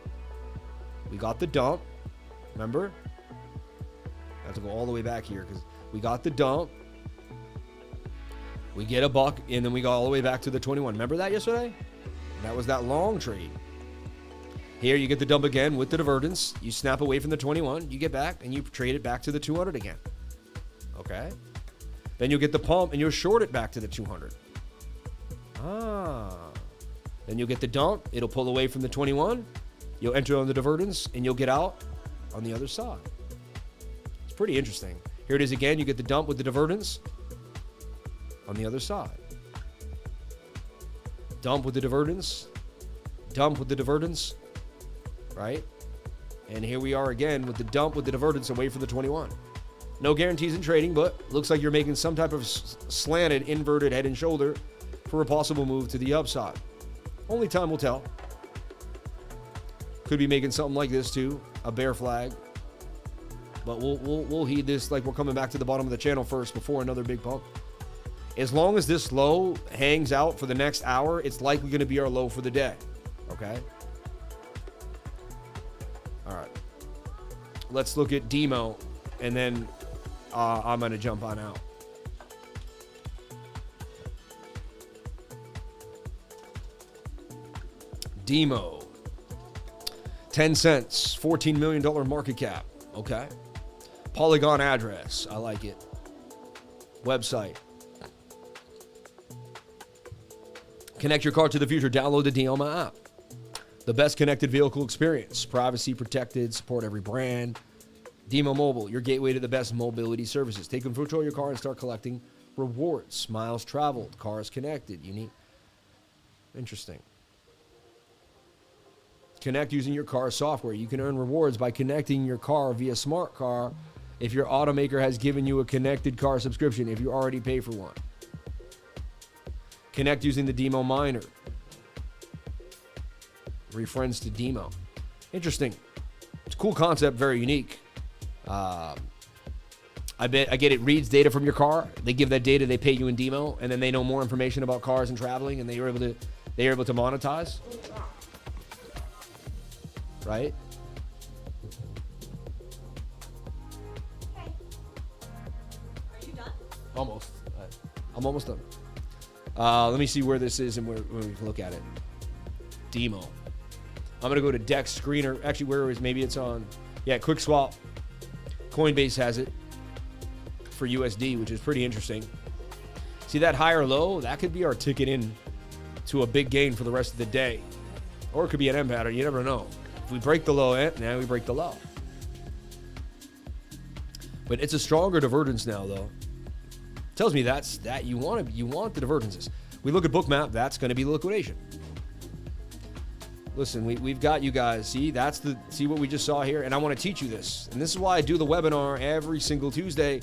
We got the dump. Remember? I have to go all the way back here because we got the dump. We get a buck, and then we go all the way back to the 21. Remember that yesterday? That was that long trade. Here, you get the dump again with the divergence. You snap away from the 21. You get back, and you trade it back to the 200 again. Okay. Then you'll get the pump and you'll short it back to the 200. Then you'll get the dump. It'll pull away from the 21. You'll enter on the divergence and you'll get out on the other side. It's pretty interesting. Here it is again. You get the dump with the divergence on the other side. Dump with the divergence. Dump with the divergence. Right? And here we are again with the dump with the divergence away from the 21. No guarantees in trading, but looks like you're making some type of slanted, inverted head and shoulder for a possible move to the upside. Only time will tell. Could be making something like this too, a bear flag. But we'll heed this like we're coming back to the bottom of the channel first before another big pump. As long as this low hangs out for the next hour, it's likely going to be our low for the day. Okay? All right. Let's look at DIMO, and then I'm going to jump on out. DIMO. 10 cents, $14 million market cap. Okay. Polygon address. I like it. Website. Connect your car to the future. Download the DIMO app. The best connected vehicle experience. Privacy protected. Support every brand. DIMO Mobile, your gateway to the best mobility services. Take control of your car and start collecting rewards. Miles traveled. Cars connected. Unique. Interesting. Connect using your car software. You can earn rewards by connecting your car via Smart Car if your automaker has given you a connected car subscription if you already pay for one. Connect using the DIMO miner. Reference to DIMO. Interesting. It's a cool concept, very unique. I get it reads data from your car. They give that data, they pay you in DIMO, and then they know more information about cars and traveling, and they are able to monetize. Right? Okay. Are you done? Almost. I'm almost done. Let me see where this is and where we can look at it. DIMO. I'm going to go to Dex Screener. Actually, where is maybe it's on. Yeah, Quick Swap. Coinbase has it for USD, which is pretty interesting. See that higher low? That could be our ticket in to a big gain for the rest of the day. Or it could be an M pattern. You never know. If we break the low, now we break the low. But it's a stronger divergence now, though. Tells me that you want the divergences. We look at BOOKMAP, that's going to be liquidation. Listen, we've got you guys. See what we just saw here, and I want to teach you this. And this is why I do the webinar every single Tuesday.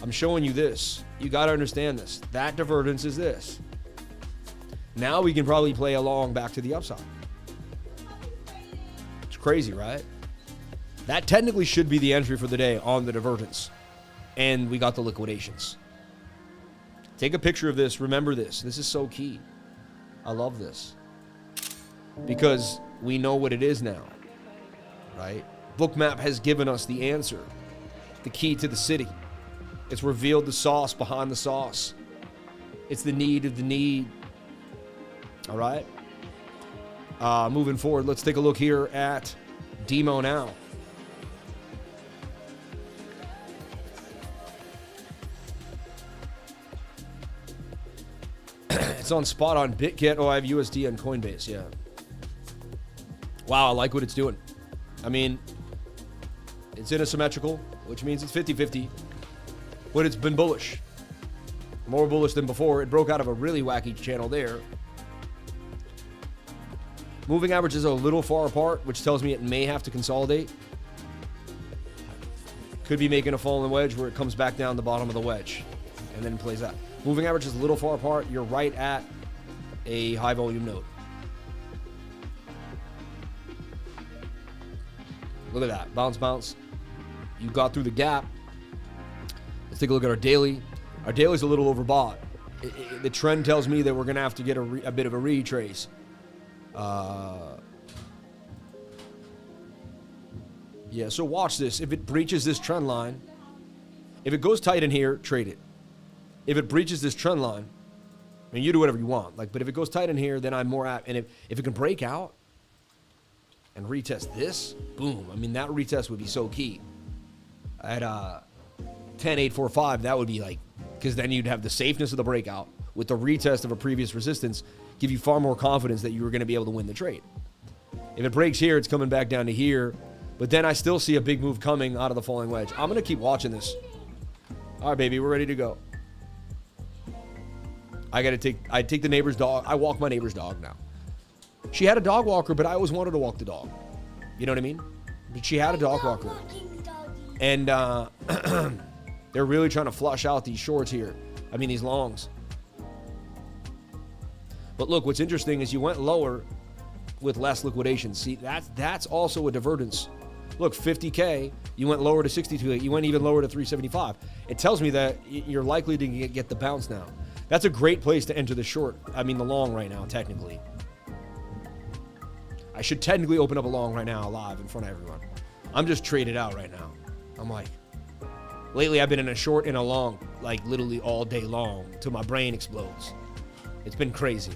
I'm showing you this. You got to understand this. That divergence is this. Now we can probably play along back to the upside. It's crazy, right? That technically should be the entry for the day on the divergence. And we got the liquidations. Take a picture of this. Remember this. This is so key. I love this. Because we know what it is now. Right? BOOKMAP has given us the answer. The key to the city. It's revealed the sauce behind the sauce. It's the need of the need. All right? Moving forward, let's take a look here at DIMO now. It's on spot on BitGet. Oh, I have USD on Coinbase. Yeah. Wow, I like what it's doing. I mean, it's in a symmetrical, which means it's 50-50. But it's been bullish. More bullish than before. It broke out of a really wacky channel there. Moving averages are a little far apart, which tells me it may have to consolidate. Could be making a falling wedge where it comes back down the bottom of the wedge and then plays out. Moving average is a little far apart. You're right at a high volume node. Look at that. Bounce, bounce. You got through the gap. Let's take a look at our daily. Our daily's a little overbought. The trend tells me that we're going to have to get a bit of a retrace. Yeah, so watch this. If it breaches this trend line, if it goes tight in here, trade it. If it breaches this trend line, I mean, you do whatever you want. But if it goes tight in here, then I'm more apt. And if it can break out and retest this, boom. I mean, that retest would be so key. At 10.845, that would be like, because then you'd have the safeness of the breakout with the retest of a previous resistance, give you far more confidence that you were going to be able to win the trade. If it breaks here, it's coming back down to here. But then I still see a big move coming out of the falling wedge. I'm going to keep watching this. All right, baby, we're ready to go. I take the neighbor's dog. I walk my neighbor's dog now. She had a dog walker, but I always wanted to walk the dog. You know what I mean? But she had a dog walker. And they're really trying to flush out these shorts here. I mean, these longs. But look, what's interesting is you went lower with less liquidation. See, that's also a divergence. Look, 50K, you went lower to 62K. You went even lower to 375. It tells me that you're likely to get the bounce now. That's a great place to enter the short. I mean, the long right now, technically. I should technically open up a long right now live in front of everyone. I'm just traded out right now. I'm like, lately I've been in a short and a long, like literally all day long till my brain explodes. It's been crazy.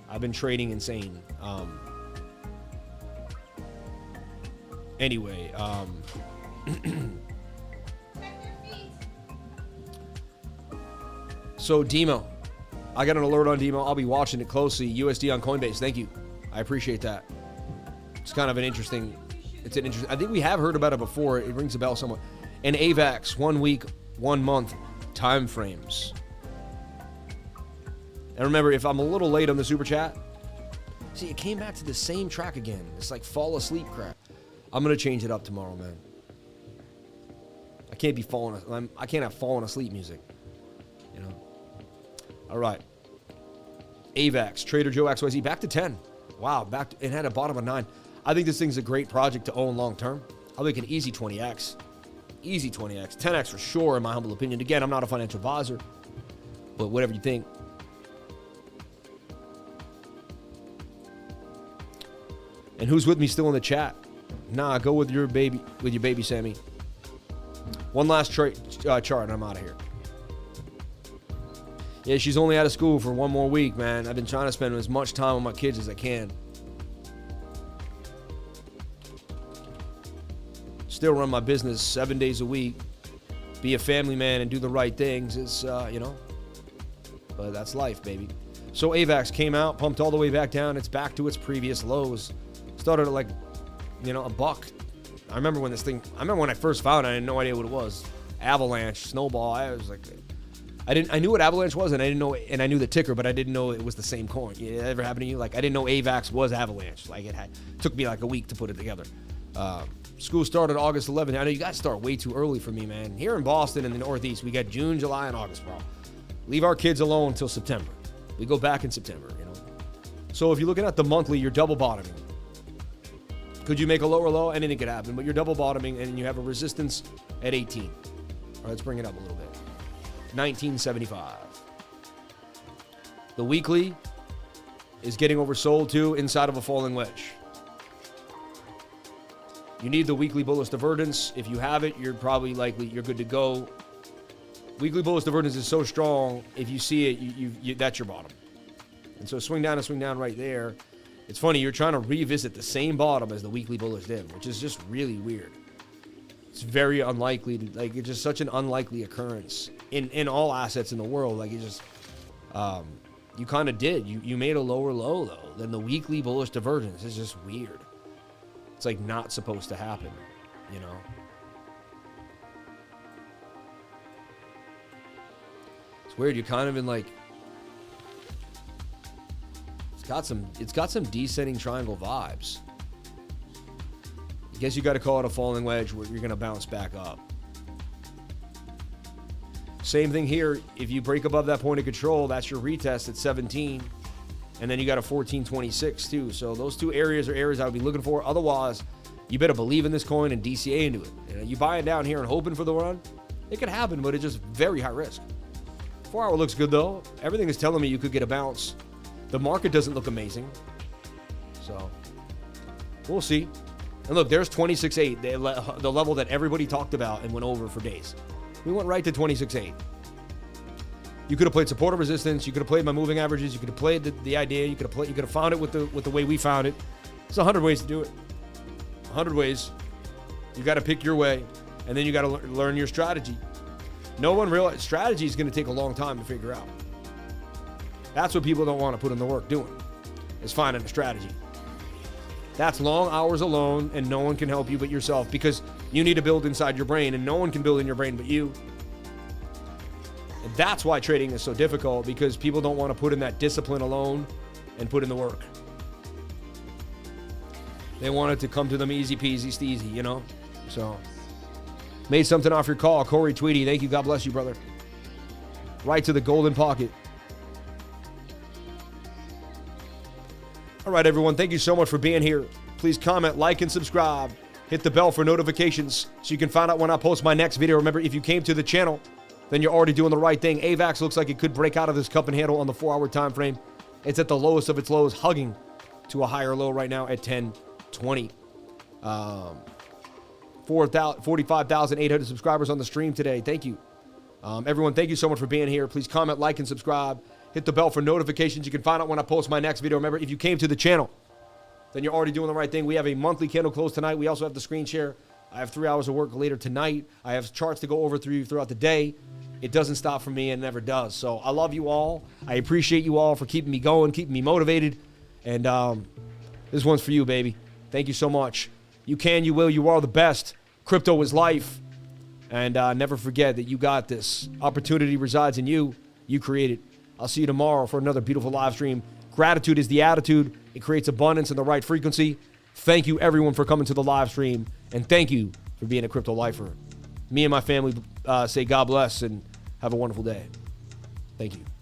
I've been trading insane. Anyway, so DIMO, I got an alert on DIMO. I'll be watching it closely. USD on Coinbase. Thank you. I appreciate that. It's kind of an interesting. It's an interesting. I think we have heard about it before. It rings a bell somewhat. And AVAX, 1 week, 1 month time frames. And remember, if I'm a little late on the super chat, see, it came back to the same track again. It's like fall asleep crap. I'm gonna change it up tomorrow, man. I can't be I can't have falling asleep music. You know. All right. AVAX, Trader Joe XYZ, back to 10. Wow, it had a bottom of 9. I think this thing's a great project to own long term. I'll make an easy 20x. Easy 20x. 10x for sure, in my humble opinion. Again, I'm not a financial advisor, but whatever you think. And who's with me still in the chat? Nah, go with your baby, Sammy. One last chart, and I'm out of here. Yeah, she's only out of school for 1 more week, man. I've been trying to spend as much time with my kids as I can. Still run my business 7 days a week. Be a family man and do the right things. It's, you know, but that's life, baby. So AVAX came out, pumped all the way back down. It's back to its previous lows. Started at like, you know, $1. I remember when when I first found it, I had no idea what it was. Avalanche, Snowball. I was like, I knew what Avalanche was, and I knew the ticker, but I didn't know it was the same coin. It ever happened to you? Like, I didn't know AVAX was Avalanche. Like, it took me like a week to put it together. School started August 11th. I know you guys start way too early for me, man. Here in Boston in the Northeast, we got June, July, and August, bro. Leave our kids alone until September. We go back in September, you know. So if you're looking at the monthly, you're double bottoming. Could you make a lower low? Anything could happen, but you're double bottoming, and you have a resistance at 18. All right, let's bring it up a little bit. 1975. The weekly is getting oversold too inside of a falling wedge. You need the weekly bullish divergence. If you have it, you're probably you're good to go. Weekly bullish divergence is so strong. If you see it, you that's your bottom. And so swing down right there. It's funny, you're trying to revisit the same bottom as the weekly bullish dim, which is just really weird. It's very unlikely. It's just such an unlikely occurrence in all assets in the world. Like, it just, you kind of did. You made a lower low, though, than the weekly bullish divergence. It's just weird. It's like not supposed to happen, you know? It's weird. You're kind of in like, it's got some descending triangle vibes. I guess you got to call it a falling wedge where you're going to bounce back up. Same thing here. If you break above that point of control, that's your retest at 17. And then you got a 1426 too. So those two areas are areas I would be looking for. Otherwise, you better believe in this coin and DCA into it. You know, you buy it down here and hoping for the run, it could happen, but it's just very high risk. 4 hour looks good though. Everything is telling me you could get a bounce. The market doesn't look amazing. So we'll see. And look, there's 26.8, the level that everybody talked about and went over for days. We went right to 26.8. You could have played support or resistance. You could have played my moving averages. You could have played the idea. You could have found it with the way we found it. There's 100 ways to do it. 100 ways. You got to pick your way. And then you got to learn your strategy. No one realizes strategy is going to take a long time to figure out. That's what people don't want to put in the work doing, is finding a strategy. That's long hours alone, and no one can help you but yourself, because you need to build inside your brain, and no one can build in your brain but you. And that's why trading is so difficult, because people don't want to put in that discipline alone and put in the work. They want it to come to them easy peasy steezy, you know? So, made something off your call. Corey Tweedy, thank you. God bless you, brother. Right to the golden pocket. All right, everyone. Thank you so much for being here. Please comment, like, and subscribe. Hit the bell for notifications so you can find out when I post my next video. Remember, if you came to the channel, then you're already doing the right thing. AVAX looks like it could break out of this cup and handle on the 4-hour time frame. It's at the lowest of its lows, hugging to a higher low right now at 1020. 45,800 subscribers on the stream today. Thank you. Everyone, thank you so much for being here. Please comment, like, and subscribe. Hit the bell for notifications. You can find out when I post my next video. Remember, if you came to the channel, then you're already doing the right thing. We have a monthly candle close tonight. We also have the screen share. I have 3 hours of work later tonight. I have charts to go over throughout the day. It doesn't stop for me, and it never does. So I love you all. I appreciate you all for keeping me going, keeping me motivated. And this one's for you, baby. Thank you so much. You can, you will, you are the best. Crypto is life. And never forget that you got this. Opportunity resides in you. You create it. I'll see you tomorrow for another beautiful live stream. Gratitude is the attitude. It creates abundance in the right frequency. Thank you, everyone, for coming to the live stream. And thank you for being a crypto lifer. Me and my family say God bless and have a wonderful day. Thank you.